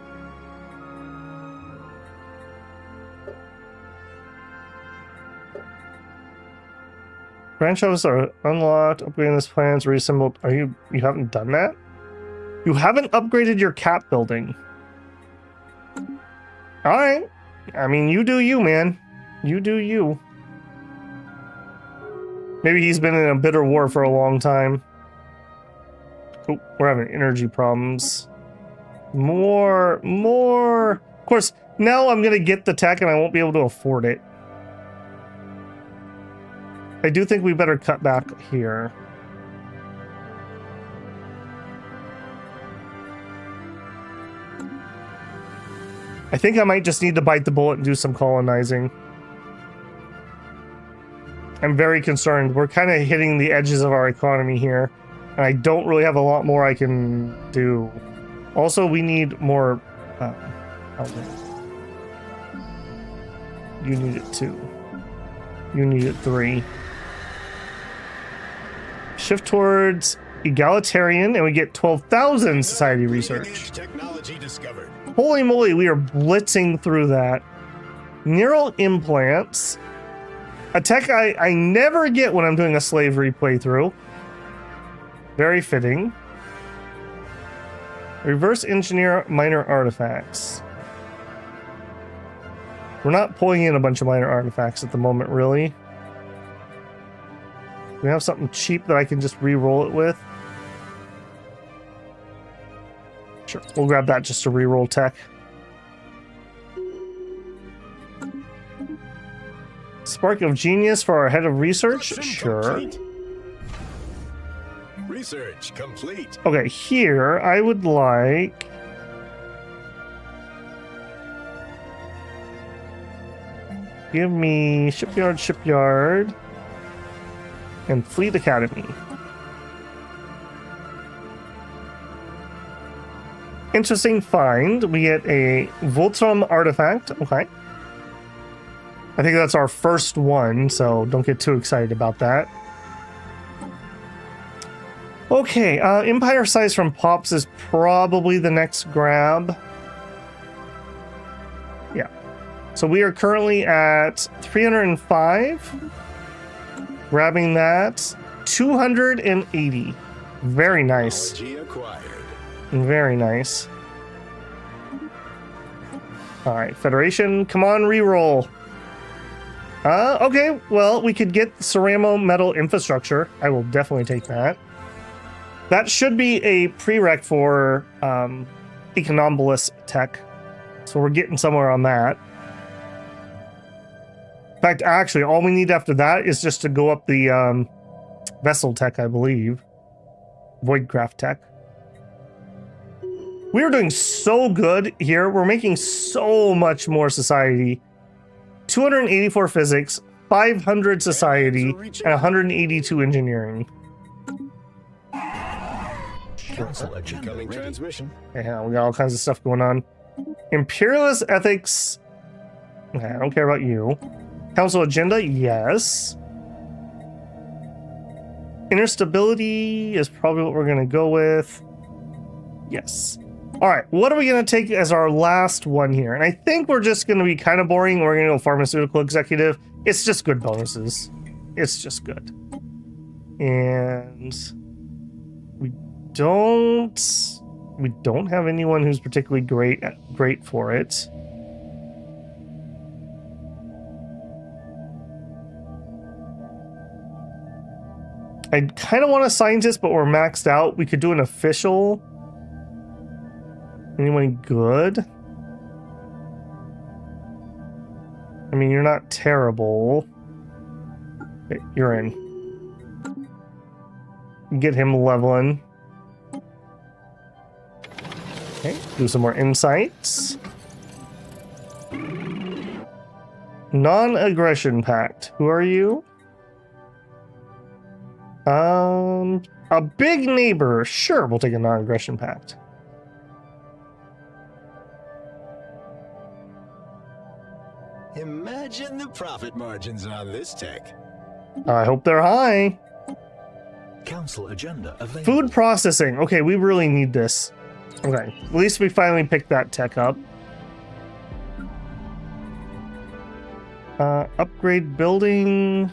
Branch office are unlocked. Upgrading this plan's reassembled. You haven't done that? You haven't upgraded your cap building. Alright. I mean, you do you, man. You do you. Maybe he's been in a bitter war for a long time. Oh, we're having energy problems. More. Of course, now I'm gonna get the tech and I won't be able to afford it. I do think we better cut back here. I think I might just need to bite the bullet and do some colonizing. I'm very concerned. We're kind of hitting the edges of our economy here, and I don't really have a lot more I can do. Also, we need more outlet. You need it 2. You need it 3. Shift towards egalitarian, and we get 12,000 society research. Technology discovered. Holy moly, we are blitzing through that. Neural implants. A tech I never get when I'm doing a slavery playthrough. Very fitting. Reverse engineer minor artifacts. We're not pulling in a bunch of minor artifacts at the moment, really. We have something cheap that I can just re-roll it with. Sure, we'll grab that just to re-roll tech. Spark of genius for our head of research? Sure. Research complete. Okay, here I would like... Give me shipyard, and Fleet Academy. Interesting find. We get a Voltrum artifact. Okay. I think that's our first one, so don't get too excited about that. Okay, Empire size from Pops is probably the next grab. Yeah. So we are currently at 305. Grabbing that. 280. Very nice. Technology acquired. Very nice. All right, Federation, come on, reroll. Okay, well, we could get Ceramo Metal Infrastructure. I will definitely take that. That should be a prereq for Econombolus Tech. So we're getting somewhere on that. In fact, actually, all we need after that is just to go up the Vessel Tech, I believe. Voidcraft Tech. We are doing so good here. We're making so much more society. 284 physics, 500 society, and 182 engineering. Council agenda ready. Transmission. Yeah, we got all kinds of stuff going on. Imperialist ethics. Okay, I don't care about you. Council agenda, yes. Inner stability is probably what we're going to go with. Yes. All right, what are we going to take as our last one here? And I think we're just going to be kind of boring. We're going to go pharmaceutical executive. It's just good bonuses. It's just good. And we don't have anyone who's particularly great for it. I kind of want a scientist, but we're maxed out. We could do an official. Anyone good? I mean, you're not terrible. Okay, you're in. Get him leveling. Okay, do some more insights. Non-aggression pact. Who are you? A big neighbor. Sure, we'll take a non-aggression pact. Imagine the profit margins on this tech. I hope they're high. Council agenda available. Food processing. Okay, we really need this. Okay, at least we finally picked that tech up. Upgrade building.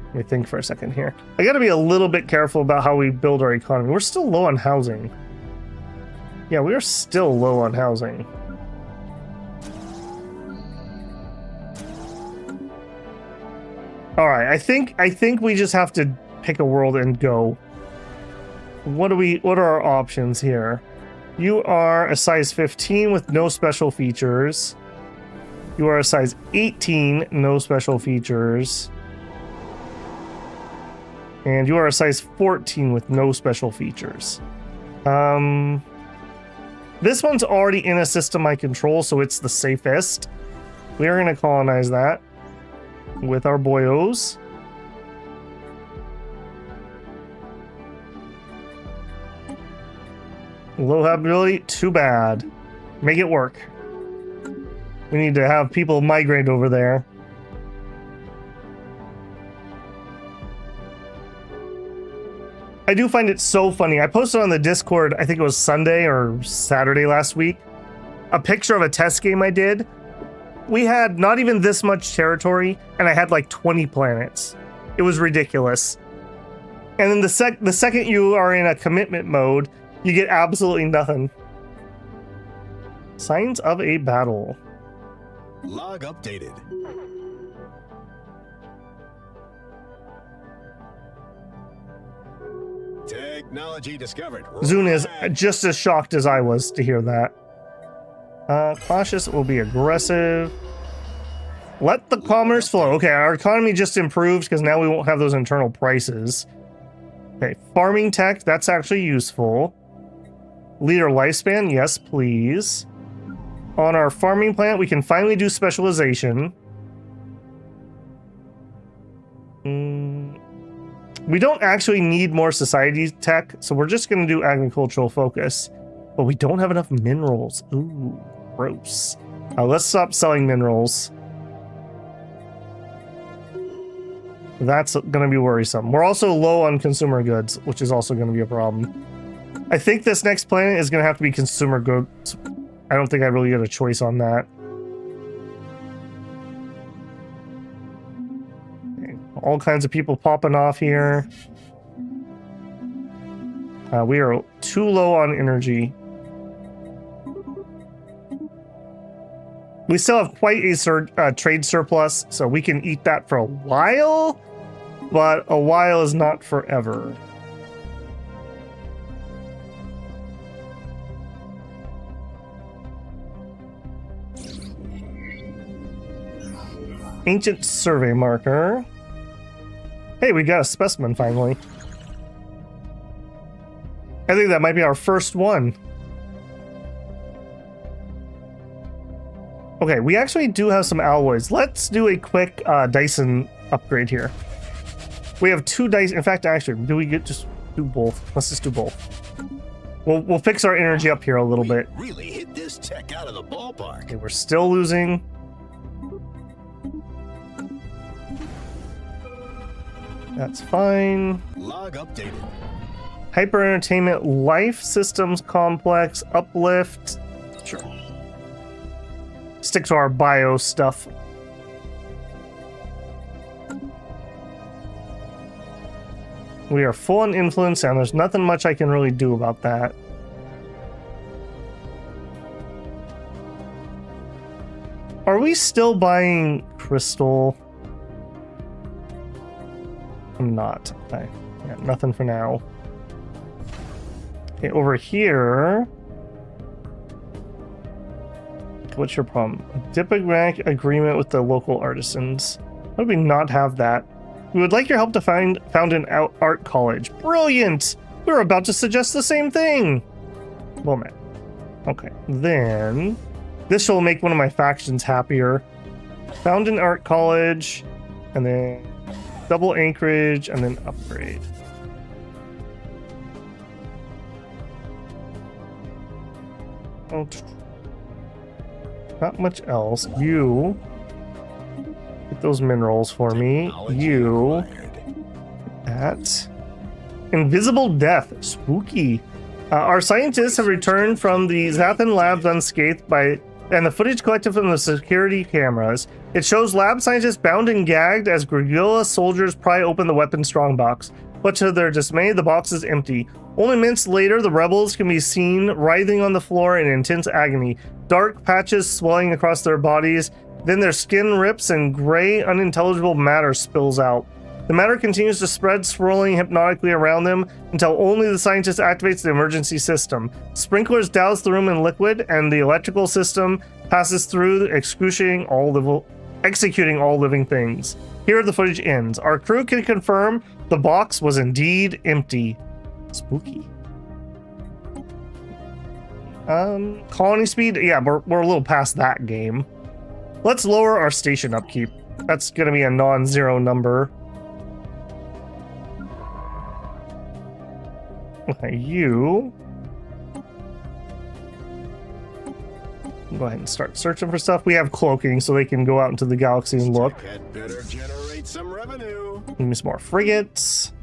Let me think for a second here. I gotta be a little bit careful about how we build our economy. We're still low on housing. Yeah, we are still low on housing. All right, I think we just have to pick a world and go. What are our options here? You are a size 15 with no special features. You are a size 18, no special features. And you are a size 14 with no special features. This one's already in a system I control, so it's the safest. We are going to colonize that with our boyos. Low habitability, too bad. Make it work. We need to have people migrate over there. I do find it so funny. I posted on the Discord, I think it was Sunday or Saturday last week, a picture of a test game I did. We had not even this much territory, and I had like 20 planets. It was ridiculous. And then the second you are in a commitment mode, you get absolutely nothing. Signs of a battle. Log updated. Technology discovered. Zune is just as shocked as I was to hear that. Cautious will be aggressive. Let the commerce flow. Okay, our economy just improved because now we won't have those internal prices. Okay, farming tech, that's actually useful. Leader lifespan, yes, please. On our farming plant, we can finally do specialization. We don't actually need more society tech, so we're just going to do agricultural focus. But we don't have enough minerals. Ooh, gross. Let's stop selling minerals. That's going to be worrisome. We're also low on consumer goods, which is also going to be a problem. I think this next planet is going to have to be consumer goods. I don't think I really get a choice on that. Okay, all kinds of people popping off here. We are too low on energy. We still have quite a trade surplus, so we can eat that for a while, but a while is not forever. Ancient survey marker. Hey, we got a specimen finally. I think that might be our first one. Okay, we actually do have some alloys. Let's do a quick Dyson upgrade here. We have 2 dice. In fact, actually, do we get just do both? Let's just do both. We'll fix our energy up here a little bit. Really hit this tech out of the ballpark. Okay, we're still losing. That's fine. Log updated. Hyper Entertainment Life Systems Complex Uplift. Sure. Stick to our bio stuff. We are full on influence, and there's nothing much I can really do about that. Are we still buying crystal? I'm not. Okay. Yeah, nothing for now. Okay, over here. What's your problem? Diplomatic agreement with the local artisans. Why do we not have that? We would like your help to found an art college. Brilliant! We were about to suggest the same thing. Moment. Okay, then this will make one of my factions happier. Found an art college, and then double anchorage, and then upgrade. Oh, not much else. You get those minerals for me. You at invisible death. Spooky. Our scientists have returned from the Zathan labs unscathed and the footage collected from the security cameras. It shows lab scientists bound and gagged as guerrilla soldiers pry open the weapon strongbox. But to their dismay, the box is empty. Only minutes later, the rebels can be seen writhing on the floor in intense agony. Dark patches swelling across their bodies. Then their skin rips and gray, unintelligible matter spills out. The matter continues to spread, swirling hypnotically around them until only the scientist activates the emergency system. Sprinklers douse the room in liquid, and the electrical system passes through, executing all living things. Here the footage ends. Our crew can confirm the box was indeed empty. Spooky. Colony speed? Yeah, we're a little past that game. Let's lower our station upkeep. That's gonna be a non-zero number. Okay, you go ahead and start searching for stuff. We have cloaking, so they can go out into the galaxy and look. Had better generate some revenue. Give me some more frigates.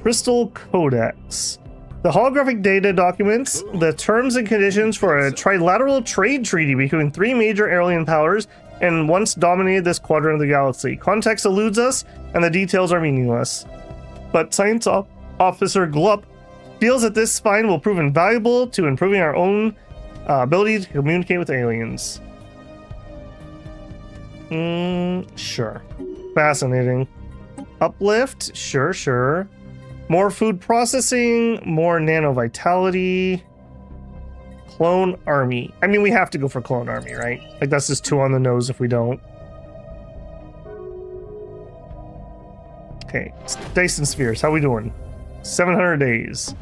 Crystal Codex. The holographic data documents the terms and conditions for a trilateral trade treaty between 3 major alien powers and once dominated this quadrant of the galaxy. Context eludes us, and the details are meaningless. But Science Officer Glup feels that this find will prove invaluable to improving our own ability to communicate with aliens. Sure. Fascinating. Uplift? Sure. More food processing, more nano vitality. Clone army. I mean, we have to go for clone army, right? Like, that's just 2 on the nose if we don't. Okay, Dyson spheres, how we doing? 700 days.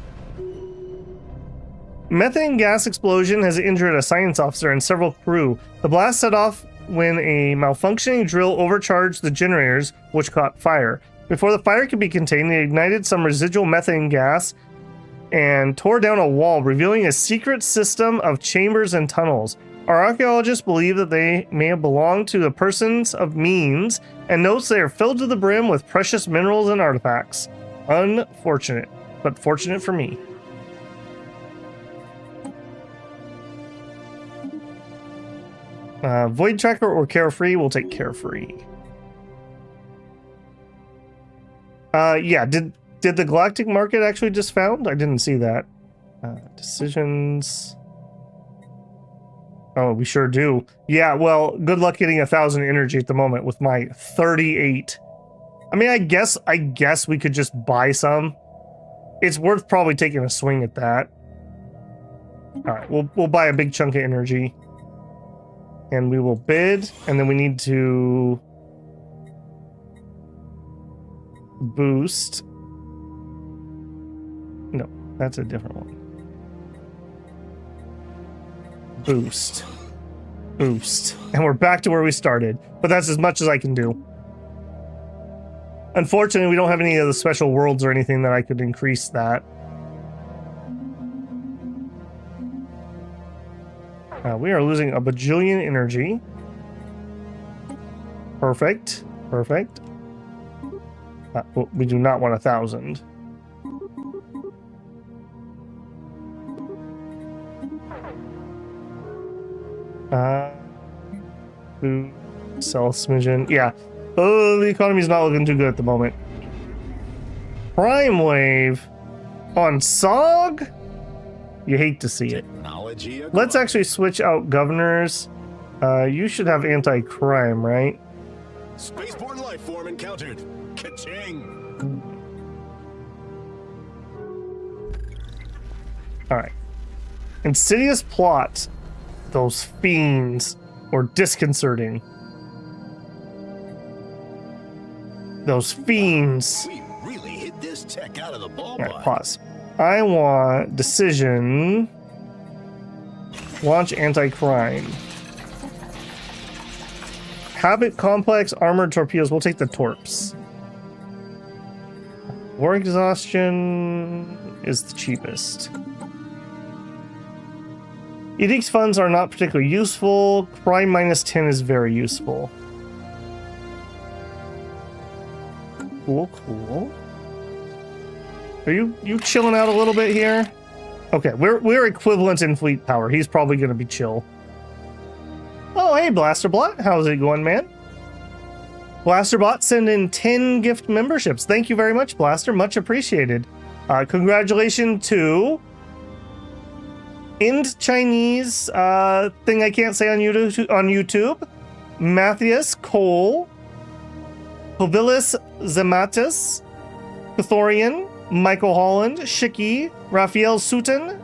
Methane gas explosion has injured a science officer and several crew. The blast set off when a malfunctioning drill overcharged the generators, which caught fire. Before the fire could be contained, they ignited some residual methane gas and tore down a wall, revealing a secret system of chambers and tunnels. Our archaeologists believe that they may have belonged to the persons of means, and notes they are filled to the brim with precious minerals and artifacts. Unfortunate, but fortunate for me. Void Tracker or Carefree? We'll take Carefree. Yeah, did the galactic market actually just found? I didn't see that. Decisions. Oh, we sure do. Yeah, well, good luck getting 1,000 energy at the moment with my 38. I mean, I guess we could just buy some. It's worth probably taking a swing at that. All right, we'll buy a big chunk of energy. And we will bid, and then we need to boost. No, that's a different one. Boost. Boost. And we're back to where we started, but that's as much as I can do. Unfortunately, we don't have any of the special worlds or anything that I could increase that. We are losing a bajillion energy. Perfect. Perfect. We do not want 1,000. Sell a smidgen. Yeah. Oh, the economy's not looking too good at the moment. Prime Wave on SOG? You hate to see it. Let's actually switch out governors. You should have anti-crime, right? Spaceborne life form encountered. Ka-ching! Alright. Insidious plot. Those fiends. Or disconcerting. Those fiends. We really hit this tech out of the ballpark. Alright, pause. I want decision. Launch anti-crime. Habit complex armored torpedoes. We'll take the torps. War exhaustion is the cheapest. Edict's funds are not particularly useful. Crime -10 is very useful. Cool, cool. Are you chilling out a little bit here? Okay, we're equivalent in fleet power. He's probably gonna be chill. Oh, hey, Blasterbot. How's it going, man? Blasterbot send in 10 gift memberships. Thank you very much, Blaster. Much appreciated. Congratulations to Ind Chinese thing I can't say on YouTube. Matthias Cole, Povilis Zematis, Cathorian, Michael Holland, Shiki, Raphael Sutton,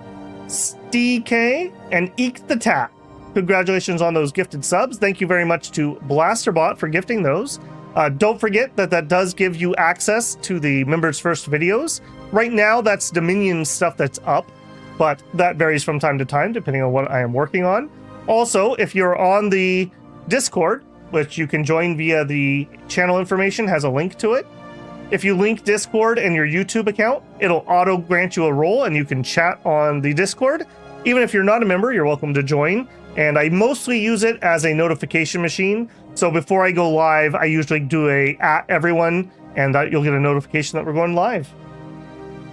Stee K, and Eek the Tap. Congratulations on those gifted subs. Thank you very much to Blasterbot for gifting those. Don't forget that does give you access to the members' first videos. Right now, that's Dominion stuff that's up, but that varies from time to time depending on what I am working on. Also, if you're on the Discord, which you can join via the channel information, has a link to it. If you link Discord and your YouTube account, it'll auto grant you a role and you can chat on the Discord. Even if you're not a member, you're welcome to join. And I mostly use it as a notification machine. So before I go live, I usually do a at everyone, and you'll get a notification that we're going live.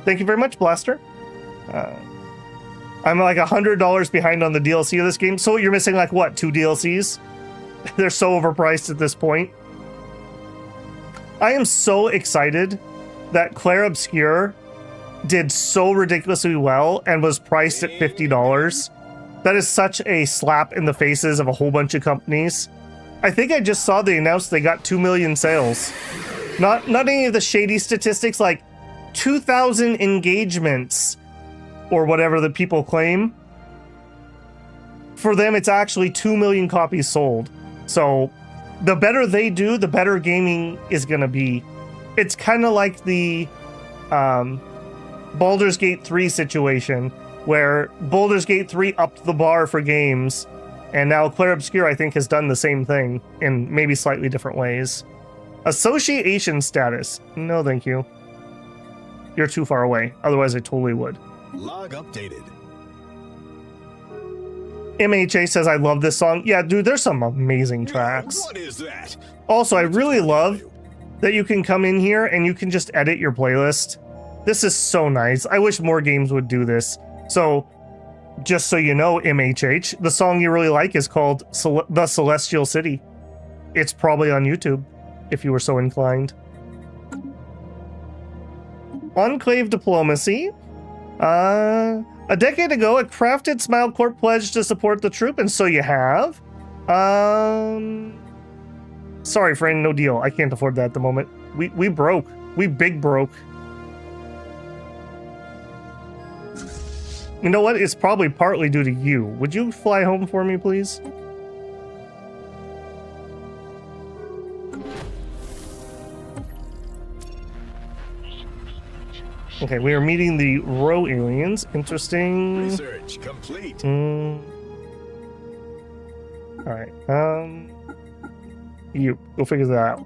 Thank you very much, Blaster. I'm like $100 behind on the DLC of this game. So you're missing like what, 2 DLCs? They're so overpriced at this point. I am so excited that Claire Obscure did so ridiculously well and was priced at $50. That is such a slap in the faces of a whole bunch of companies. I think I just saw they announced they got 2 million sales. Not any of the shady statistics like 2,000 engagements or whatever that people claim. For them, it's actually 2 million copies sold. So the better they do, the better gaming is going to be. it's kind of like the Baldur's Gate 3 situation, where Baldur's Gate 3 upped the bar for games, and now Clair Obscur, I think, has done the same thing in maybe slightly different ways. Association status. No, thank you. You're too far away. Otherwise, I totally would. Log updated. MHA says, I love this song. Yeah, dude, there's some amazing tracks. What is that? Also, I really love that you can come in here and you can just edit your playlist. This is so nice. I wish more games would do this. So, just so you know, MHH, the song you really like is called The Celestial City. It's probably on YouTube, if you were so inclined. Enclave Diplomacy. A decade ago, a crafted Smile Corp pledged to support the troop, and so you have. Sorry, friend, no deal. I can't afford that at the moment. We broke. We big broke. You know what? It's probably partly due to you. Would you fly home for me, please? Okay, we are meeting the Row aliens. Interesting. Research complete. Alright, we'll figure that out.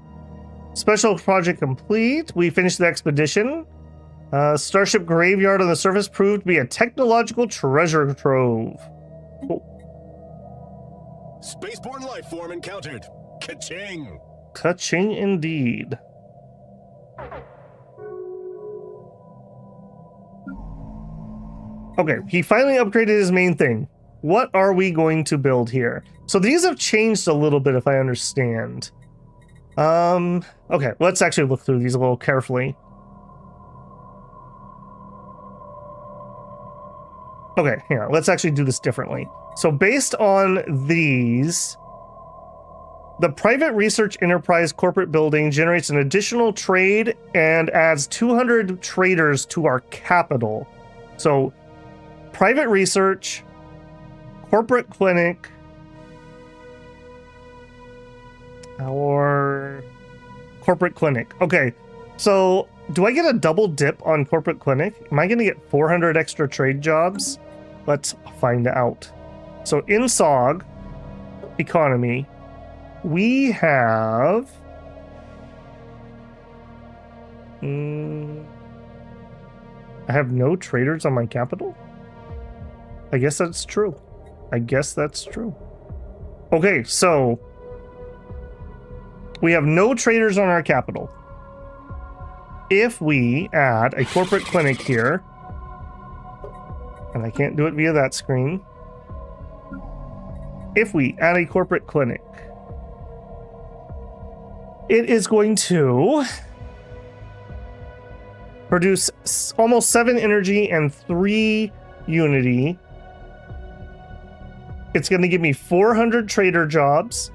Special project complete. We finished the expedition. Starship graveyard on the surface proved to be a technological treasure trove. Oh. Spaceborne life form encountered. Ka-ching. Ka-ching indeed. Okay, he finally upgraded his main thing. What are we going to build here? So these have changed a little bit, if I understand. Okay, let's actually look through these a little carefully. Okay, hang on. Let's actually do this differently. So based on these, the private research enterprise corporate building generates an additional trade and adds 200 traders to our capital. So private research, corporate clinic, or corporate clinic. Okay, so do I get a double dip on corporate clinic? Am I going to get 400 extra trade jobs? Let's find out. So in SOG economy, we have I have no traders on my capital. I guess that's true. Okay, so we have no traders on our capital. If we add a corporate clinic here, and I can't do it via that screen. If we add a corporate clinic, it is going to produce almost 7 energy and 3 unity. It's going to give me 400 trader jobs,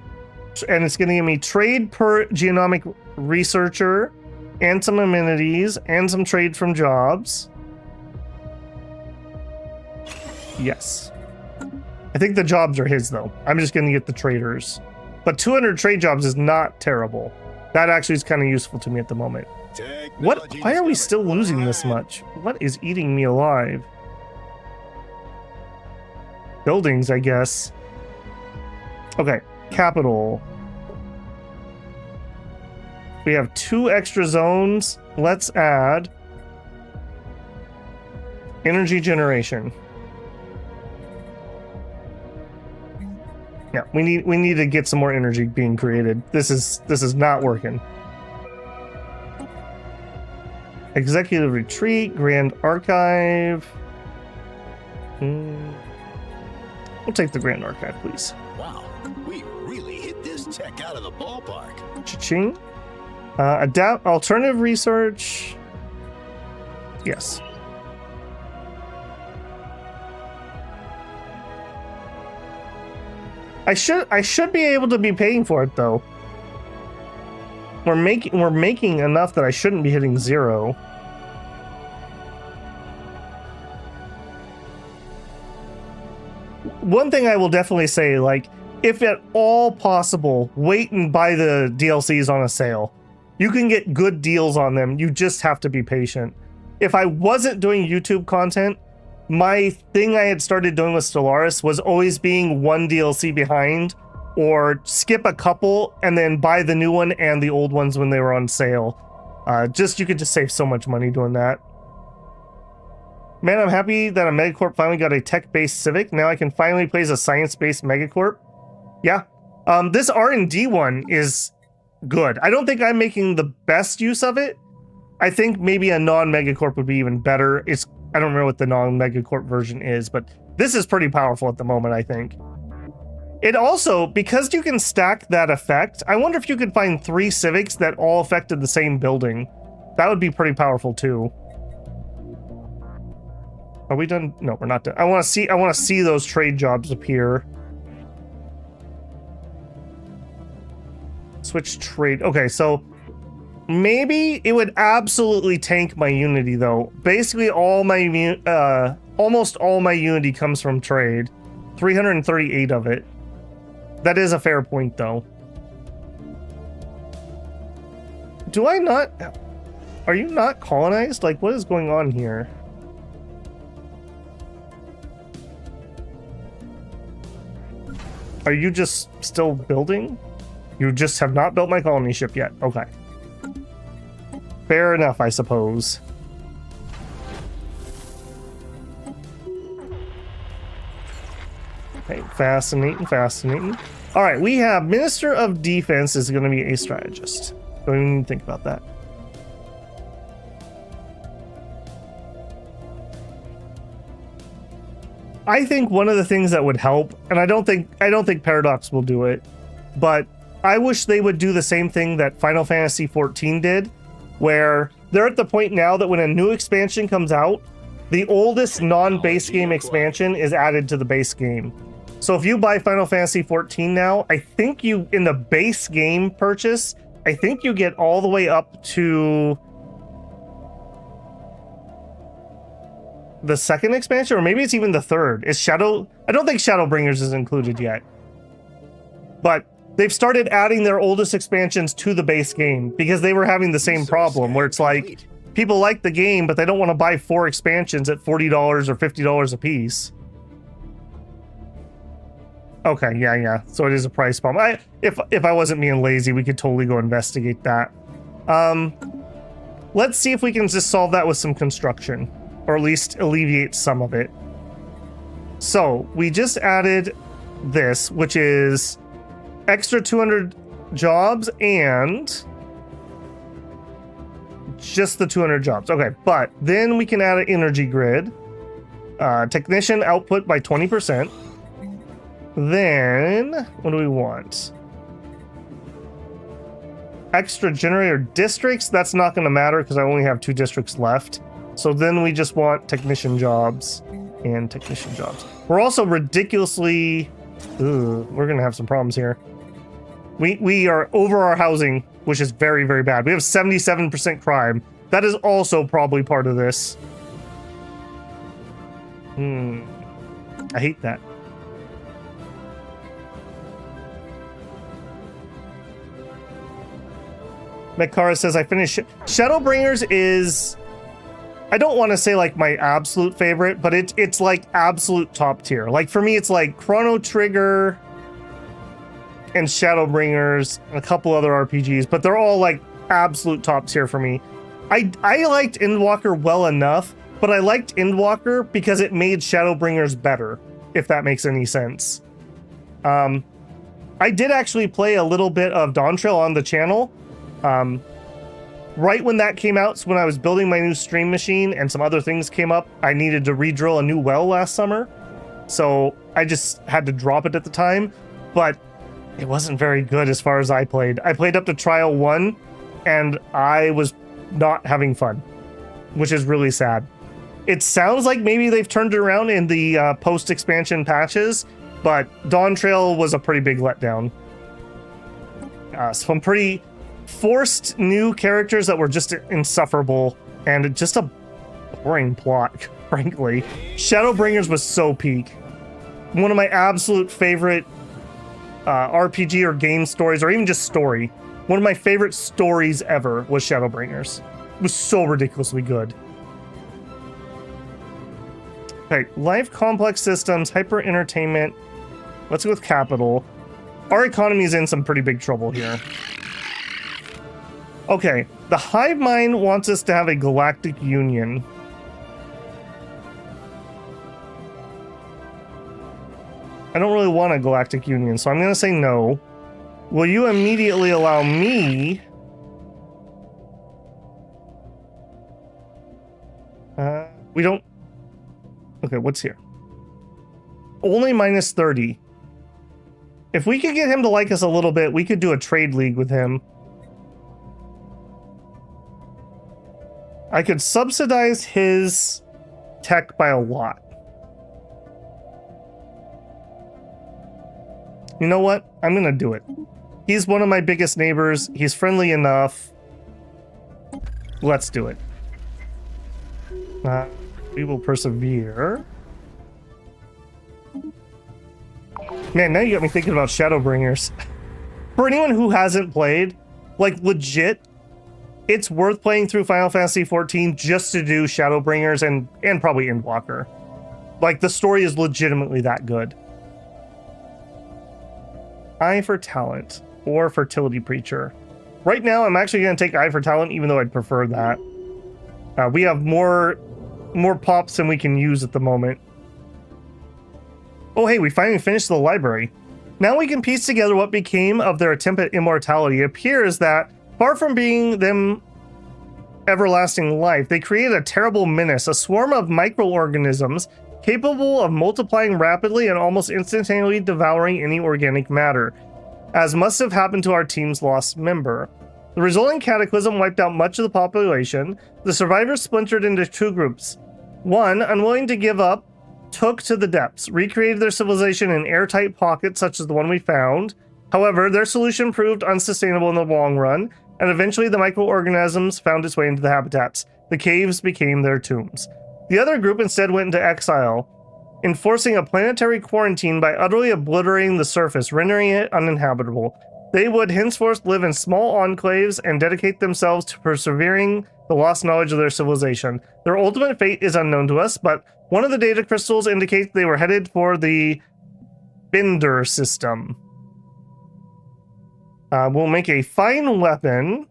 and it's going to give me trade per genomic researcher, and some amenities, and some trade from jobs. Yes. I think the jobs are his, though. I'm just going to get the traders. But 200 trade jobs is not terrible. That actually is kind of useful to me at the moment. What? Why are we still losing this much? What is eating me alive? Buildings, I guess. Okay, capital. We have 2 extra zones. Let's add energy generation. Yeah, we need to get some more energy being created. This is not working. Executive retreat, Grand Archive. We'll take the Grand Archive, please. Wow, we really hit this tech out of the ballpark. Cha-ching. Adapt alternative research. Yes. I should be able to be paying for it though. We're making enough that I shouldn't be hitting 0. One thing I will definitely say, like, if at all possible, wait and buy the DLCs on a sale. You can get good deals on them. You just have to be patient. If I wasn't doing YouTube content, my thing I had started doing with Stellaris was always being one DLC behind, or skip a couple and then buy the new one and the old ones when they were on sale. You could just save so much money doing that. Man, I'm happy that a Megacorp finally got a tech-based Civic. Now I can finally play as a science-based Megacorp. Yeah. This R&D one is good. I don't think I'm making the best use of it. I think maybe a non-Megacorp would be even better. I don't remember what the non-Megacorp version is, but this is pretty powerful at the moment, I think. It also, because you can stack that effect, I wonder if you could find 3 Civics that all affected the same building. That would be pretty powerful too. Are we done? No, we're not done. I want to see those trade jobs appear. Switch trade. Okay, so maybe it would absolutely tank my Unity though. Basically all my almost all my Unity comes from trade. 338 of it. That is a fair point though. Do I not? Are you not colonized? Like, what is going on here? Are you just still building? You just have not built my colony ship yet. Okay. Fair enough, I suppose. Okay, fascinating. All right, we have Minister of Defense is going to be a strategist. Don't even think about that. I think one of the things that would help, and I don't think Paradox will do it, but I wish they would do the same thing that Final Fantasy 14 did, where they're at the point now that when a new expansion comes out, the oldest non-base game expansion is added to the base game. So if you buy Final Fantasy 14 now, I think you, in the base game purchase, I think you get all the way up to the second expansion, or maybe it's even the third. Is Shadow... I don't think Shadowbringers is included yet. But they've started adding their oldest expansions to the base game because they were having the same problem where it's like, people like the game, but they don't want to buy 4 expansions at $40 or $50 a piece. Okay, yeah. So it is a price problem. If I wasn't being lazy, we could totally go investigate that. Let's see if we can just solve that with some construction, or at least alleviate some of it. So we just added this, which is extra 200 jobs and just the 200 jobs. Okay, but then we can add an energy grid. Technician output by 20%. Then, what do we want? Extra generator districts. That's not going to matter because I only have 2 districts left. So then we just want technician jobs and technician jobs. We're also ridiculously... we're going to have some problems here. We are over our housing, which is very, very bad. We have 77% crime. That is also probably part of this. I hate that. Mekara says, I finished... Shadowbringers is... I don't want to say like my absolute favorite, but it's like absolute top tier. Like for me, it's like Chrono Trigger and Shadowbringers and a couple other RPGs, but they're all like absolute top tier for me. I liked Endwalker well enough, but I liked Endwalker because it made Shadowbringers better, if that makes any sense. I did actually play a little bit of Dawntrail on the channel. Right when that came out, so when I was building my new stream machine and some other things came up, I needed to re-drill a new well last summer. So I just had to drop it at the time, but it wasn't very good as far as I played. I played up to Trial 1 and I was not having fun, which is really sad. It sounds like maybe they've turned it around in the post-expansion patches, but Dawntrail was a pretty big letdown. Some pretty forced new characters that were just insufferable and just a boring plot, frankly. Shadowbringers was so peak. One of my absolute favorite RPG or game stories, or even just story. One of my favorite stories ever was Shadowbringers. It was so ridiculously good. Okay, life complex systems, hyper entertainment. Let's go with capital. Our economy is in some pretty big trouble here. Okay, the hive mind wants us to have a galactic union. I don't really want a galactic union, so I'm going to say no. Will you immediately allow me... we don't... Okay, what's here? Only minus 30. If we could get him to like us a little bit, we could do a trade league with him. I could subsidize his tech by a lot. You know what? I'm gonna do it. He's one of my biggest neighbors. He's friendly enough. Let's do it. We will persevere. Man, now you got me thinking about Shadowbringers. For anyone who hasn't played, like legit, it's worth playing through Final Fantasy XIV just to do Shadowbringers and probably Endwalker. Like, the story is legitimately that good. Eye for Talent or Fertility Preacher. Right now, I'm actually going to take Eye for Talent, even though I'd prefer that. We have more pops than we can use at the moment. Oh, hey, we finally finished the library. Now we can piece together what became of their attempt at immortality. It appears that, far from being them everlasting life, they created a terrible menace, a swarm of microorganisms capable of multiplying rapidly and almost instantaneously devouring any organic matter, as must have happened to our team's lost member. The resulting cataclysm wiped out much of the population. The survivors splintered into two groups. One, unwilling to give up, took to the depths, recreated their civilization in airtight pockets such as the one we found. However, their solution proved unsustainable in the long run, and eventually the microorganisms found its way into the habitats. The caves became their tombs. The other group instead went into exile, enforcing a planetary quarantine by utterly obliterating the surface, rendering it uninhabitable. They would henceforth live in small enclaves and dedicate themselves to persevering the lost knowledge of their civilization. Their ultimate fate is unknown to us, but one of the data crystals indicates they were headed for the Bender system. We'll make a fine weapon.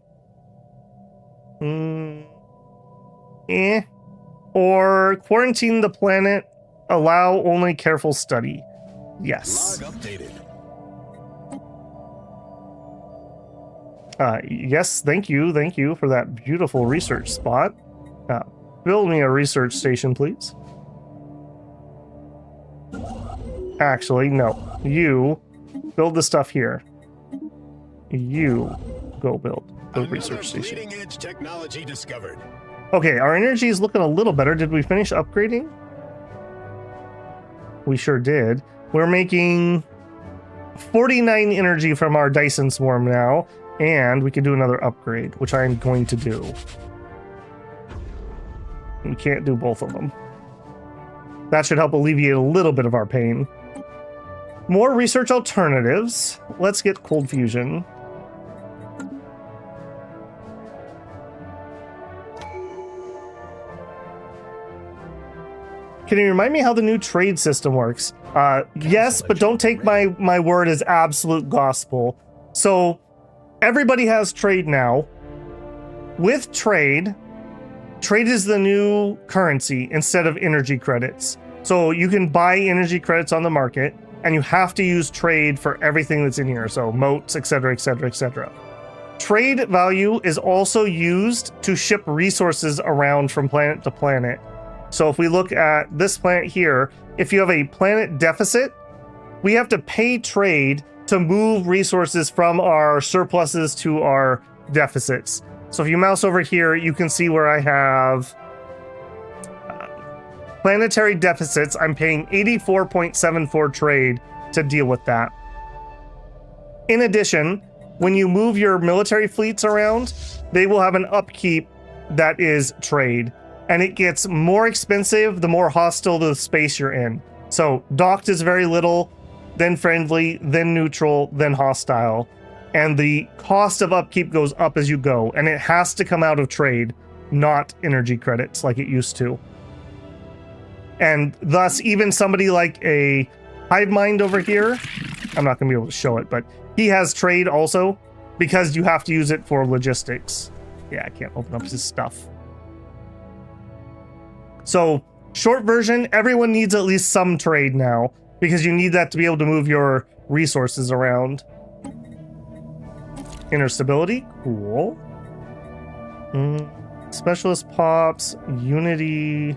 Or quarantine the planet, allow only careful study. Yes. Log updated. Yes, thank you for that beautiful research spot. Build me a research station, please. Actually, no. You build the stuff here. You go build the research station. Leading edge technology discovered. Okay, our energy is looking a little better. Did we finish upgrading? We sure did. We're making 49 energy from our Dyson Swarm now, and we can do another upgrade, which I'm going to do. We can't do both of them. That should help alleviate a little bit of our pain. More research alternatives. Let's get cold fusion. Can you remind me how the new trade system works? Yes, but don't take my word as absolute gospel. So everybody has trade now. With trade is the new currency instead of energy credits. So you can buy energy credits on the market, and you have to use trade for everything that's in here. So moats, etc., etc., etc. Trade value is also used to ship resources around from planet to planet. So if we look at this planet here, if you have a planet deficit, we have to pay trade to move resources from our surpluses to our deficits. So if you mouse over here, you can see where I have planetary deficits. I'm paying 84.74 trade to deal with that. In addition, when you move your military fleets around, they will have an upkeep that is trade. And it gets more expensive the more hostile to the space you're in. So docked is very little, then friendly, then neutral, then hostile. and the cost of upkeep goes up as you go, and it has to come out of trade, not energy credits like it used to. And thus, even somebody like a Hive Mind over here, I'm not going to be able to show it, but he has trade also, because you have to use it for logistics. Yeah, I can't open up his stuff. So, short version, everyone needs at least some trade now, because you need that to be able to move your resources around. Inner stability, cool. Specialist pops, unity.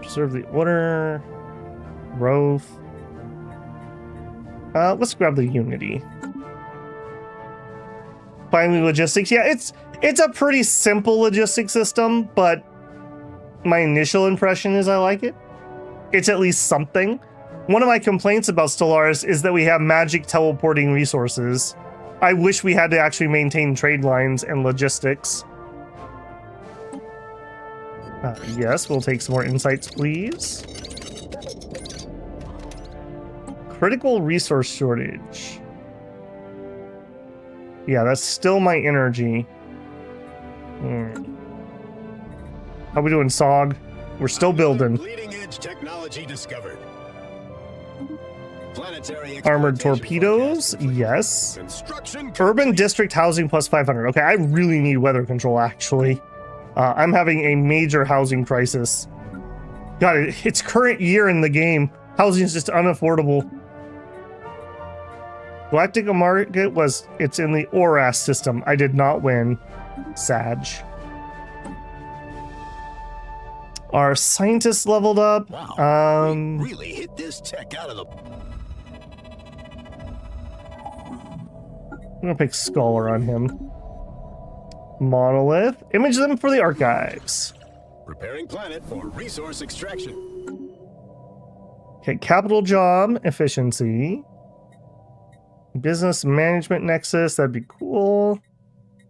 Preserve the order. Growth. Let's grab the unity. Finally, logistics. Yeah, it's a pretty simple logistics system, but my initial impression is I like it. It's at least something. One of my complaints about Stellaris is that we have magic teleporting resources. I wish we had to actually maintain trade lines and logistics. Yes, we'll take some more insights, please. Critical resource shortage. Yeah, that's still my energy. How we doing, SOG? We're still building. Bleeding edge technology discovered. Planetary Armored exploitation torpedoes, forecast. yes. Construction Urban complete. district housing plus 500. Okay, I really need weather control, actually. I'm having a major housing crisis. God, it's current year in the game. Housing is just unaffordable. Galactic market it's in the ORAS system. I did not win. Sag. Our scientists leveled up. Wow, we really hit this tech out of the... I'm gonna pick Scholar on him. Monolith. Image them for the archives. Preparing planet for resource extraction. Okay, capital job, efficiency. Business management nexus, that'd be cool.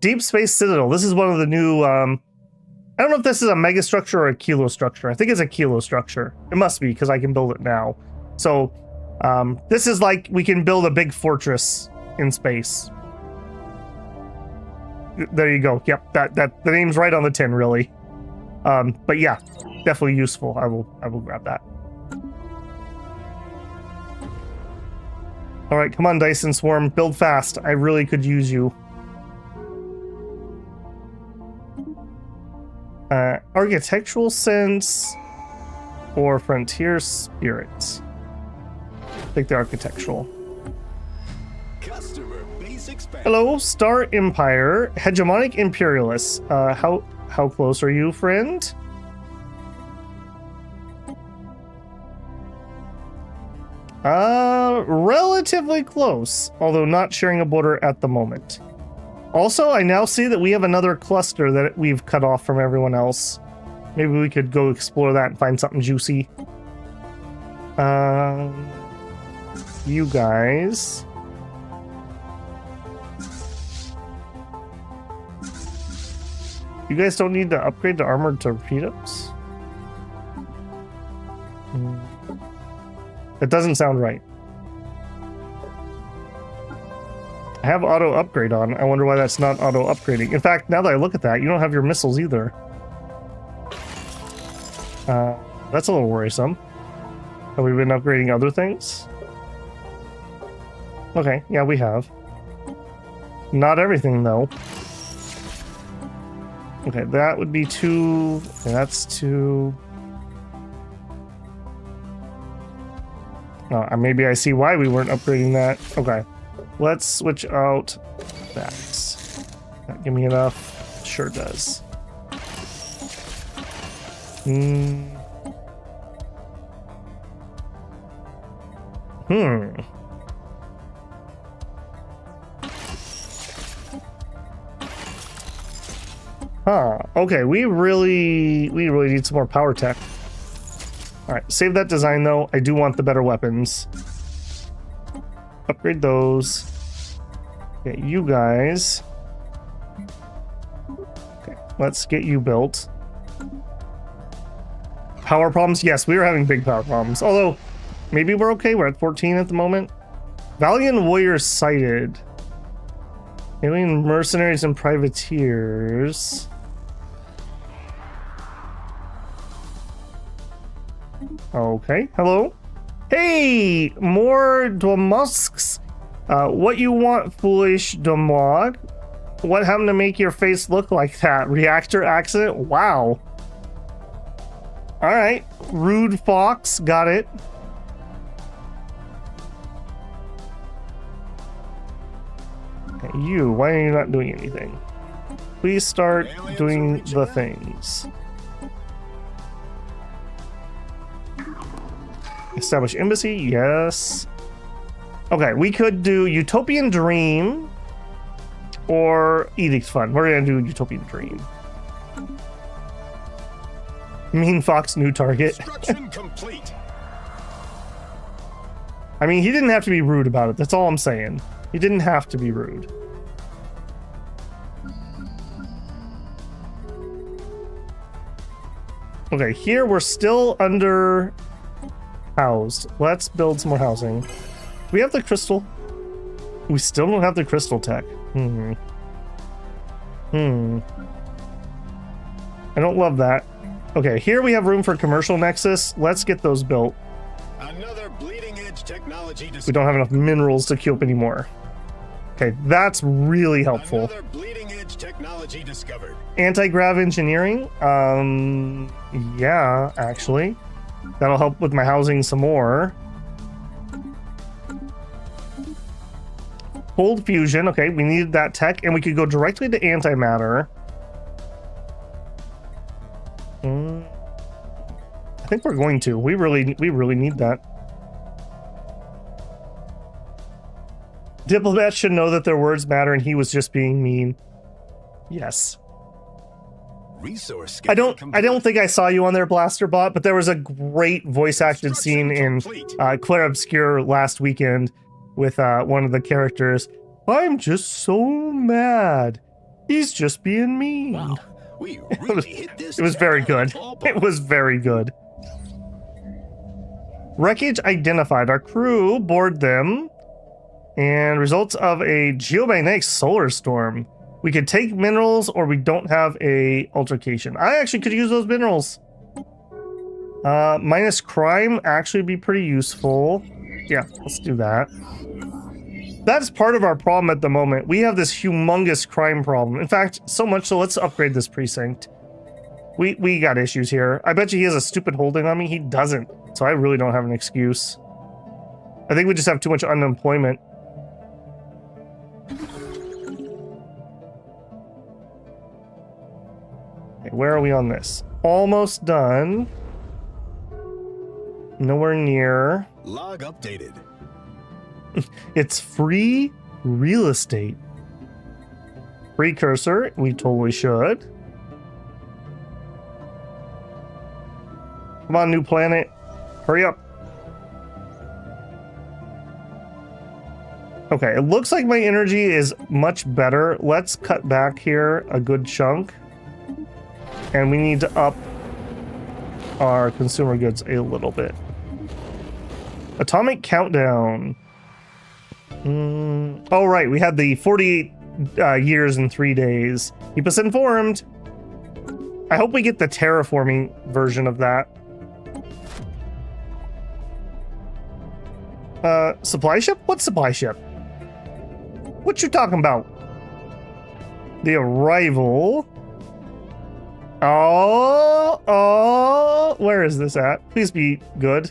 Deep space citadel. This is one of the new, I don't know if this is a mega structure or a kilo structure. I think it's a kilo structure. It must be, because I can build it now. So, this is like we can build a big fortress in space. There you go. Yep, that the name's right on the tin, really. But yeah, definitely useful. I will grab that. All right, come on, Dyson Swarm, build fast. I really could use you. Architectural sense or frontier spirit. Take the architectural. Customer base expand. Hello, Star Empire, hegemonic imperialists. How close are you, friend? Relatively close, although not sharing a border at the moment. Also, I now see that we have another cluster that we've cut off from everyone else. Maybe we could go explore that and find something juicy. You guys. You guys don't need to upgrade to armored torpedoes? That doesn't sound right. I have auto upgrade on. I wonder why that's not auto upgrading. In fact, now that I look at that, you don't have your missiles either. That's a little worrisome. Have we been upgrading other things? Okay, yeah, we have. Not everything, though. Okay, that would be 2. Okay, that's 2. Oh, maybe I see why we weren't upgrading that. Okay, let's switch out that. That give me enough? Sure does. Huh. Okay, we really need some more power tech. All right, save that design though. I do want the better weapons. Upgrade those. Okay, you guys. Okay, let's get you built. Power problems? Yes, we are having big power problems. Although, maybe we're okay. We're at 14 at the moment. Valiant warriors sighted. Alien mercenaries and privateers. Okay, hello. Hey, more Dwamusks. What you want, foolish Dwamog? What happened to make your face look like that? Reactor accident? Wow. Alright, rude fox, got it. Okay, you, why are you not doing anything? Please start doing the things. Establish embassy, yes. Okay, we could do Utopian Dream or Edict Fund. We're gonna do Utopian Dream. Mean Fox, new target. Construction complete. I mean, he didn't have to be rude about it. That's all I'm saying. He didn't have to be rude. Okay, here we're still under housed. Let's build some more housing. Do we have the crystal? We still don't have the crystal tech. I don't love that. Okay, here we have room for commercial nexus. Let's get those built. Another bleeding edge technology We don't have enough minerals to queue up anymore. Okay, that's really helpful. Another bleeding edge technology discovered. Anti-grav engineering? Yeah, actually. That'll help with my housing some more. Cold fusion, okay, we needed that tech, and we could go directly to antimatter. I think we're going to. We really need that. Diplomats should know that their words matter, and he was just being mean. Yes. Resource I don't think I saw you on there, Blasterbot, but there was a great voice acted scene in Claire Obscure last weekend with one of the characters. I'm just so mad. He's just being mean. Wow, we really hit this. It was very good. It was very good. Wreckage identified. Our crew board them. And results of a geomagnetic solar storm. We could take minerals, or we don't have a altercation. I actually could use those minerals. Minus crime actually be pretty useful. Yeah, let's do that. That's part of our problem at the moment. We have this humongous crime problem. In fact, so much so let's upgrade this precinct. We got issues here. I bet you he has a stupid holding on me. He doesn't. So I really don't have an excuse. I think we just have too much unemployment. Okay, where are we on this? Almost done. Nowhere near. Log updated. It's free real estate. Precursor, we totally should. Come on, new planet. Hurry up. Okay, it looks like my energy is much better. Let's cut back here a good chunk. And we need to up our consumer goods a little bit. Atomic countdown. Oh, right. We had the 48 years and 3 days. Keep us informed. I hope we get the terraforming version of that. Supply ship? What supply ship? What you talking about? The arrival. Oh, where is this at? Please be good.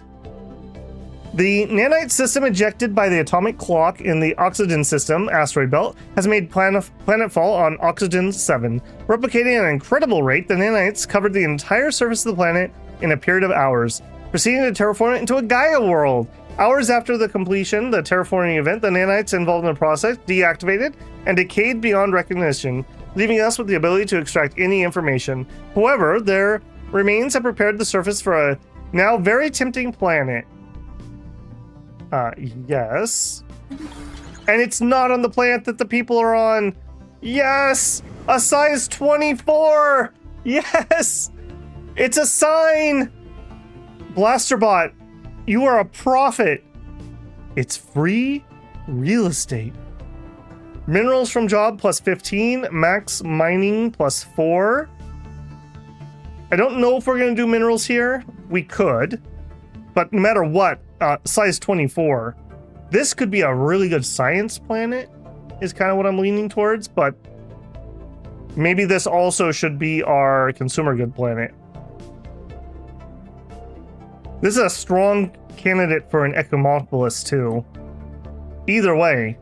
The nanite system ejected by the atomic clock in the Oxygen system asteroid belt has made planetfall on Oxygen 7. Replicating at an incredible rate, the nanites covered the entire surface of the planet in a period of hours, proceeding to terraform it into a Gaia world. Hours after the completion, the terraforming event, the nanites involved in the process deactivated and decayed beyond recognition, leaving us with the ability to extract any information. However, their remains have prepared the surface for a now very tempting planet. Yes. And it's not on the planet that the people are on. Yes! A size 24! Yes! It's a sign! Blasterbot, You are a prophet. It's free real estate. Minerals from job plus 15. Max mining plus 4. I don't know if we're going to do minerals here. We could. But no matter what, size 24. This could be a really good science planet, is kind of what I'm leaning towards. But maybe this also should be our consumer good planet. This is a strong candidate for an Ecomopolis too. Either way.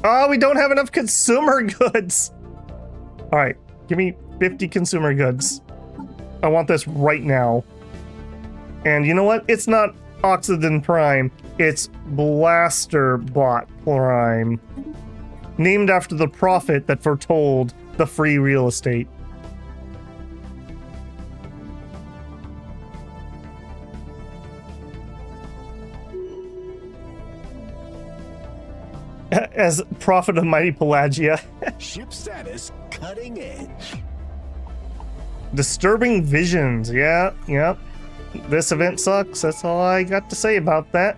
Oh, we don't have enough consumer goods. All right, give me 50 consumer goods. I want this right now. And you know what? It's not Oxygen Prime. It's Blasterbot Prime. Named after the prophet that foretold the free real estate. As prophet of mighty Pelagia. Ship status cutting edge. Disturbing visions. Yeah, yep. This event sucks. That's all I got to say about that.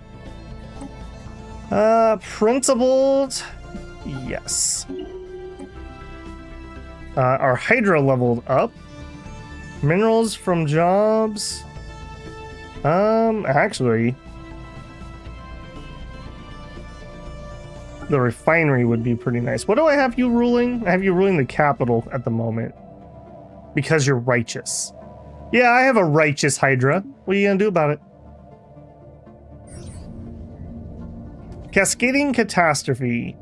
Principled. Yes. Our Hydra leveled up. Minerals from jobs. Actually, the refinery would be pretty nice. What do I have you ruling? I have you ruling the capital at the moment. Because you're righteous. Yeah, I have a righteous Hydra. What are you gonna do about it? Cascading catastrophe.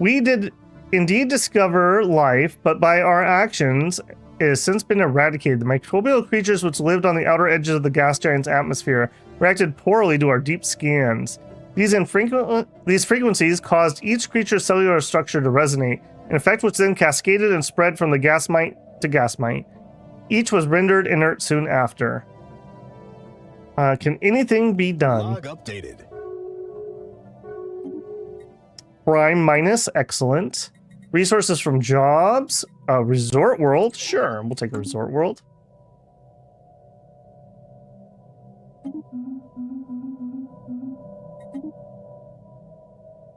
We did indeed discover life, but by our actions, it has since been eradicated. The microbial creatures which lived on the outer edges of the gas giant's atmosphere reacted poorly to our deep scans. These frequencies caused each creature's cellular structure to resonate, an effect which then cascaded and spread from the gas mite to gas mite. Each was rendered inert soon after. Can anything be done? Log updated. Prime minus, excellent. Resources from jobs. Resort world, sure, we'll take a resort world.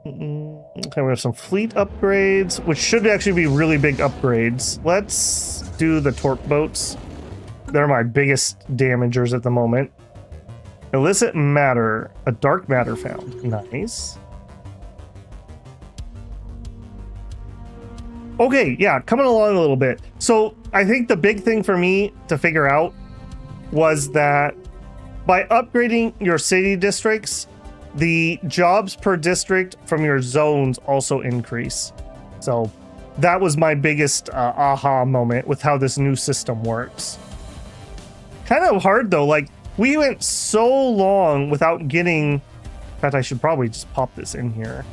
Okay, we have some fleet upgrades, which should actually be really big upgrades. Let's do the torp boats. They're my biggest damagers at the moment. Illicit matter, a dark matter found. Nice. Okay, yeah, coming along a little bit. So I think the big thing for me to figure out was that by upgrading your city districts, the jobs per district from your zones also increase. So that was my biggest aha moment with how this new system works. Kind of hard though, like we went so long without getting, in fact I should probably just pop this in here.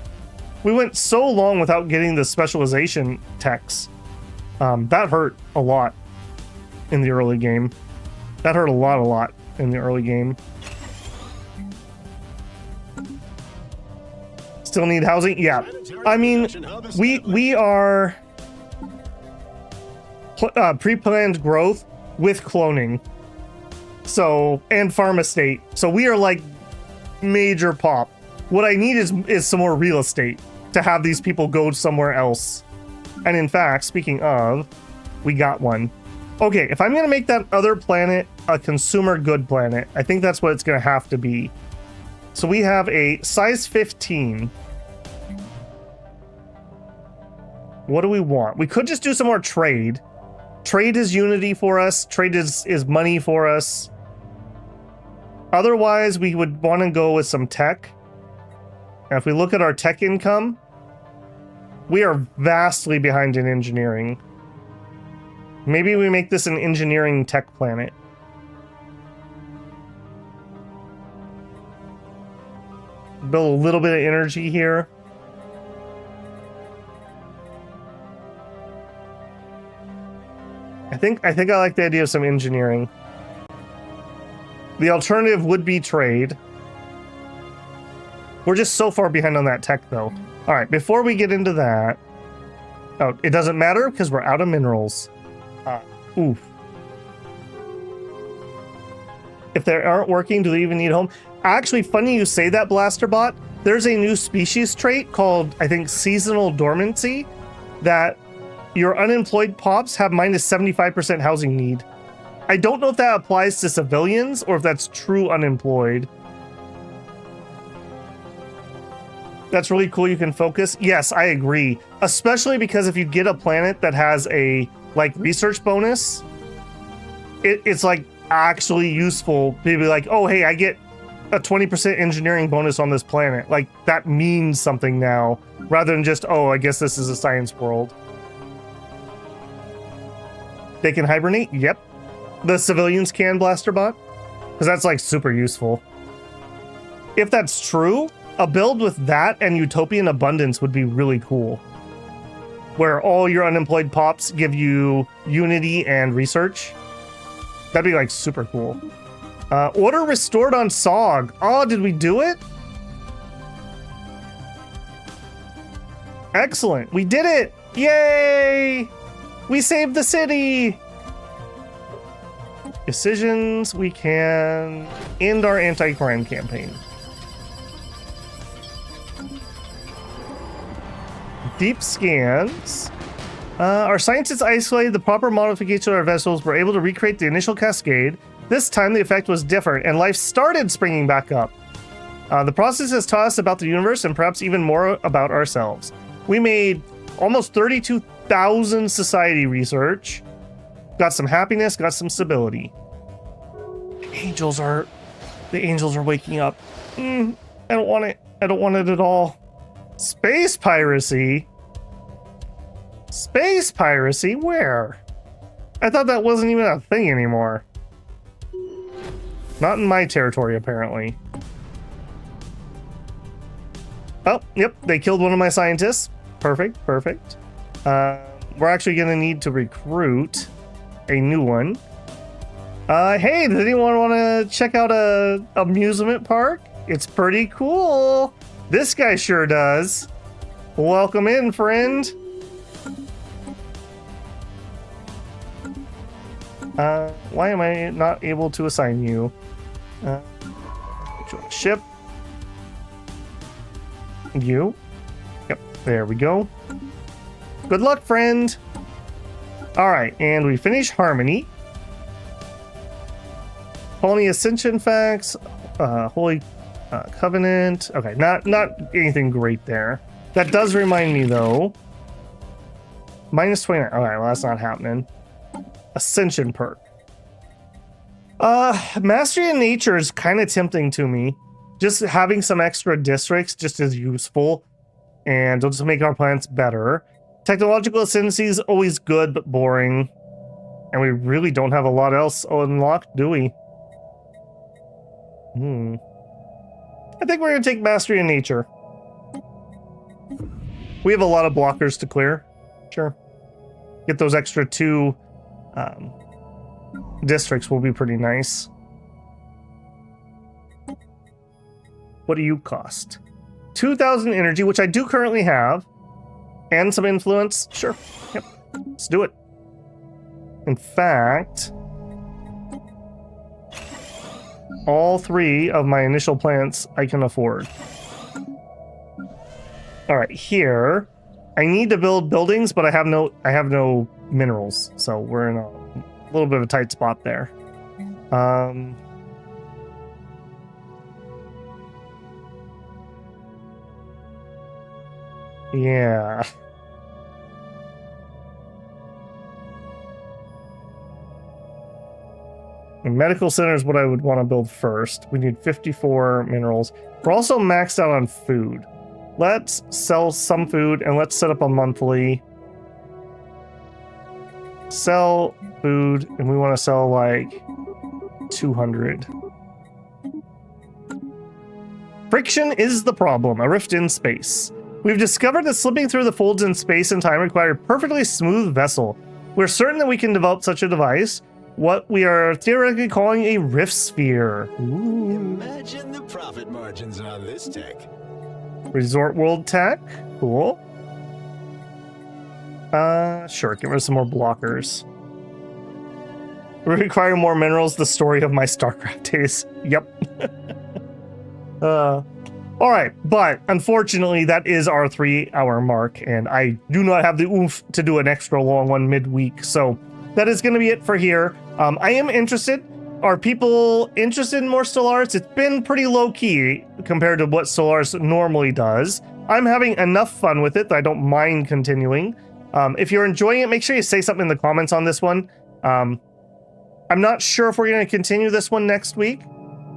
We went so long without getting the specialization techs. That hurt a lot in the early game. That hurt a lot in the early game. Still need housing? Yeah. I mean, we are pre-planned growth with cloning. So, and Pharma state. So we are like major pop. What I need is some more real estate to have these people go somewhere else. And in fact, speaking of, we got one. Okay, if I'm going to make that other planet a consumer good planet, I think that's what it's going to have to be. So we have a size 15. What do we want? We could just do some more trade. Trade is unity for us. Trade is money for us. Otherwise, we would want to go with some tech. And if we look at our tech income, we are vastly behind in engineering. Maybe we make this an engineering tech planet. Build a little bit of energy here. I think I like the idea of some engineering. The alternative would be trade. We're just so far behind on that tech, though. All right, before we get into that... Oh, it doesn't matter because we're out of minerals. Oof. If they aren't working, do they even need a home? Actually, funny you say that, Blasterbot. There's a new species trait called, I think, seasonal dormancy, that your unemployed pops have minus 75% housing need. I don't know if that applies to civilians or if that's true unemployed. That's really cool. You can focus. Yes, I agree. Especially because if you get a planet that has a like research bonus, it's like actually useful to be like, oh, hey, I get a 20% engineering bonus on this planet. Like that means something now rather than just, oh, I guess this is a science world. They can hibernate? Yep. The civilians can, Blasterbot, because that's like super useful. If that's true, a build with that and Utopian Abundance would be really cool. Where all your unemployed pops give you unity and research. That'd be like super cool. Order restored on SOG. Oh, did we do it? Excellent. We did it. Yay! We saved the city. Decisions. We can end our anti-crime campaign. Deep scans. Our scientists isolated the proper modification of our vessels, were able to recreate the initial cascade. This time the effect was different and life started springing back up. The process has taught us about the universe and perhaps even more about ourselves. We made almost 32,000 society research. Got some happiness, got some stability. The angels are waking up. I don't want it. I don't want it at all. Space piracy? Space piracy? Where? I thought that wasn't even a thing anymore. Not in my territory, apparently. Oh, yep, they killed one of my scientists. Perfect, perfect. We're actually going to need to recruit a new one. Hey, does anyone want to check out a amusement park? It's pretty cool. This guy sure does. Welcome in, friend. Why am I not able to assign you? Ship. You. Yep, there we go. Good luck, friend. All right, and we finish Harmony. Colony Ascension facts. Holy Covenant. Okay, not anything great there. That does remind me, though. Minus 29. All right, well, that's not happening. Ascension perk. Mastery in Nature is kind of tempting to me. Just having some extra districts just is useful, and it'll just make our plants better. Technological Ascendancy is always good, but boring. And we really don't have a lot else unlocked, do we? I think we're going to take Mastery in Nature. We have a lot of blockers to clear. Sure. Get those extra 2 districts will be pretty nice. What do you cost? 2,000 energy, which I do currently have. And some influence. Sure. Yep. Let's do it. In fact, all 3 of my initial plants I can afford. All right, here I need to build buildings, but I have no minerals, so we're in a little bit of a tight spot there. Yeah. The medical center is what I would want to build first. We need 54 minerals. We're also maxed out on food. Let's sell some food and let's set up a monthly. Sell food, and we want to sell like 200. Friction is the problem, a rift in space. We've discovered that slipping through the folds in space and time require a perfectly smooth vessel. We're certain that we can develop such a device, what we are theoretically calling a rift sphere. Ooh. Imagine the profit margins on this tech. Resort World Tech. Cool. Sure, get rid of some more blockers. Require more minerals, the story of my StarCraft days. Yep. All right, but unfortunately, that is our 3-hour mark, and I do not have the oomph to do an extra long one midweek, so that is going to be it for here. I am interested. Are people interested in more Stellaris? It's been pretty low-key compared to what Stellaris normally does. I'm having enough fun with it that I don't mind continuing. If you're enjoying it, make sure you say something in the comments on this one. I'm not sure if we're going to continue this one next week,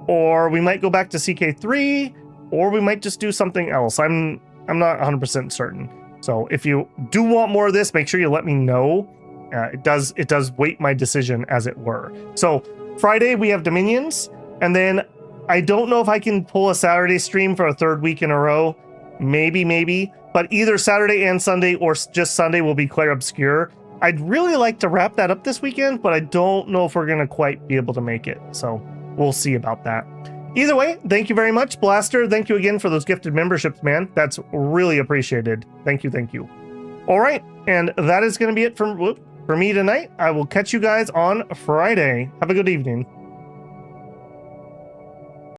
or we might go back to CK3, or we might just do something else. I'm not 100% certain. So if you do want more of this, make sure you let me know. It does weight my decision, as it were. So Friday we have Dominions, and then I don't know if I can pull a Saturday stream for a 3rd week in a row. Maybe. But either Saturday and Sunday, or just Sunday, will be quite obscure. I'd really like to wrap that up this weekend, but I don't know if we're going to quite be able to make it. So we'll see about that. Either way, thank you very much, Blaster. Thank you again for those gifted memberships, man. That's really appreciated. Thank you. All right, and that is going to be it for me tonight. I will catch you guys on Friday. Have a good evening.